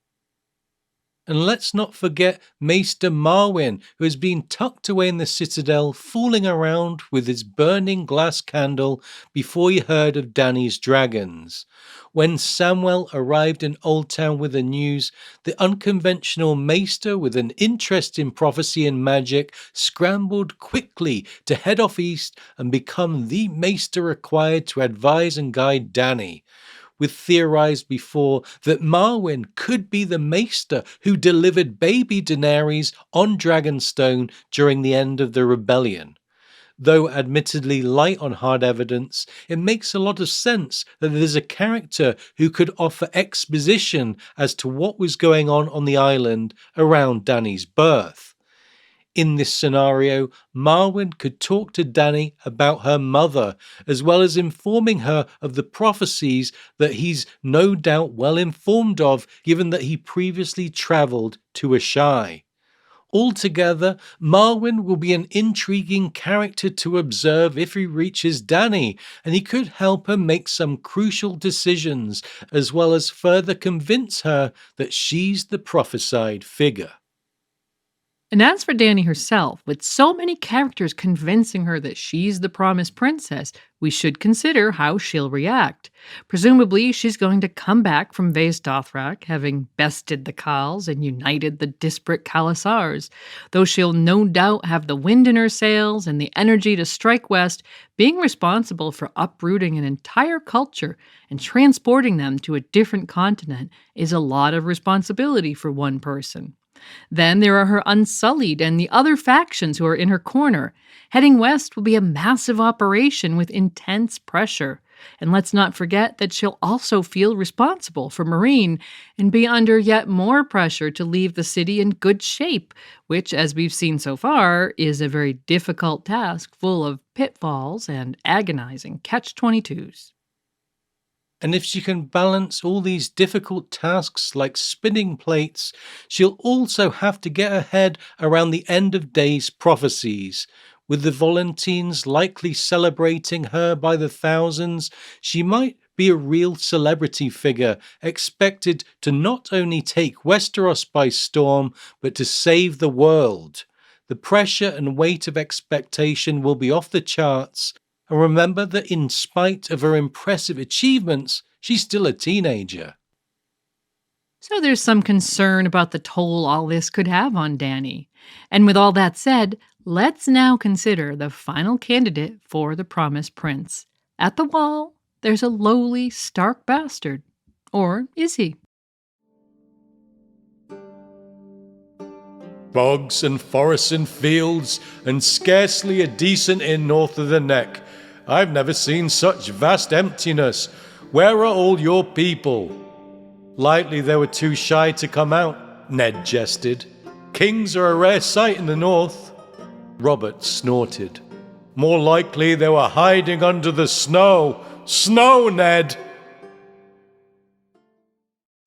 And let's not forget Maester Marwyn, who has been tucked away in the citadel, fooling around with his burning glass candle before he heard of Dany's dragons. When Samwell arrived in Old Town with the news, the unconventional Maester, with an interest in prophecy and magic, scrambled quickly to head off east and become the Maester required to advise and guide Dany. We've theorized before that Marwyn could be the Maester who delivered baby Daenerys on Dragonstone during the end of the rebellion. Though admittedly light on hard evidence, it makes a lot of sense that there's a character who could offer exposition as to what was going on the island around Dany's birth. In this scenario, Marwyn could talk to Dany about her mother, as well as informing her of the prophecies that he's no doubt well informed of, given that he previously travelled to Asshai. Altogether, Marwyn will be an intriguing character to observe if he reaches Dany, and he could help her make some crucial decisions, as well as further convince her that she's the prophesied figure. And as for Dany herself, with so many characters convincing her that she's the promised princess, we should consider how she'll react. Presumably, she's going to come back from Vaes Dothrak, having bested the Khals and united the disparate Khalasars. Though she'll no doubt have the wind in her sails and the energy to strike west, being responsible for uprooting an entire culture and transporting them to a different continent is a lot of responsibility for one person. Then there are her Unsullied and the other factions who are in her corner. Heading west will be a massive operation with intense pressure. And let's not forget that she'll also feel responsible for Meereen and be under yet more pressure to leave the city in good shape, which, as we've seen so far, is a very difficult task full of pitfalls and agonizing catch-22s. And if she can balance all these difficult tasks like spinning plates, she'll also have to get her head around the end of days prophecies. With the Volantines likely celebrating her by the thousands, she might be a real celebrity figure, expected to not only take Westeros by storm, but to save the world. The pressure and weight of expectation will be off the charts. And remember that in spite of her impressive achievements, she's still a teenager. So there's some concern about the toll all this could have on Dany. And with all that said, let's now consider the final candidate for the Promised Prince. At the wall, there's a lowly, stark bastard. Or is he? Bogs and forests and fields, and scarcely a decent inn north of the neck. I've never seen such vast emptiness. Where are all your people? Likely they were too shy to come out, Ned jested. Kings are a rare sight in the north. Robert snorted. More likely they were hiding under the snow. Snow, Ned!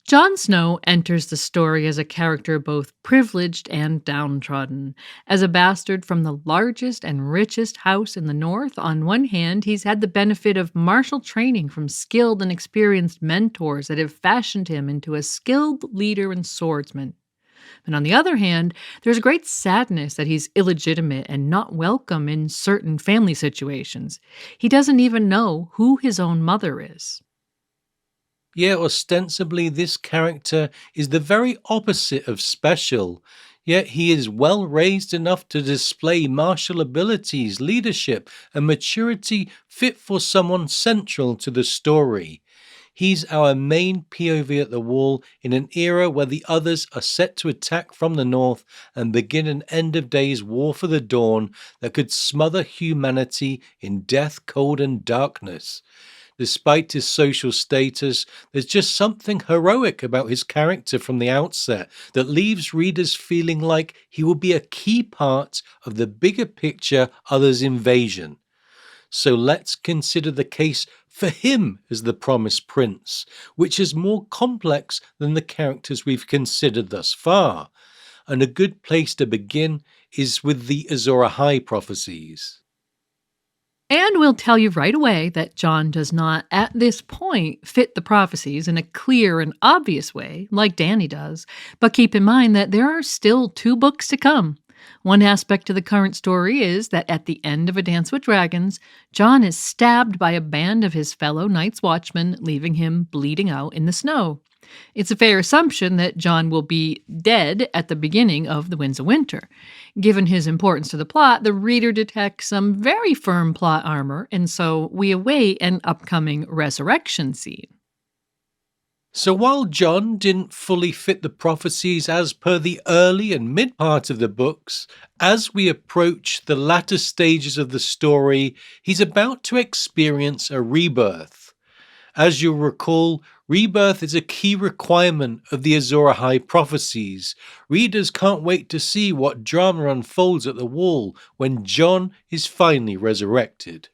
Jon Snow enters the story as a character both privileged and downtrodden. As a bastard from the largest and richest house in the north, on one hand, he's had the benefit of martial training from skilled and experienced mentors that have fashioned him into a skilled leader and swordsman. And on the other hand, there's great sadness that he's illegitimate and not welcome in certain family situations. He doesn't even know who his own mother is. Yeah, ostensibly this character is the very opposite of special, yet he is well raised enough to display martial abilities, leadership, and maturity fit for someone central to the story. He's our main POV at the wall in an era where the others are set to attack from the north and begin an end of days war for the dawn that could smother humanity in death, cold, and darkness. Despite his social status, there's just something heroic about his character from the outset that leaves readers feeling like he will be a key part of the bigger picture others' invasion. So let's consider the case for him as the Promised Prince, which is more complex than the characters we've considered thus far. And a good place to begin is with the Azor Ahai prophecies. And we'll tell you right away that Jon does not, at this point, fit the prophecies in a clear and obvious way, like Dany does. But keep in mind that there are still 2 books to come. One aspect of the current story is that at the end of A Dance with Dragons, Jon is stabbed by a band of his fellow Night's Watchmen, leaving him bleeding out in the snow. It's a fair assumption that Jon will be dead at the beginning of The Winds of Winter. Given his importance to the plot, the reader detects some very firm plot armor, and so we await an upcoming resurrection scene. So while Jon didn't fully fit the prophecies as per the early and mid part of the books, as we approach the latter stages of the story, he's about to experience a rebirth. As you'll recall, rebirth is a key requirement of the Azor Ahai prophecies. Readers can't wait to see what drama unfolds at the wall when Jon is finally resurrected.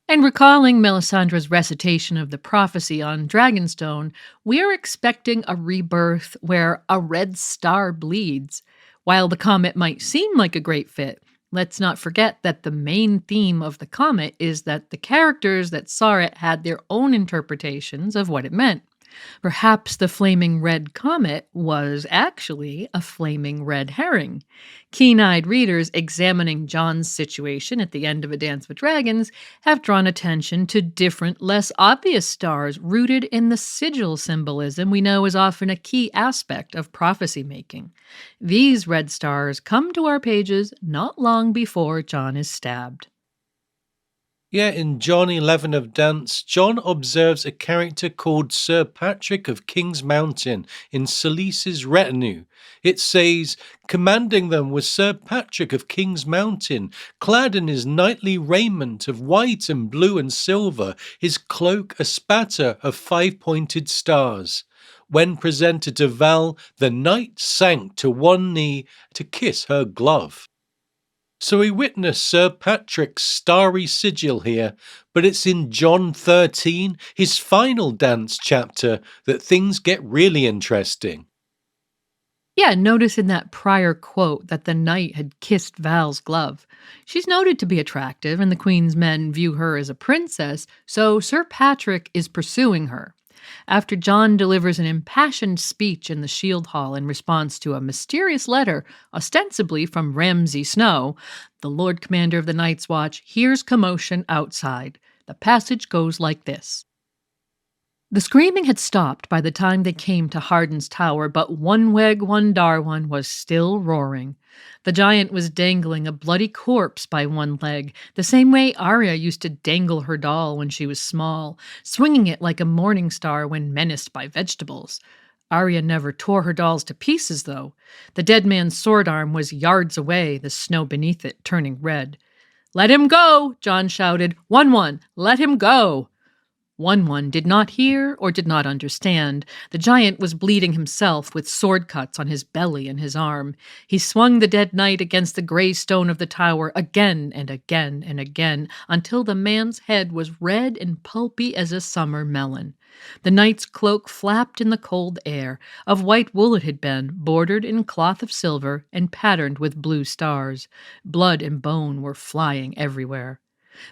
And recalling Melisandre's recitation of the prophecy on Dragonstone, we are expecting a rebirth where a red star bleeds. While the comet might seem like a great fit, let's not forget that the main theme of the comet is that the characters that saw it had their own interpretations of what it meant. Perhaps the flaming red comet was actually a flaming red herring. Keen-eyed readers examining Jon's situation at the end of A Dance with Dragons have drawn attention to different, less obvious stars rooted in the sigil symbolism we know is often a key aspect of prophecy making. These red stars come to our pages not long before Jon is stabbed. Yeah, in Jon 11 of Dance, Jon observes a character called Sir Patrick of King's Mountain in Selyse's retinue. It says, commanding them was Sir Patrick of King's Mountain, clad in his knightly raiment of white and blue and silver, his cloak a spatter of 5-pointed stars. When presented to Val, the knight sank to one knee to kiss her glove. So we witness Sir Patrick's starry sigil here, but it's in John 13, his final dance chapter, that things get really interesting. Yeah, notice in that prior quote that the knight had kissed Val's glove. She's noted to be attractive, and the Queen's men view her as a princess, so Sir Patrick is pursuing her. After John delivers an impassioned speech in the Shield Hall in response to a mysterious letter, ostensibly from Ramsay Snow, the Lord Commander of the Night's Watch hears commotion outside. The passage goes like this. The screaming had stopped by the time they came to Harden's tower, but Oneweg Wondarwan was still roaring. The giant was dangling a bloody corpse by one leg, the same way Arya used to dangle her doll when she was small, swinging it like a morning star when menaced by vegetables. Arya never tore her dolls to pieces, though. The dead man's sword arm was yards away, the snow beneath it turning red. "Let him go!" John shouted. "One, let him go!" One did not hear or did not understand. The giant was bleeding himself with sword cuts on his belly and his arm. He swung the dead knight against the gray stone of the tower again and again and again until the man's head was red and pulpy as a summer melon. The knight's cloak flapped in the cold air. Of white wool it had been, bordered in cloth of silver and patterned with blue stars. Blood and bone were flying everywhere.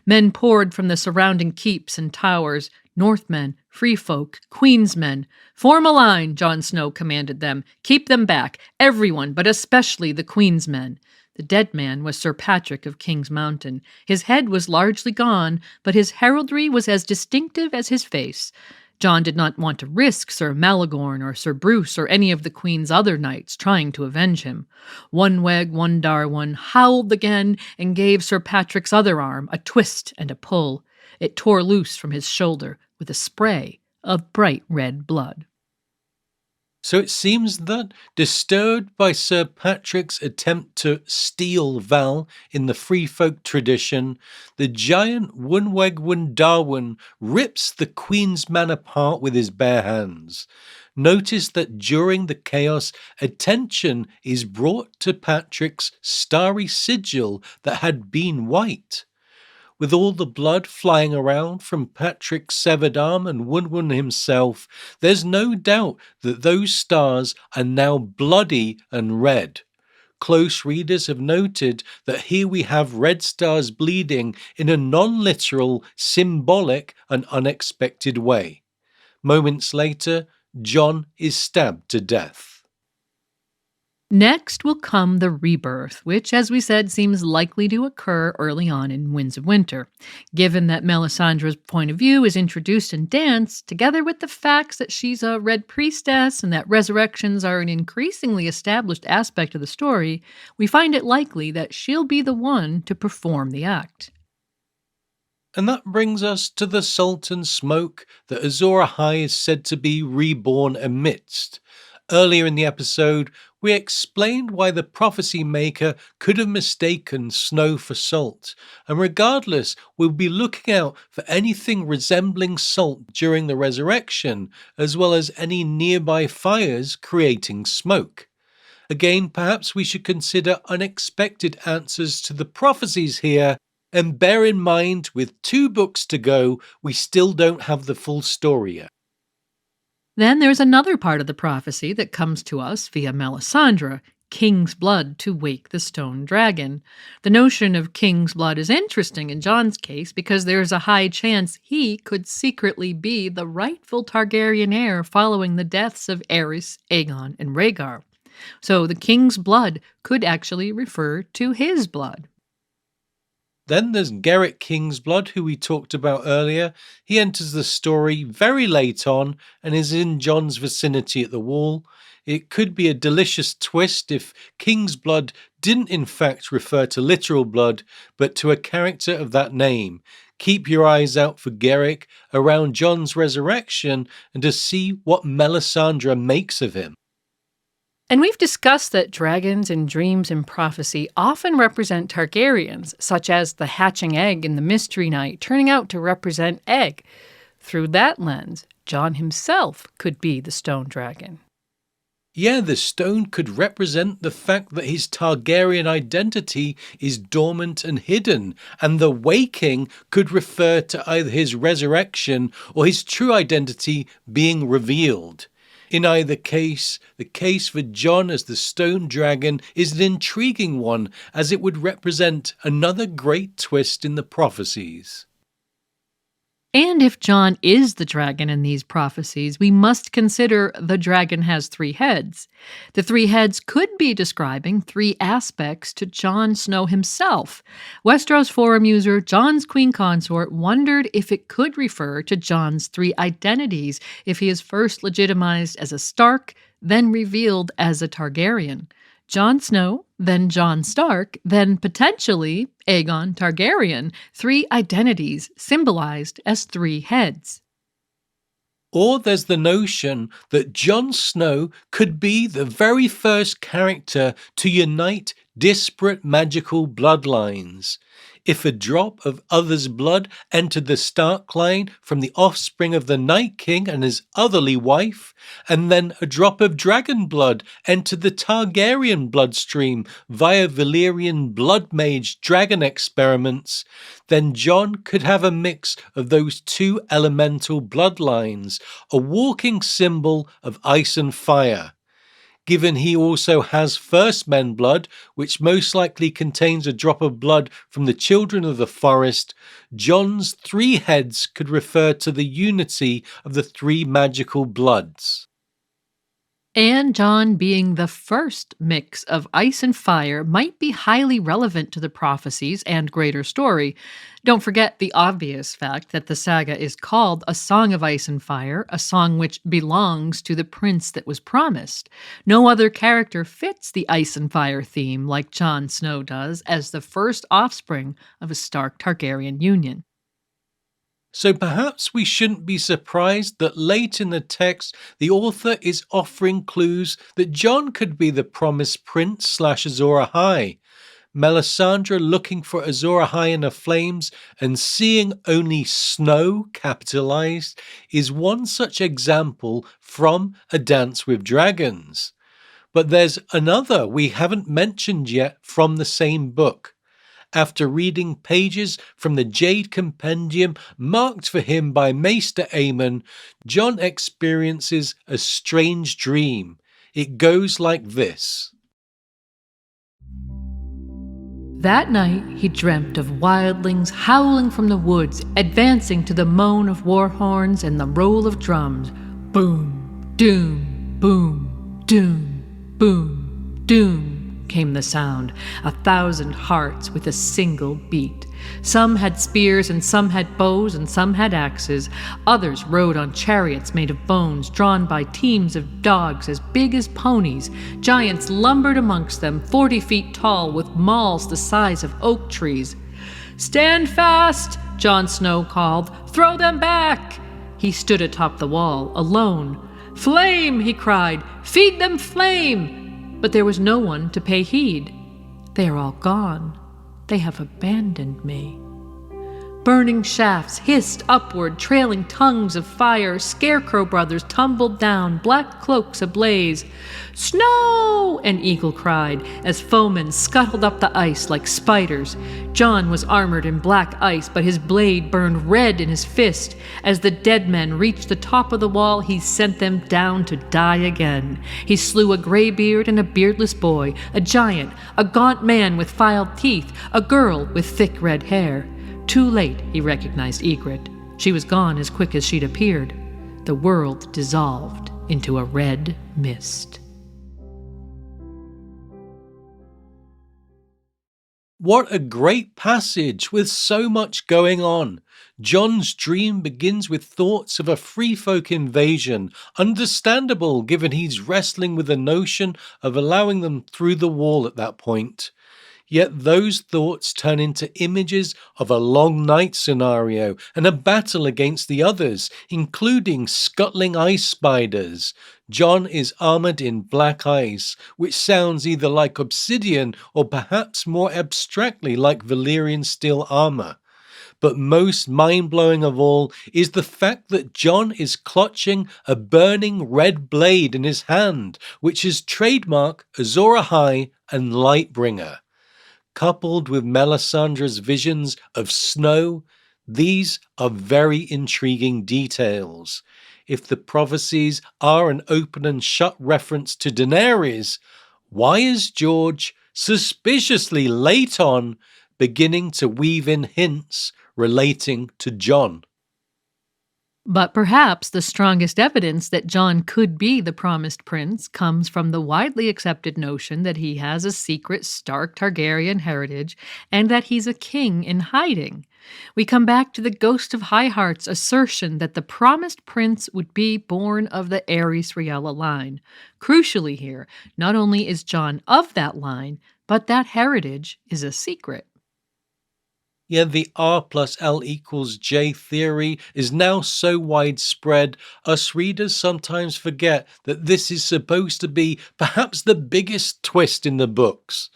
Men poured from the surrounding keeps and towers. Northmen, free folk, Queensmen. "Form a line," Jon Snow commanded them. "Keep them back, everyone, but especially the Queensmen." The dead man was Sir Patrick of King's Mountain. His head was largely gone, but his heraldry was as distinctive as his face. John did not want to risk Sir Malagorn or Sir Bruce or any of the Queen's other knights trying to avenge him. Oneweg Wondarwan howled again and gave Sir Patrick's other arm a twist and a pull. It tore loose from his shoulder with a spray of bright red blood. So it seems that, disturbed by Sir Patrick's attempt to steal Val in the free folk tradition, the giant Wunweg Wundarwan rips the Queen's man apart with his bare hands. Notice that during the chaos, attention is brought to Patrick's starry sigil that had been white. With all the blood flying around from Patrick's severed arm and Wunwun himself, there's no doubt that those stars are now bloody and red. Close readers have noted that here we have red stars bleeding in a non-literal, symbolic and unexpected way. Moments later, Jon is stabbed to death. Next will come the rebirth, which, as we said, seems likely to occur early on in Winds of Winter. Given that Melisandre's point of view is introduced in Dance, together with the facts that she's a red priestess and that resurrections are an increasingly established aspect of the story, we find it likely that she'll be the one to perform the act. And that brings us to the salt and smoke that Azor Ahai is said to be reborn amidst. Earlier in the episode, we explained why the prophecy maker could have mistaken snow for salt, and regardless, we'll be looking out for anything resembling salt during the resurrection, as well as any nearby fires creating smoke. Again, perhaps we should consider unexpected answers to the prophecies here, and bear in mind, with 2 books to go, we still don't have the full story yet. Then there's another part of the prophecy that comes to us via Melisandre, king's blood to wake the stone dragon. The notion of king's blood is interesting in Jon's case because there's a high chance he could secretly be the rightful Targaryen heir following the deaths of Aerys, Aegon, and Rhaegar. So the king's blood could actually refer to his blood. Then there's Gerrit Kingsblood, who we talked about earlier. He enters the story very late on and is in Jon's vicinity at the wall. It could be a delicious twist if Kingsblood didn't in fact refer to literal blood, but to a character of that name. Keep your eyes out for Gerrit around Jon's resurrection and to see what Melisandre makes of him. And we've discussed that dragons in dreams and prophecy often represent Targaryens, such as the hatching egg in the Mystery Night turning out to represent egg. Through that lens, Jon himself could be the stone dragon. Yeah, the stone could represent the fact that his Targaryen identity is dormant and hidden, and the waking could refer to either his resurrection or his true identity being revealed. In either case, the case for Jon as the stone dragon is an intriguing one, as it would represent another great twist in the prophecies. And if Jon is the dragon in these prophecies, we must consider the dragon has 3 heads. The 3 heads could be describing 3 aspects to Jon Snow himself. Westeros forum user Jon's Queen Consort wondered if it could refer to Jon's 3 identities if he is first legitimized as a Stark, then revealed as a Targaryen. Jon Snow, then Jon Stark, then potentially Aegon Targaryen, 3 identities symbolized as 3 heads. Or there's the notion that Jon Snow could be the very first character to unite disparate magical bloodlines. If a drop of others' blood entered the Stark line from the offspring of the Night King and his otherly wife, and then a drop of dragon blood entered the Targaryen bloodstream via Valyrian blood mage dragon experiments, then Jon could have a mix of those 2 elemental bloodlines, a walking symbol of ice and fire. Given he also has first men blood, which most likely contains a drop of blood from the children of the forest, Jon's 3 heads could refer to the unity of the 3 magical bloods. And Jon being the first mix of ice and fire might be highly relevant to the prophecies and greater story. Don't forget the obvious fact that the saga is called A Song of Ice and Fire, a song which belongs to the prince that was promised. No other character fits the ice and fire theme like Jon Snow does as the first offspring of a Stark Targaryen union. So perhaps we shouldn't be surprised that late in the text the author is offering clues that Jon could be the promised prince / Azor Ahai. Melisandre looking for Azor Ahai in the flames and seeing only snow capitalized is one such example from A Dance with Dragons. But there's another we haven't mentioned yet from the same book. After reading pages from the Jade Compendium marked for him by Maester Aemon, Jon experiences a strange dream. It goes like this. That night he dreamt of wildlings howling from the woods, advancing to the moan of war horns and the roll of drums. Boom, doom, boom, doom, boom, doom came the sound, 1,000 hearts with a single beat. Some had spears and some had bows and some had axes. Others rode on chariots made of bones, drawn by teams of dogs as big as ponies. Giants lumbered amongst them, 40 feet tall, with mauls the size of oak trees. "Stand fast!" Jon Snow called. "Throw them back!" He stood atop the wall, alone. "Flame!" he cried. "Feed them flame!" But there was no one to pay heed. "They are all gone. They have abandoned me." Burning shafts hissed upward, trailing tongues of fire. Scarecrow brothers tumbled down, black cloaks ablaze. "Snow!" an eagle cried, as foemen scuttled up the ice like spiders. Jon was armored in black ice, but his blade burned red in his fist. As the dead men reached the top of the wall, he sent them down to die again. He slew a graybeard and a beardless boy, a giant, a gaunt man with filed teeth, a girl with thick red hair. Too late, he recognized Ygritte. She was gone as quick as she'd appeared. The world dissolved into a red mist. What a great passage with so much going on. Jon's dream begins with thoughts of a free folk invasion, understandable given he's wrestling with the notion of allowing them through the wall at that point. Yet those thoughts turn into images of a long night scenario and a battle against the others, including scuttling ice spiders. Jon is armored in black ice, which sounds either like obsidian or perhaps more abstractly like Valyrian steel armor. But most mind-blowing of all is the fact that Jon is clutching a burning red blade in his hand, which is trademark Azor Ahai and Lightbringer. Coupled with Melisandre's visions of snow, these are very intriguing details. If the prophecies are an open and shut reference to Daenerys, why is George suspiciously late on beginning to weave in hints relating to Jon? But perhaps the strongest evidence that Jon could be the promised prince comes from the widely accepted notion that he has a secret Stark Targaryen heritage and that he's a king in hiding. We come back to the Ghost of Highheart's assertion that the promised prince would be born of the Aerys Riella line. Crucially here, not only is Jon of that line, but that heritage is a secret. Yeah, the R plus L equals J theory is now so widespread, us readers sometimes forget that this is supposed to be perhaps the biggest twist in the books.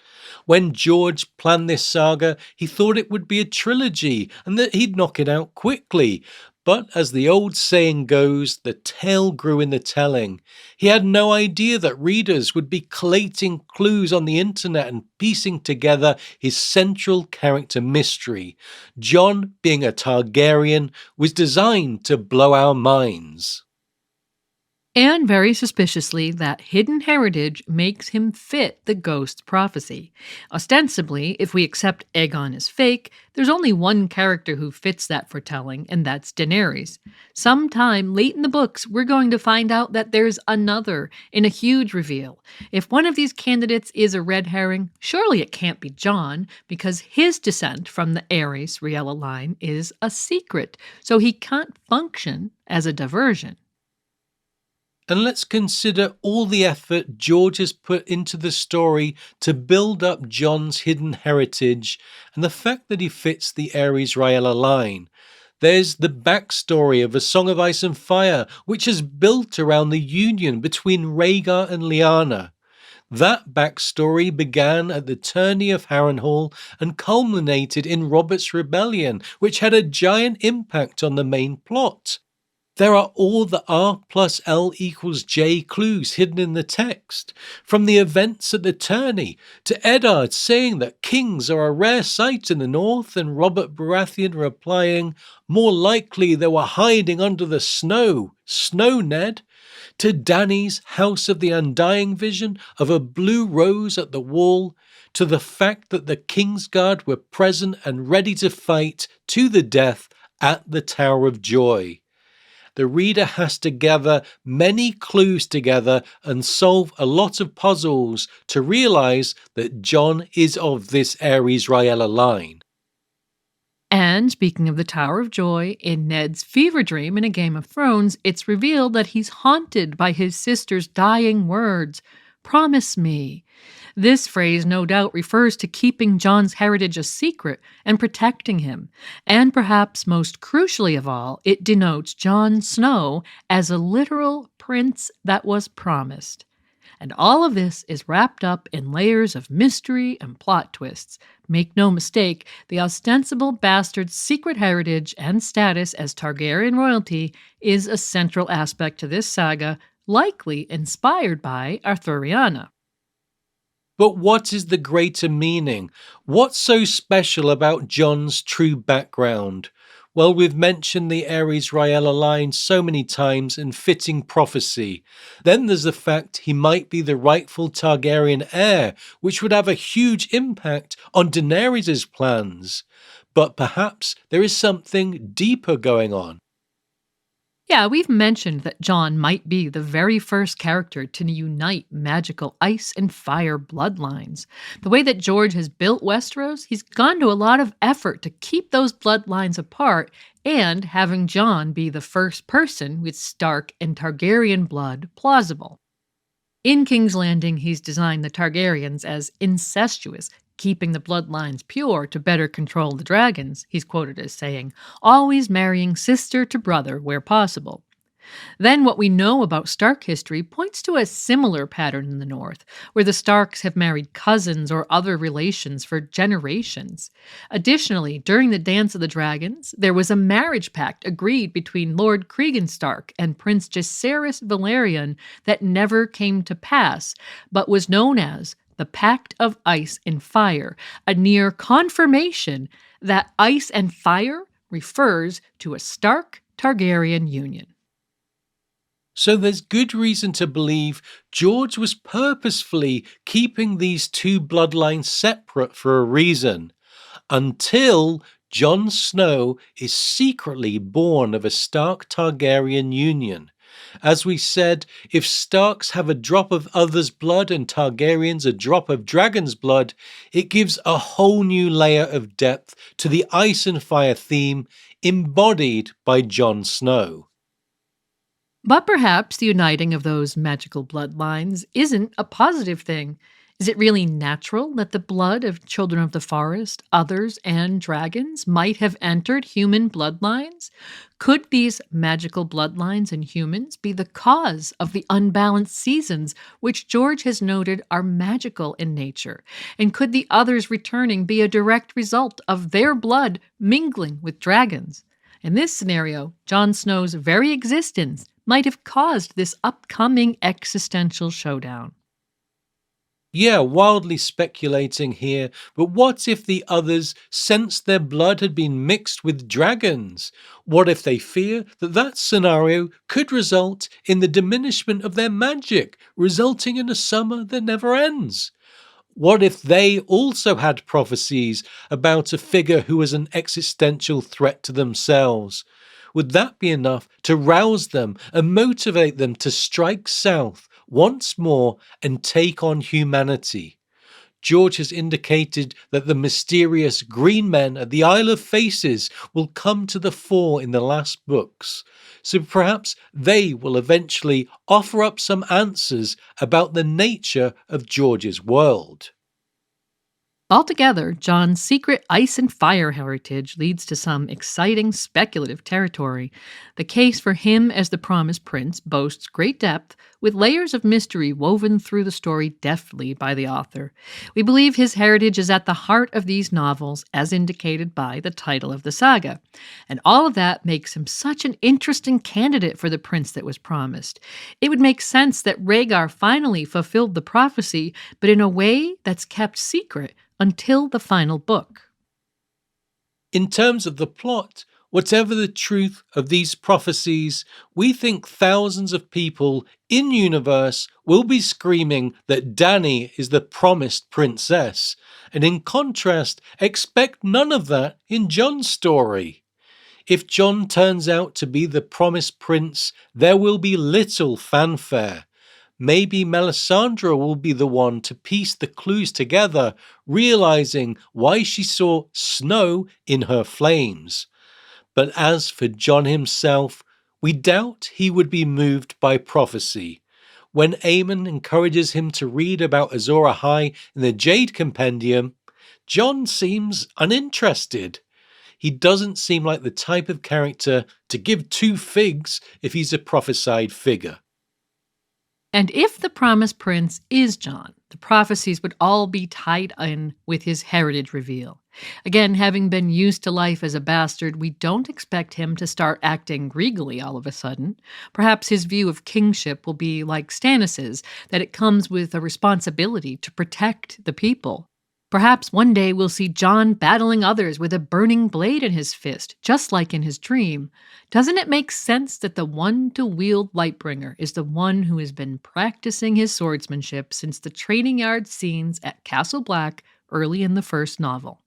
When George planned this saga, he thought it would be a trilogy and that he'd knock it out quickly. But as the old saying goes, the tale grew in the telling. He had no idea that readers would be collating clues on the internet and piecing together his central character mystery. Jon, being a Targaryen, was designed to blow our minds. And very suspiciously, that hidden heritage makes him fit the ghost's prophecy. Ostensibly, if we accept Aegon as fake, there's only one character who fits that foretelling, and that's Daenerys. Sometime late in the books, we're going to find out that there's another in a huge reveal. If one of these candidates is a red herring, surely it can't be Jon, because his descent from the Aerys Riella line is a secret, so he can't function as a diversion. And let's consider all the effort George has put into the story to build up Jon's hidden heritage and the fact that he fits the Aerys Riella line. There's the backstory of A Song of Ice and Fire, which is built around the union between Rhaegar and Lyanna. That backstory began at the tourney of Harrenhal and culminated in Robert's Rebellion, which had a giant impact on the main plot. There are all the R plus L equals J clues hidden in the text, from the events at the tourney to Eddard saying that kings are a rare sight in the north and Robert Baratheon replying, "More likely they were hiding under the snow, Ned," to Dany's House of the Undying vision of a blue rose at the wall, to the fact that the Kingsguard were present and ready to fight to the death at the Tower of Joy. The reader has to gather many clues together and solve a lot of puzzles to realize that Jon is of this Aerys Riella line. And speaking of the Tower of Joy, in Ned's fever dream in A Game of Thrones, it's revealed that he's haunted by his sister's dying words, "Promise me." This phrase no doubt refers to keeping Jon's heritage a secret and protecting him. And perhaps most crucially of all, it denotes Jon Snow as a literal prince that was promised. And all of this is wrapped up in layers of mystery and plot twists. Make no mistake, the ostensible bastard's secret heritage and status as Targaryen royalty is a central aspect to this saga, likely inspired by Arthuriana. But what is the greater meaning? What's so special about Jon's true background? Well, we've mentioned the Aerys Riella line so many times and fitting prophecy. Then there's the fact he might be the rightful Targaryen heir, which would have a huge impact on Daenerys' plans. But perhaps there is something deeper going on. Yeah, we've mentioned that Jon might be the very first character to unite magical ice and fire bloodlines. The way that George has built Westeros, he's gone to a lot of effort to keep those bloodlines apart and having Jon be the first person with Stark and Targaryen blood plausible. In King's Landing, he's designed the Targaryens as incestuous, keeping the bloodlines pure to better control the dragons, he's quoted as saying, always marrying sister to brother where possible. Then, what we know about Stark history points to a similar pattern in the North, where the Starks have married cousins or other relations for generations. Additionally, during the Dance of the Dragons, there was a marriage pact agreed between Lord Cregan Stark and Prince Jacaerys Valerian that never came to pass, but was known as the Pact of Ice and Fire, a near confirmation that ice and fire refers to a Stark Targaryen union. So there's good reason to believe George was purposefully keeping these two bloodlines separate for a reason, until Jon Snow is secretly born of a Stark Targaryen union. As we said, if Starks have a drop of others' blood and Targaryens a drop of dragon's blood, it gives a whole new layer of depth to the ice and fire theme embodied by Jon Snow. But perhaps the uniting of those magical bloodlines isn't a positive thing. Is it really natural that the blood of children of the forest, others, and dragons might have entered human bloodlines? Could these magical bloodlines in humans be the cause of the unbalanced seasons, which George has noted are magical in nature? And could the others returning be a direct result of their blood mingling with dragons? In this scenario, Jon Snow's very existence might have caused this upcoming existential showdown. Yeah, wildly speculating here, but what if the others sensed their blood had been mixed with dragons? What if they fear that that scenario could result in the diminishment of their magic, resulting in a summer that never ends? What if they also had prophecies about a figure who was an existential threat to themselves? Would that be enough to rouse them and motivate them to strike south once more and take on humanity? George has indicated that the mysterious green men at the Isle of Faces will come to the fore in the last books, so perhaps they will eventually offer up some answers about the nature of George's world. Altogether, Jon's secret ice and fire heritage leads to some exciting speculative territory. The case for him as the promised prince boasts great depth, with layers of mystery woven through the story deftly by the author. We believe his heritage is at the heart of these novels, as indicated by the title of the saga. And all of that makes him such an interesting candidate for the prince that was promised. It would make sense that Rhaegar finally fulfilled the prophecy, but in a way that's kept secret until the final book. In terms of the plot, whatever the truth of these prophecies, we think thousands of people in-universe will be screaming that Dany is the promised princess, and in contrast, expect none of that in Jon's story. If Jon turns out to be the promised prince, there will be little fanfare. Maybe Melisandre will be the one to piece the clues together, realizing why she saw snow in her flames. But as for Jon himself, we doubt he would be moved by prophecy. When Aemon encourages him to read about Azor Ahai in the Jade Compendium, Jon seems uninterested. He doesn't seem like the type of character to give two figs if he's a prophesied figure. And if the promised prince is Jon, the prophecies would all be tied in with his heritage reveal. Again, having been used to life as a bastard, we don't expect him to start acting regally all of a sudden. Perhaps his view of kingship will be like Stannis's, that it comes with a responsibility to protect the people. Perhaps one day we'll see Jon battling others with a burning blade in his fist, just like in his dream. Doesn't it make sense that the one to wield Lightbringer is the one who has been practicing his swordsmanship since the training yard scenes at Castle Black early in the first novel?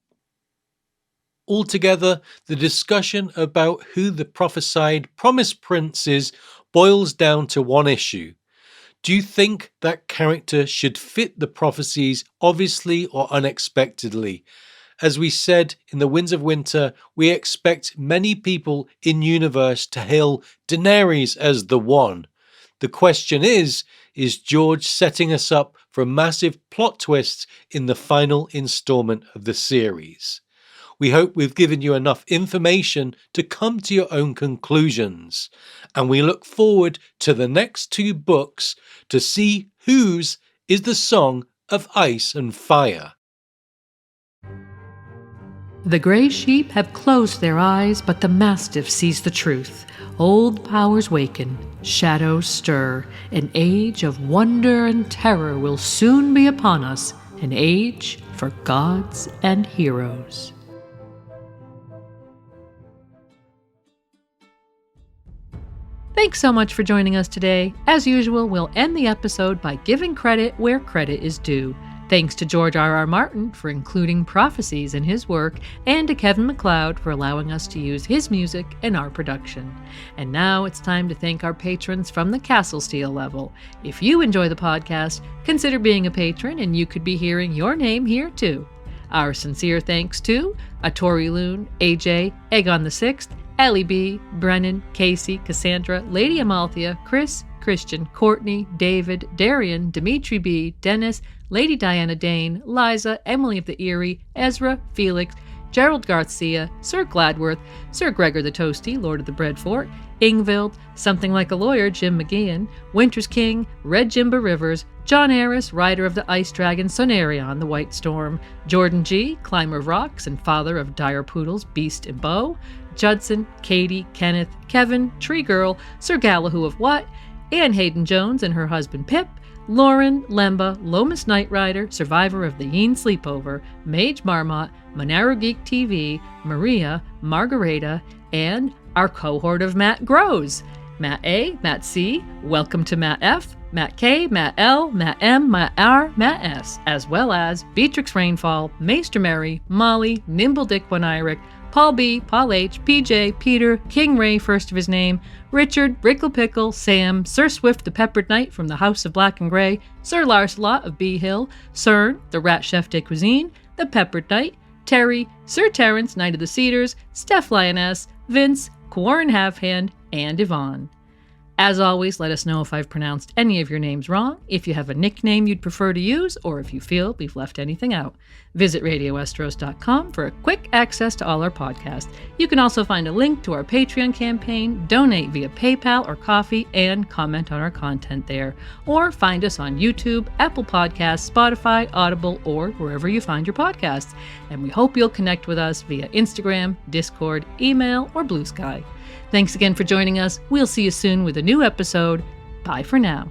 Altogether, the discussion about who the prophesied promised prince is boils down to one issue. Do you think that character should fit the prophecies obviously or unexpectedly? As we said in The Winds of Winter, we expect many people in universe to hail Daenerys as the one. The question is George setting us up for a massive plot twist in the final installment of the series? We hope we've given you enough information to come to your own conclusions. And we look forward to the next 2 books to see whose is the Song of Ice and Fire. The grey sheep have closed their eyes, but the mastiff sees the truth. Old powers waken, shadows stir. An age of wonder and terror will soon be upon us, an age for gods and heroes. Thanks so much for joining us today. As usual, we'll end the episode by giving credit where credit is due. Thanks to George R.R. Martin for including prophecies in his work, and to Kevin MacLeod for allowing us to use his music in our production. And now it's time to thank our patrons from the Castle Steel level. If you enjoy the podcast, consider being a patron and you could be hearing your name here too. Our sincere thanks to Atori Loon, AJ, Aegon the Sixth, Ellie B, Brennan, Casey, Cassandra, Lady Amalthea, Chris, Christian, Courtney, David, Darian, Dimitri B, Dennis, Lady Diana Dane, Liza, Emily of the Erie, Ezra, Felix, Gerald Garcia, Sir Gladworth, Sir Gregor the Toasty, Lord of the Breadfort, Ingvild, Something Like a Lawyer, Jim McGeehan, Winter's King, Red Jimba Rivers, John Aris, Rider of the Ice Dragon, Sonarion, the White Storm, Jordan G., Climber of Rocks and father of Dire Poodles, Beast and Bow, Judson, Katie, Kenneth, Kevin, Tree Girl, Sir Galahoo of What, Anne Hayden Jones and her husband Pip, Lauren, Lemba, Lomas Knight Rider, survivor of the Yeen Sleepover, Mage Marmot, Monero Geek TV, Maria, Margareta, and our cohort of Matt Grows. Matt A, Matt C, welcome to Matt F, Matt K, Matt L, Matt M, Matt R, Matt S, as well as Beatrix Rainfall, Maester Mary, Molly, Nimble Dick One Iric, Paul B, Paul H, PJ, Peter, King Ray, first of his name, Richard, Brickle Pickle, Sam, Sir Swift the Peppered Knight from the House of Black and Grey, Sir Larcelot of Bee Hill, Cern, the Rat Chef de Cuisine, the Peppered Knight, Terry, Sir Terence, Knight of the Cedars, Steph Lioness, Vince, Quarren Halfhand, and Yvonne. As always, let us know if I've pronounced any of your names wrong, if you have a nickname you'd prefer to use, or if you feel we've left anything out. Visit RadioWesteros.com for a quick access to all our podcasts. You can also find a link to our Patreon campaign, donate via PayPal or Ko-fi, and comment on our content there. Or find us on YouTube, Apple Podcasts, Spotify, Audible, or wherever you find your podcasts. And we hope you'll connect with us via Instagram, Discord, email, or Blue Sky. Thanks again for joining us. We'll see you soon with a new episode. Bye for now.